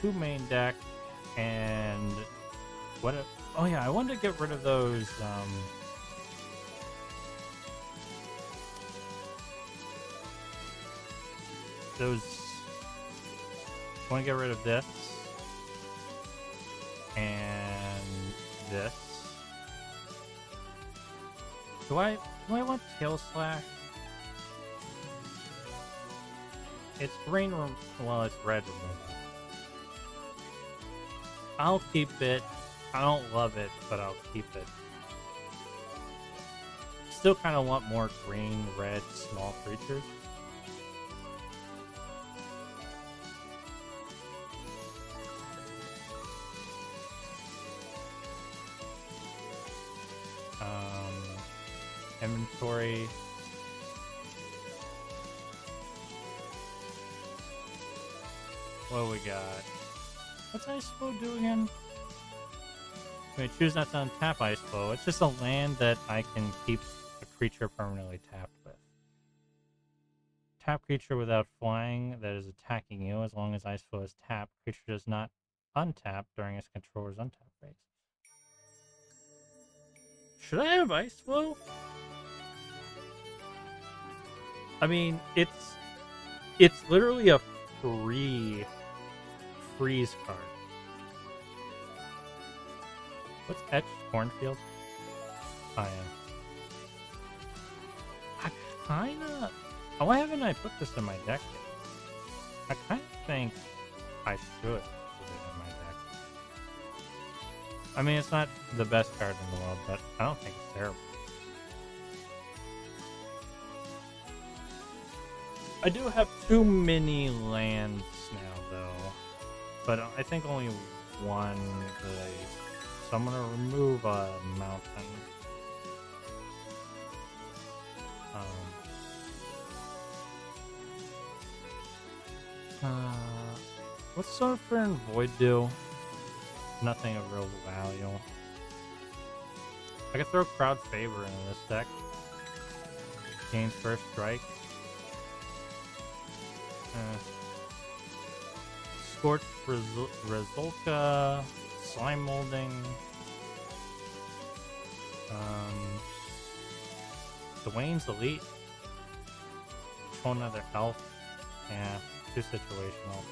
2 main deck and what? Oh yeah, I wanted to get rid of those. I want to get rid of this and this. Do I want Tail Slash? It's green, well, it's red removal. I'll keep it. I don't love it, but I'll keep it. Still kind of want more green, red, small creatures. inventory. What do we got? What's Ice Flow do again? Wait, choose not to untap Ice Flow. It's just a land that I can keep a creature permanently tapped with. Tap creature without flying that is attacking you. As long as Ice Flow is tapped, creature does not untap during its controller's untap phase. Should I have Ice Flow? I mean, it's literally a free freeze card. What's Etched Cornfield? Oh, yeah. I kinda... Why haven't I put this in my deck yet? I kinda think I should put it in my deck. I mean, it's not the best card in the world, but I don't think it's terrible. I do have too many lands now, though. But I think only one that so I'm gonna remove a mountain. What's Surfer and Void do? Nothing of real value. I could throw Crowd Favor into this deck. Gains first strike. Scorched Rezulka, Slime Molding, Dwayne's Elite, control another elf. Yeah, too situational.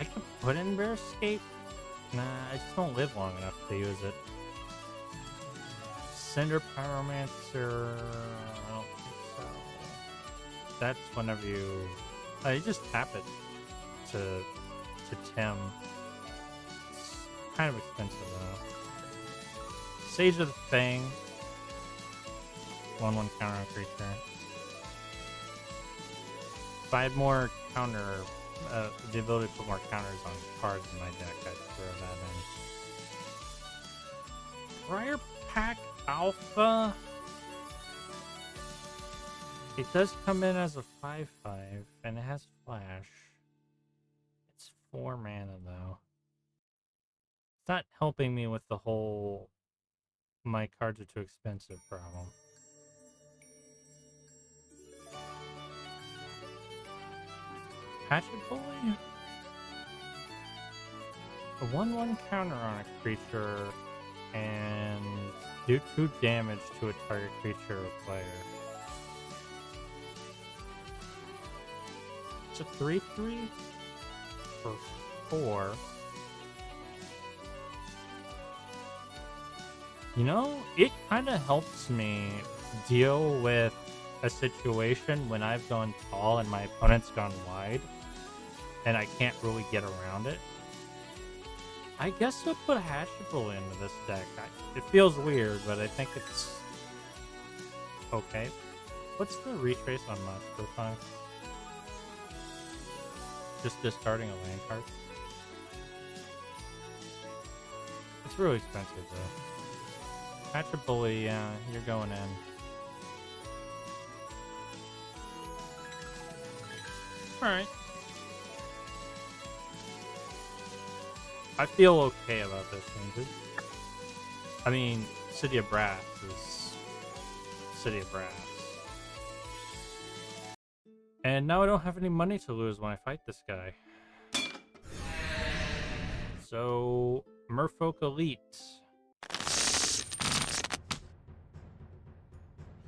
I can put in Bear Escape? Nah, I just don't live long enough to use it. Cinder Pyromancer, I don't think so. That's whenever you just tap it to Tim. It's kind of expensive though. Sage of the Fang. 1/1 counter on creature. If I had more counter, the ability to put more counters on cards in my deck, I'd throw that in. Briar Pack Alpha. It does come in as a 5/5, and it has flash. It's 4 mana though. It's not helping me with the whole my cards are too expensive problem. Hatchet Bully? A 1/1 counter on a creature and do 2 damage to a target creature or player. It's a 3/3 for 4. You know, it kind of helps me deal with a situation when I've gone tall and my opponent's gone wide, and I can't really get around it. I guess I'll put Hashable into this deck. It feels weird, but I think it's okay. What's the retrace on Monster 5? Just discarding a land card? It's really expensive, though. Catch a Bully, yeah, you're going in. Alright. I feel okay about this changes. I mean, City of Brass is City of Brass. And now I don't have any money to lose when I fight this guy. So, Merfolk Elite.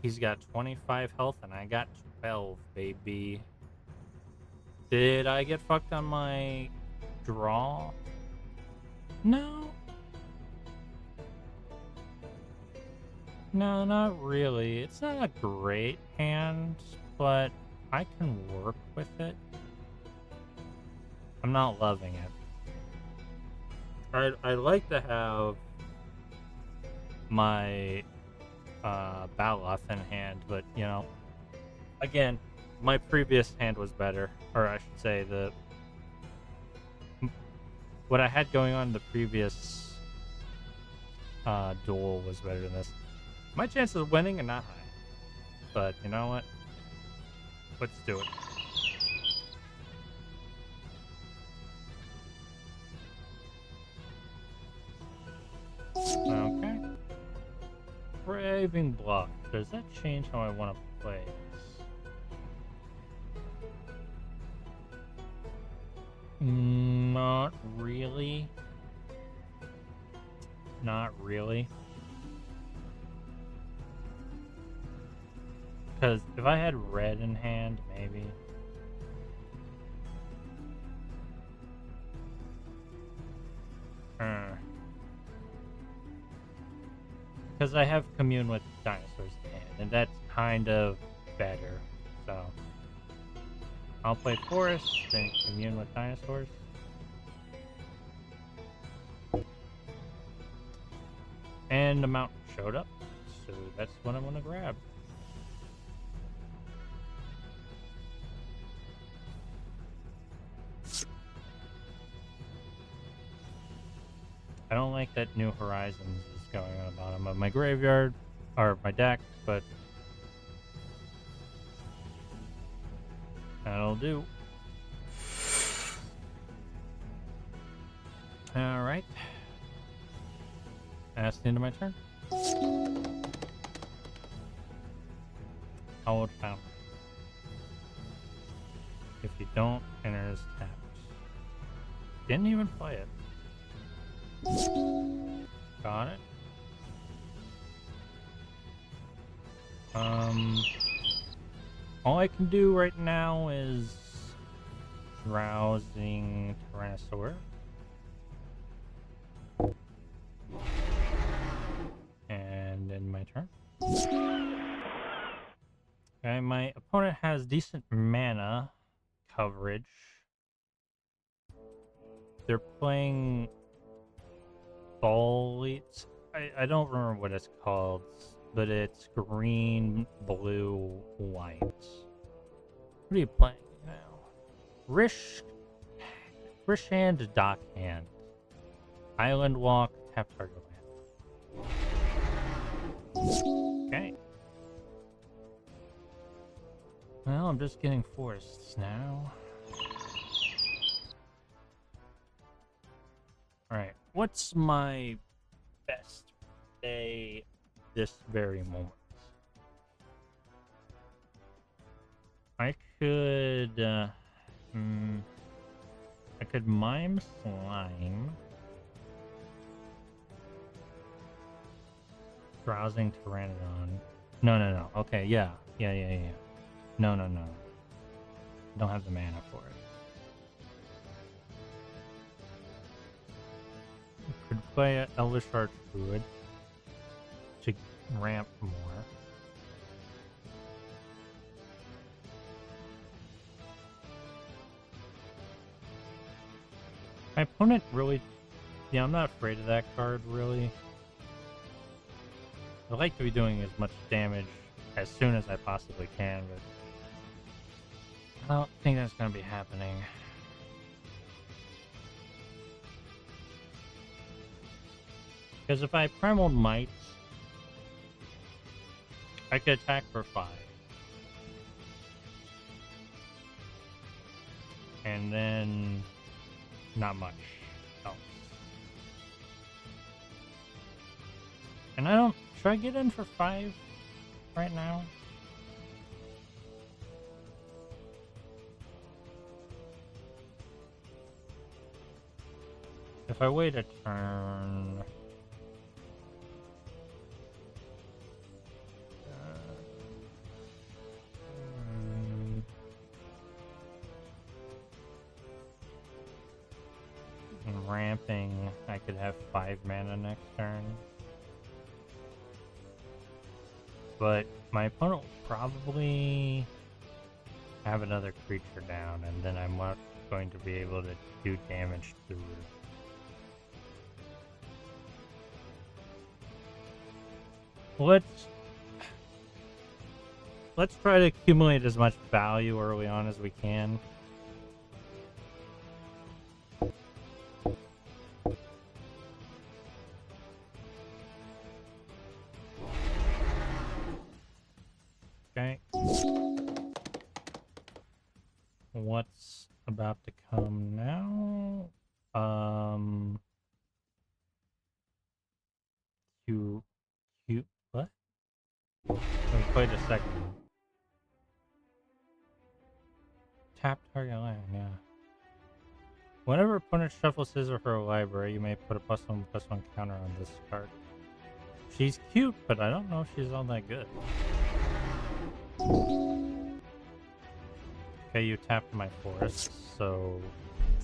He's got 25 health and I got 12, baby. Did I get fucked on my draw? No. No, not really. It's not a great hand, but I can work with it. I'm not loving it. I'd like to have my Baloth in hand, but you know, again, my previous hand was better, or I should say what I had going on in the previous duel was better than this. My chances of winning are not high. But you know what? Let's do it. Okay. Braving Bluff. Does that change how I want to play this? Not really. Not really. Because if I had red in hand, maybe. Because I have Commune with Dinosaurs in hand, and that's kind of better. So I'll play Forest, then Commune with Dinosaurs. And the mountain showed up, so that's what I'm gonna grab. I don't like that New Horizons is going on the bottom of my graveyard, or my deck, but that'll do. Alright. That's the end of my turn. Hallowed Fountain. If you don't, enter as tapped. Didn't even play it. Got it. All I can do right now is Drowsing Tyrannosaur. And in my turn. Okay, my opponent has decent mana coverage. They're playing Bolets. I don't remember what it's called, but it's green, blue, white. What are you playing now? Rish Hand, Dock Hand. Island Walk, tap target land. Okay. Well, I'm just getting forests now. Alright, what's my best day this very moment? I could mime Slime. Drowsing Pteranodon. No. Okay, yeah. No. Don't have the mana for it. Could play an Elvish Archdruid to ramp more. My opponent really... Yeah, I'm not afraid of that card, really. I like to be doing as much damage as soon as I possibly can, but I don't think that's going to be happening. Because if I Primal Might, I could attack for 5. And then not much else. And I don't... Should I get in for 5 right now? If I wait a turn... ramping, I could have 5 mana next turn. But my opponent will probably have another creature down, and then I'm not going to be able to do damage through. Let's try to accumulate as much value early on as we can. What's about to come now? What? Wait a second. Tap target line, yeah. Whenever opponent shuffles his or her library, you may put a +1/+1 counter on this card. She's cute, but I don't know if she's all that good. Okay, you tapped my forest, so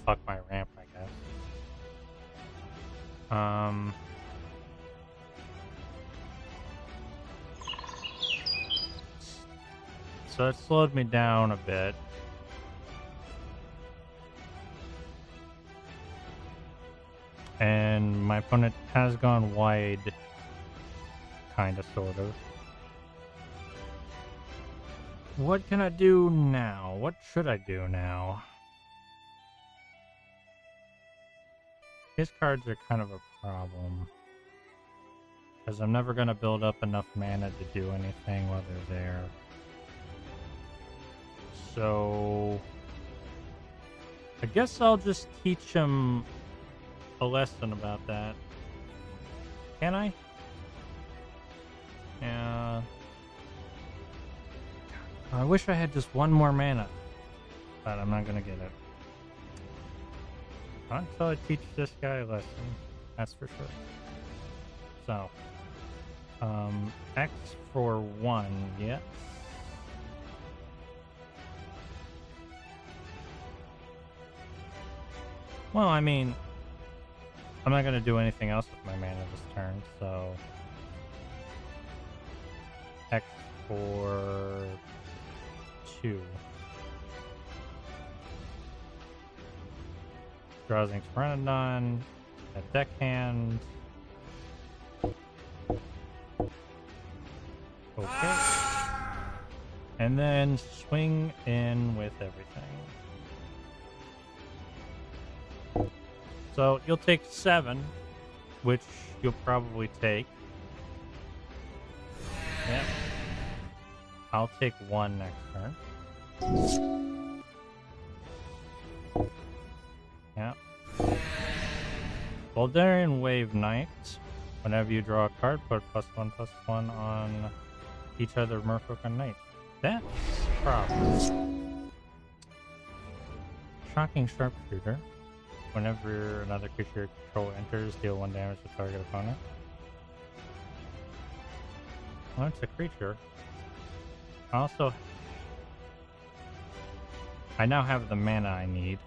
fuck my ramp, I guess. So it slowed me down a bit. And my opponent has gone wide, kinda, sort of. What can I do now? What should I do now? His cards are kind of a problem. Because I'm never going to build up enough mana to do anything while they're there. So I guess I'll just teach him a lesson about that. Can I? Yeah. I wish I had just one more mana. But I'm not gonna get it. Not until I teach this guy a lesson. That's for sure. So. X for 1, yes. Well, I mean, I'm not going to do anything else with my mana this turn, so... X for 2. Drowsing Pteranodon, a deckhand. Okay. And then swing in with everything. So you'll take 7, which you'll probably take. Yep. I'll take 1 next turn. Yep. Voldarian Wave Knight. Whenever you draw a card, put +1/+1 on each other Merfolk and Knight. That's a problem. Shocking Sharpshooter. Whenever another creature you control enters, deal 1 damage to target opponent. Well, it's a creature. Also, I now have the mana I need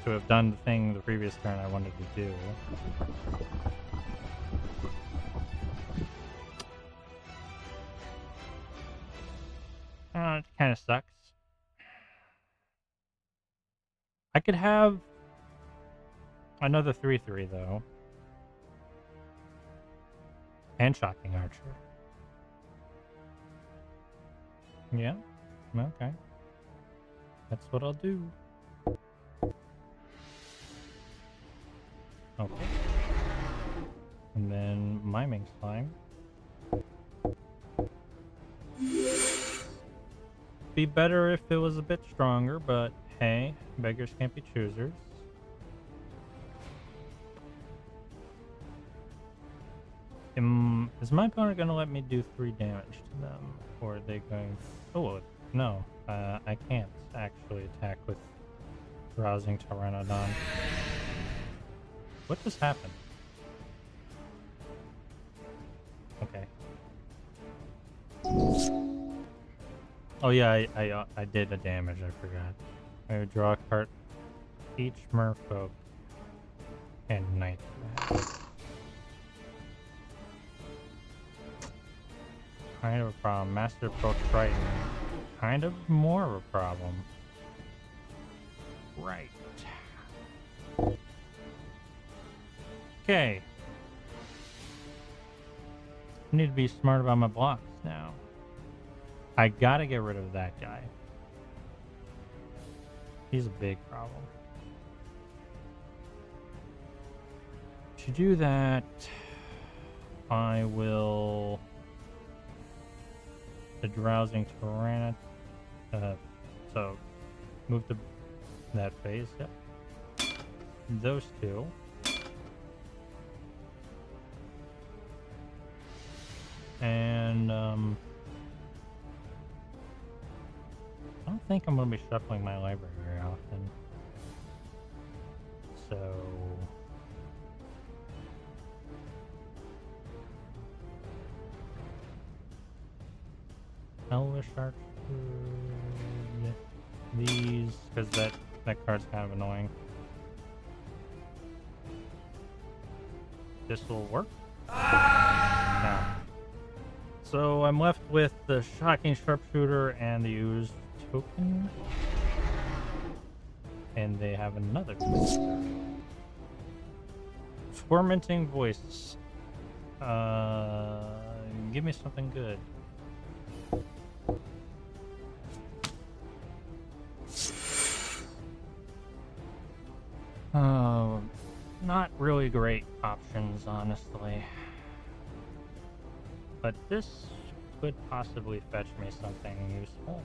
to have done the thing the previous turn I wanted to do. It kind of sucks. I could have another 3/3 though. And Shocking Archer. Yeah, okay. That's what I'll do. Okay. And then Miming Slime. Be better if it was a bit stronger, but hey, beggars can't be choosers. Is my opponent going to let me do 3 damage to them? Or are they going... Oh, no. I can't actually attack with Rousing Pteranodon. What just happened? Okay. Oh yeah, I did a damage, I forgot. I would draw a card each Merfolk and Knight. Kind of a problem. Master Approach Triton. Kind of more of a problem. Right. Okay. I need to be smart about my blocks now. I gotta get rid of that guy. He's a big problem. To do that, I will... The Drowsing Tyrannus... So move to that phase. Yep. Those two. And I don't think I'm going to be shuffling my library very often. So Elvish Archer, these, because that card's kind of annoying. This will work? No. So I'm left with the Shocking Sharpshooter and the Ooze token. And they have another Tormenting Voice. Give me something good. Not really great options, honestly. But this could possibly fetch me something useful.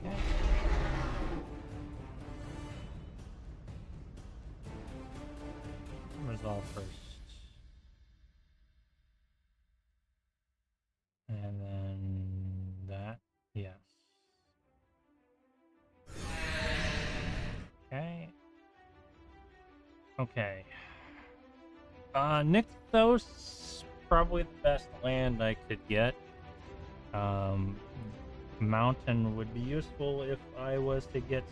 Okay. Resolve first. And then that, yes. Okay. Okay. Nykthos, probably the best land I could get. Mountain would be useful if I was to get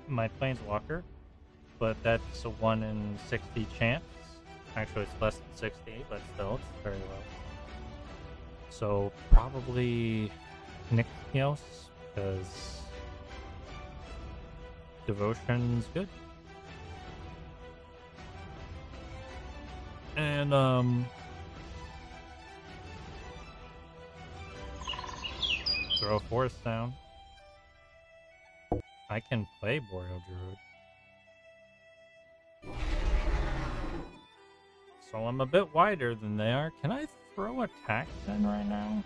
my Planeswalker, but that's a 1 in 60 chance. Actually, it's less than 60, but still, it's very low. So, probably Nykthos, because Devotion's good. And, throw Forest down. I can play Boreal Druid. So I'm a bit wider than they are. Can I throw attacks in right now?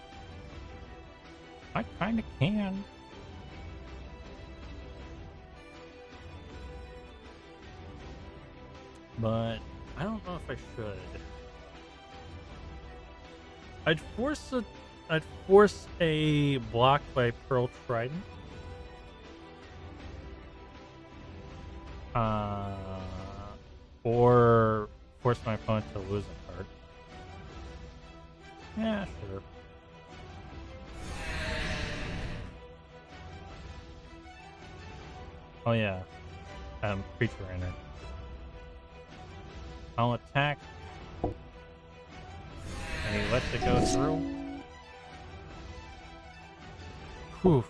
I kinda can. But I don't know if I should. I'd force a block by Pearl Trident. Or force my opponent to lose a card. Yeah, sure. Oh yeah. Creature enter. I'll attack. And he lets it go through. Poof.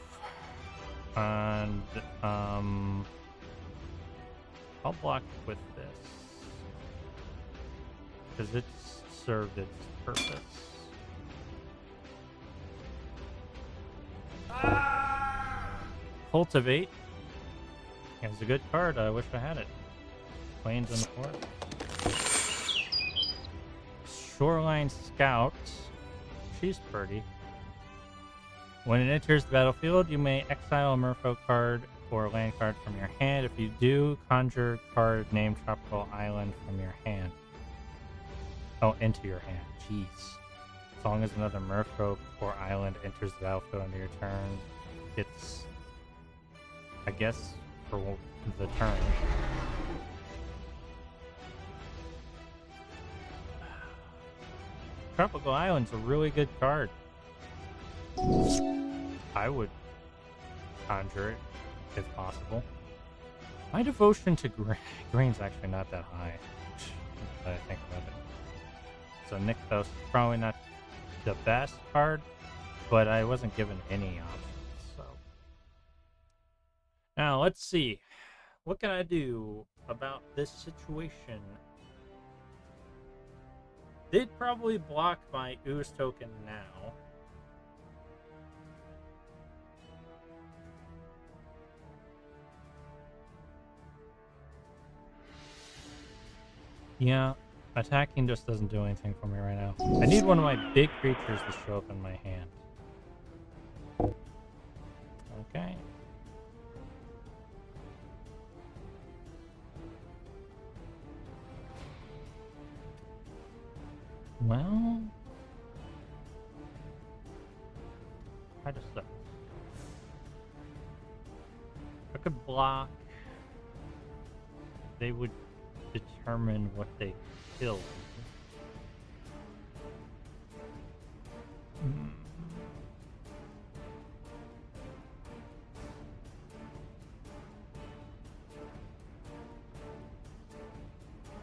And I'll block with this. Because it's served its purpose. Cultivate. It's a good card. I wish I had it. Plains in the forest. Shoreline Scout. She's pretty. When it enters the battlefield, you may exile a Merfolk card or a land card from your hand. If you do, conjure card named Tropical Island from your hand. Oh, into your hand. Jeez. As long as another Merfolk or island enters the battlefield under your turn, it's, I guess, for the turn. Tropical Island's a really good card. I would conjure it, if possible. My devotion to green's actually not that high, but I think about it. So Nykthos is probably not the best card, but I wasn't given any options, so. Now, let's see. What can I do about this situation? They'd probably block my Ooze token now. Yeah, Attacking just doesn't do anything for me right now. I need one of my big creatures to show up in my hand. Okay. Well, I just suck. I could block. They would determine what they killed.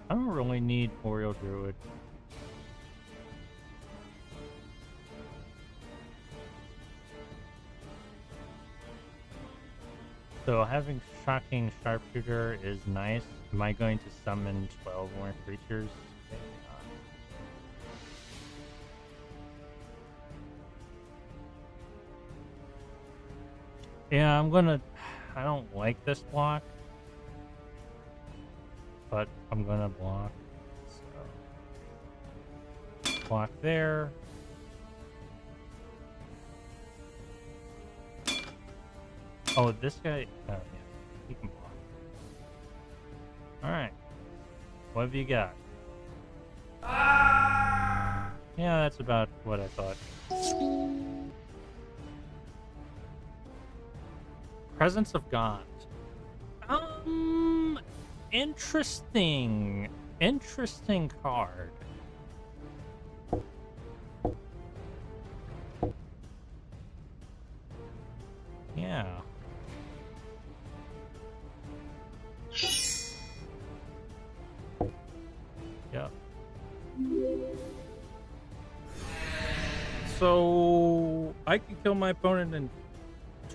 I don't really need Oriole Druid. So having Shocking Sharpshooter is nice. Am I going to summon 12 more creatures? Maybe not. Yeah, I don't like this block, but I'm gonna block. So block there. Oh, this guy. Oh, yeah, he can block. All right. What have you got? Yeah, that's about what I thought. Presence of God. Interesting. Interesting card. Yeah. Yep. So I can kill my opponent in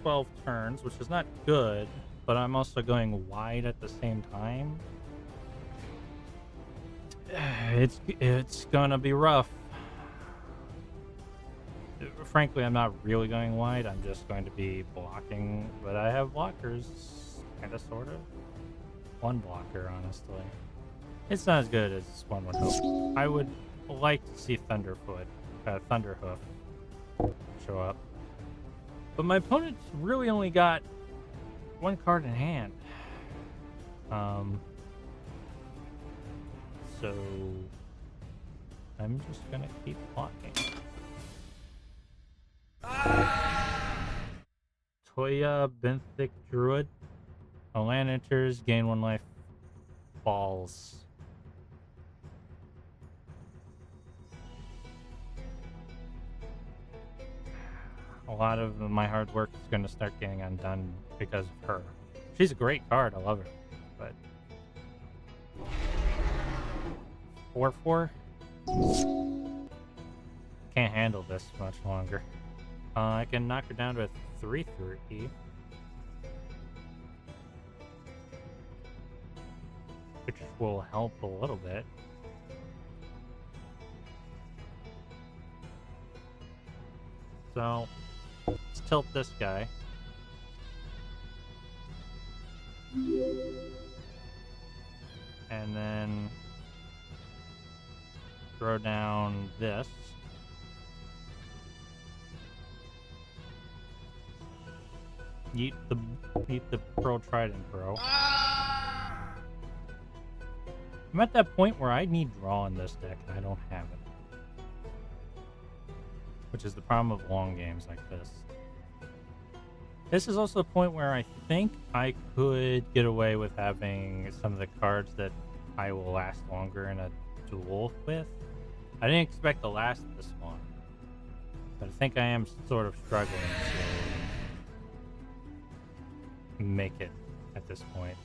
12 turns, which is not good, but I'm also going wide at the same time. It's gonna be rough. Frankly, I'm not really going wide. I'm just going to be blocking, but I have blockers, kind of, sort of. One blocker, honestly. It's not as good as one would hope. I would like to see Thunderhoof show up. But my opponent's really only got one card in hand. So I'm just gonna keep blocking. Toya Benthic Druid. A land enters, gain 1 life, falls. A lot of my hard work is going to start getting undone because of her. She's a great card, I love her, but 4/4? Can't handle this much longer. I can knock her down to a 3/3, which will help a little bit. So let's tilt this guy. And then throw down this. Eat the Pearl Trident, bro. I'm at that point where I need draw in this deck and I don't have it. Which is the problem of long games like this. This is also a point where I think I could get away with having some of the cards that I will last longer in a duel with. I didn't expect to last this long, but I think I am sort of struggling to make it at this point.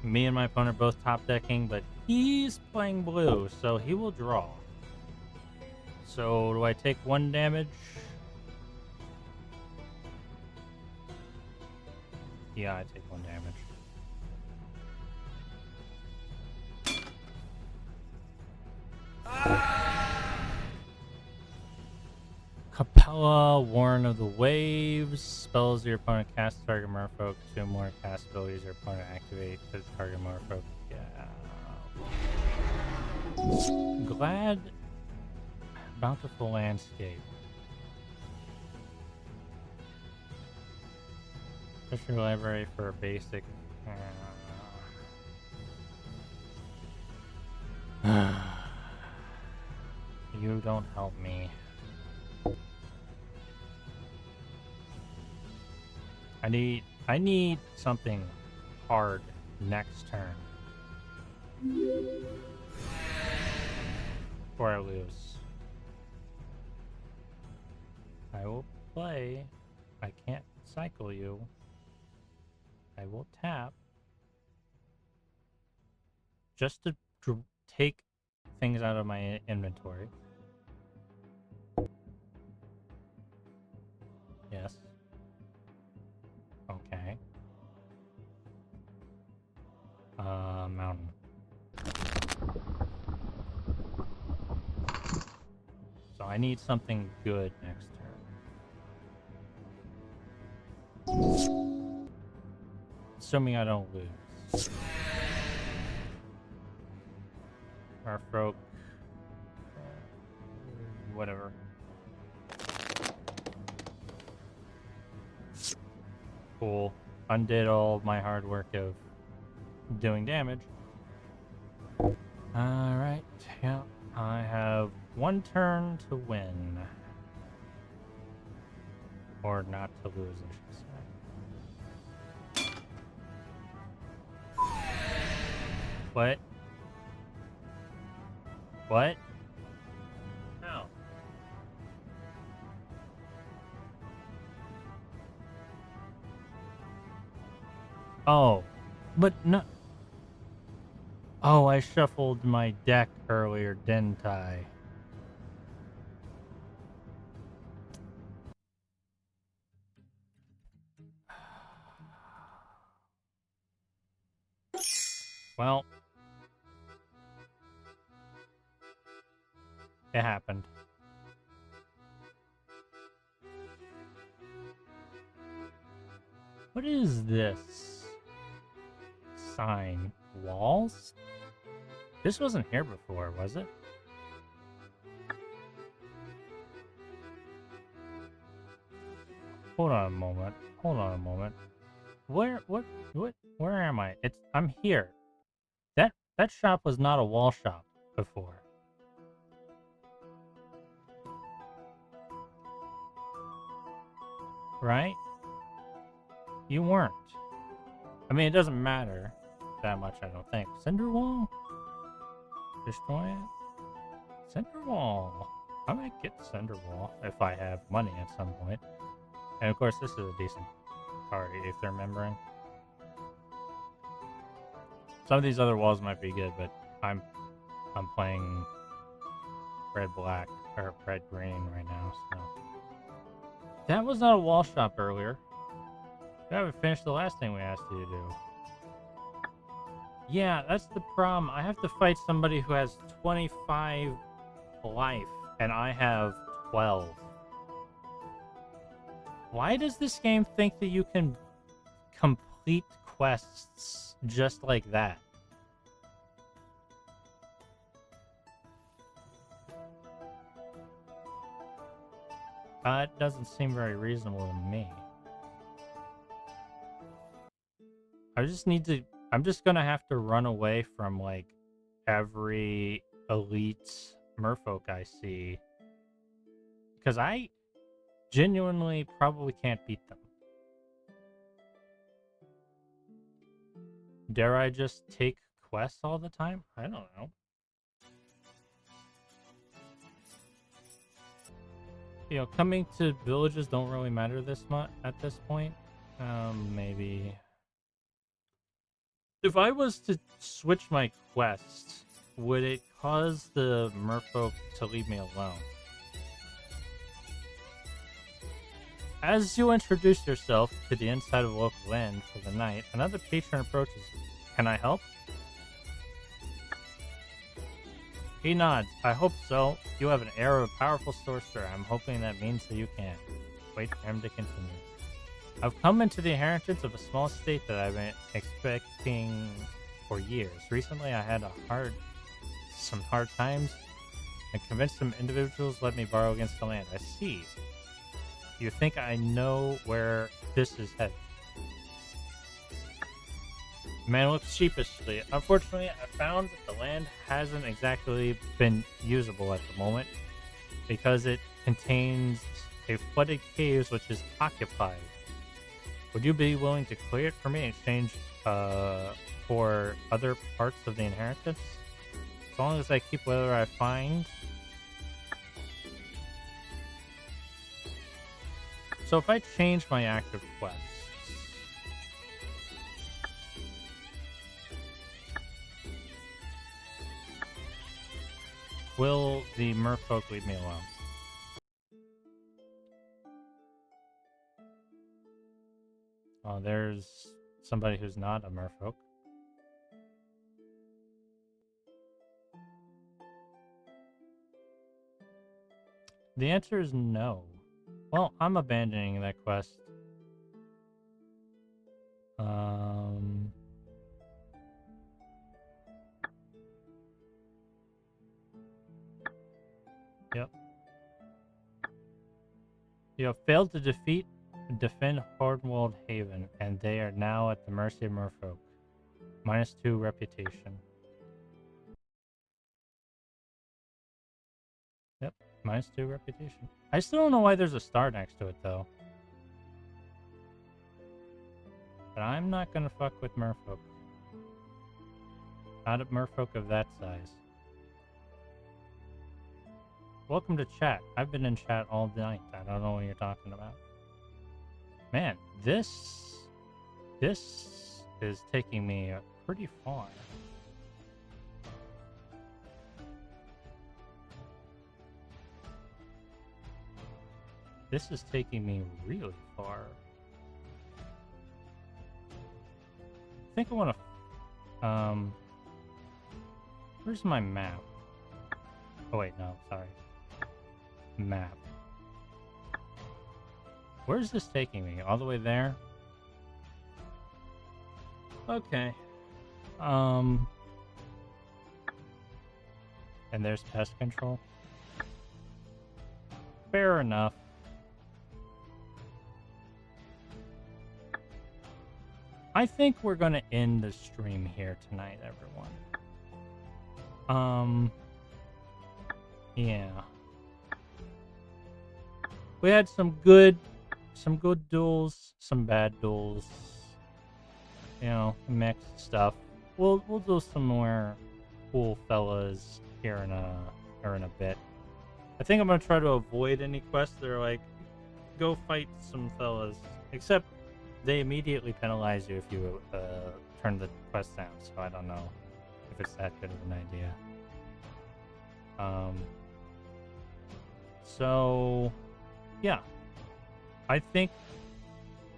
Me and my opponent are both top decking, but he's playing blue, so he will draw. So do I take 1 damage? Yeah, I take 1 damage. Capella, Warren of the Waves. Spells your opponent cast target merfolk. 2 more cast abilities your opponent activate to target merfolk. Yeah. Glad. Bountiful Landscape. Fisher Library for a basic. You don't help me. I need something hard next turn. Or I lose. I will play. I can't cycle you. I will tap. Just to take things out of my inventory. Yes. Okay. Mountain. So I need something good next turn. Assuming I don't lose. Merfolk. Whatever. Cool. Undid all my hard work of doing damage. Alright, yeah. I have 1 turn to win. Or not to lose, I should say. What? What? No. Oh. But no. Oh, I shuffled my deck earlier, didn't I? Well. It happened. What is this? Sign. Walls? This wasn't here before, was it? Hold on a moment. Hold on a moment. Where am I? I'm here. That shop was not a wall shop before. Right? You weren't. I mean, it doesn't matter that much, I don't think. Cinder wall? Destroy it? Cinder wall. I might get cinder wall if I have money at some point. And of course, this is a decent card, if they're remembering. Some of these other walls might be good, but I'm playing red-black, or red-green right now, so... That was not a wall shop earlier. We haven't finished the last thing we asked you to do. Yeah, that's the problem. I have to fight somebody who has 25 life, and I have 12. Why does this game think that you can complete quests just like that? It doesn't seem very reasonable to me. I'm just gonna have to run away from, like, every elite merfolk I see. Because I genuinely probably can't beat them. Dare I just take quests all the time? I don't know. You know, coming to villages don't really matter this much at this point. Maybe. If I was to switch my quests, would it cause the merfolk to leave me alone? As you introduce yourself to the inside of a local inn for the night, another patron approaches you. Can I help? He nods. I hope so. You have an air of a powerful sorcerer. I'm hoping that means that you can. Wait for him to continue. I've come into the inheritance of a small state that I've been expecting for years. Recently, I had some hard times and convinced some individuals to let me borrow against the land. I see. You think I know where this is headed? The man looks sheepishly. Unfortunately, I found that the land hasn't exactly been usable at the moment because it contains a flooded caves which is occupied. Would you be willing to clear it for me in exchange for other parts of the inheritance? As long as I keep whatever I find. So if I change my active quests, will the merfolk leave me alone? Oh, there's somebody who's not a merfolk. The answer is no. Well, I'm abandoning that quest. Yep. You have failed to defend Hordwald Haven, and they are now at the mercy of merfolk. -2 reputation. Yep, -2 reputation. I still don't know why there's a star next to it, though. But I'm not gonna fuck with merfolk. Not a merfolk of that size. Welcome to chat. I've been in chat all night. I don't know what you're talking about. Man, this is taking me pretty far. This is taking me really far. I think I want to... Where's my map? Oh, wait, no, sorry. Map. Where's this taking me? All the way there? Okay. And there's pest control. Fair enough. I think we're gonna end the stream here tonight, everyone. Yeah. We had some good duels, some bad duels. You know, mixed stuff. We'll do some more cool fellas here in a bit. I think I'm gonna try to avoid any quests that are like, go fight some fellas. Except they immediately penalize you if you turn the quest down, so I don't know if it's that good of an idea. So yeah, I think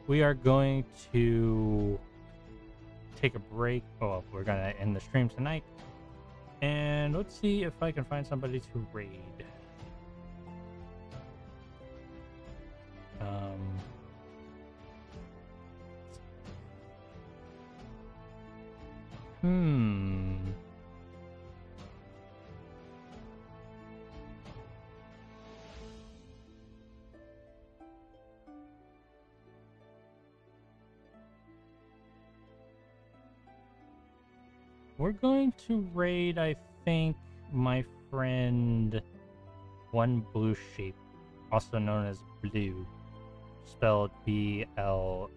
we are going to take a break. Oh, we're gonna end the stream tonight, and let's see if I can find somebody to raid. We're going to raid, I think, my friend One Blue Sheep, also known as Blue, spelled B-L-E-W-E.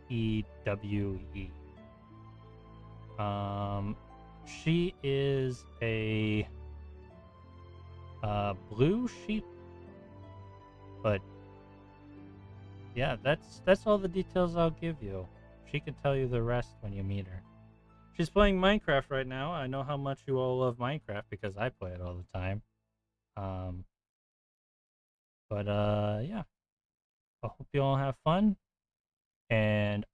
She is a blue sheep, but yeah, that's all the details I'll give you. She can tell you the rest when you meet her. She's playing Minecraft right now. I know how much you all love Minecraft because I play it all the time. Yeah. I hope you all have fun, and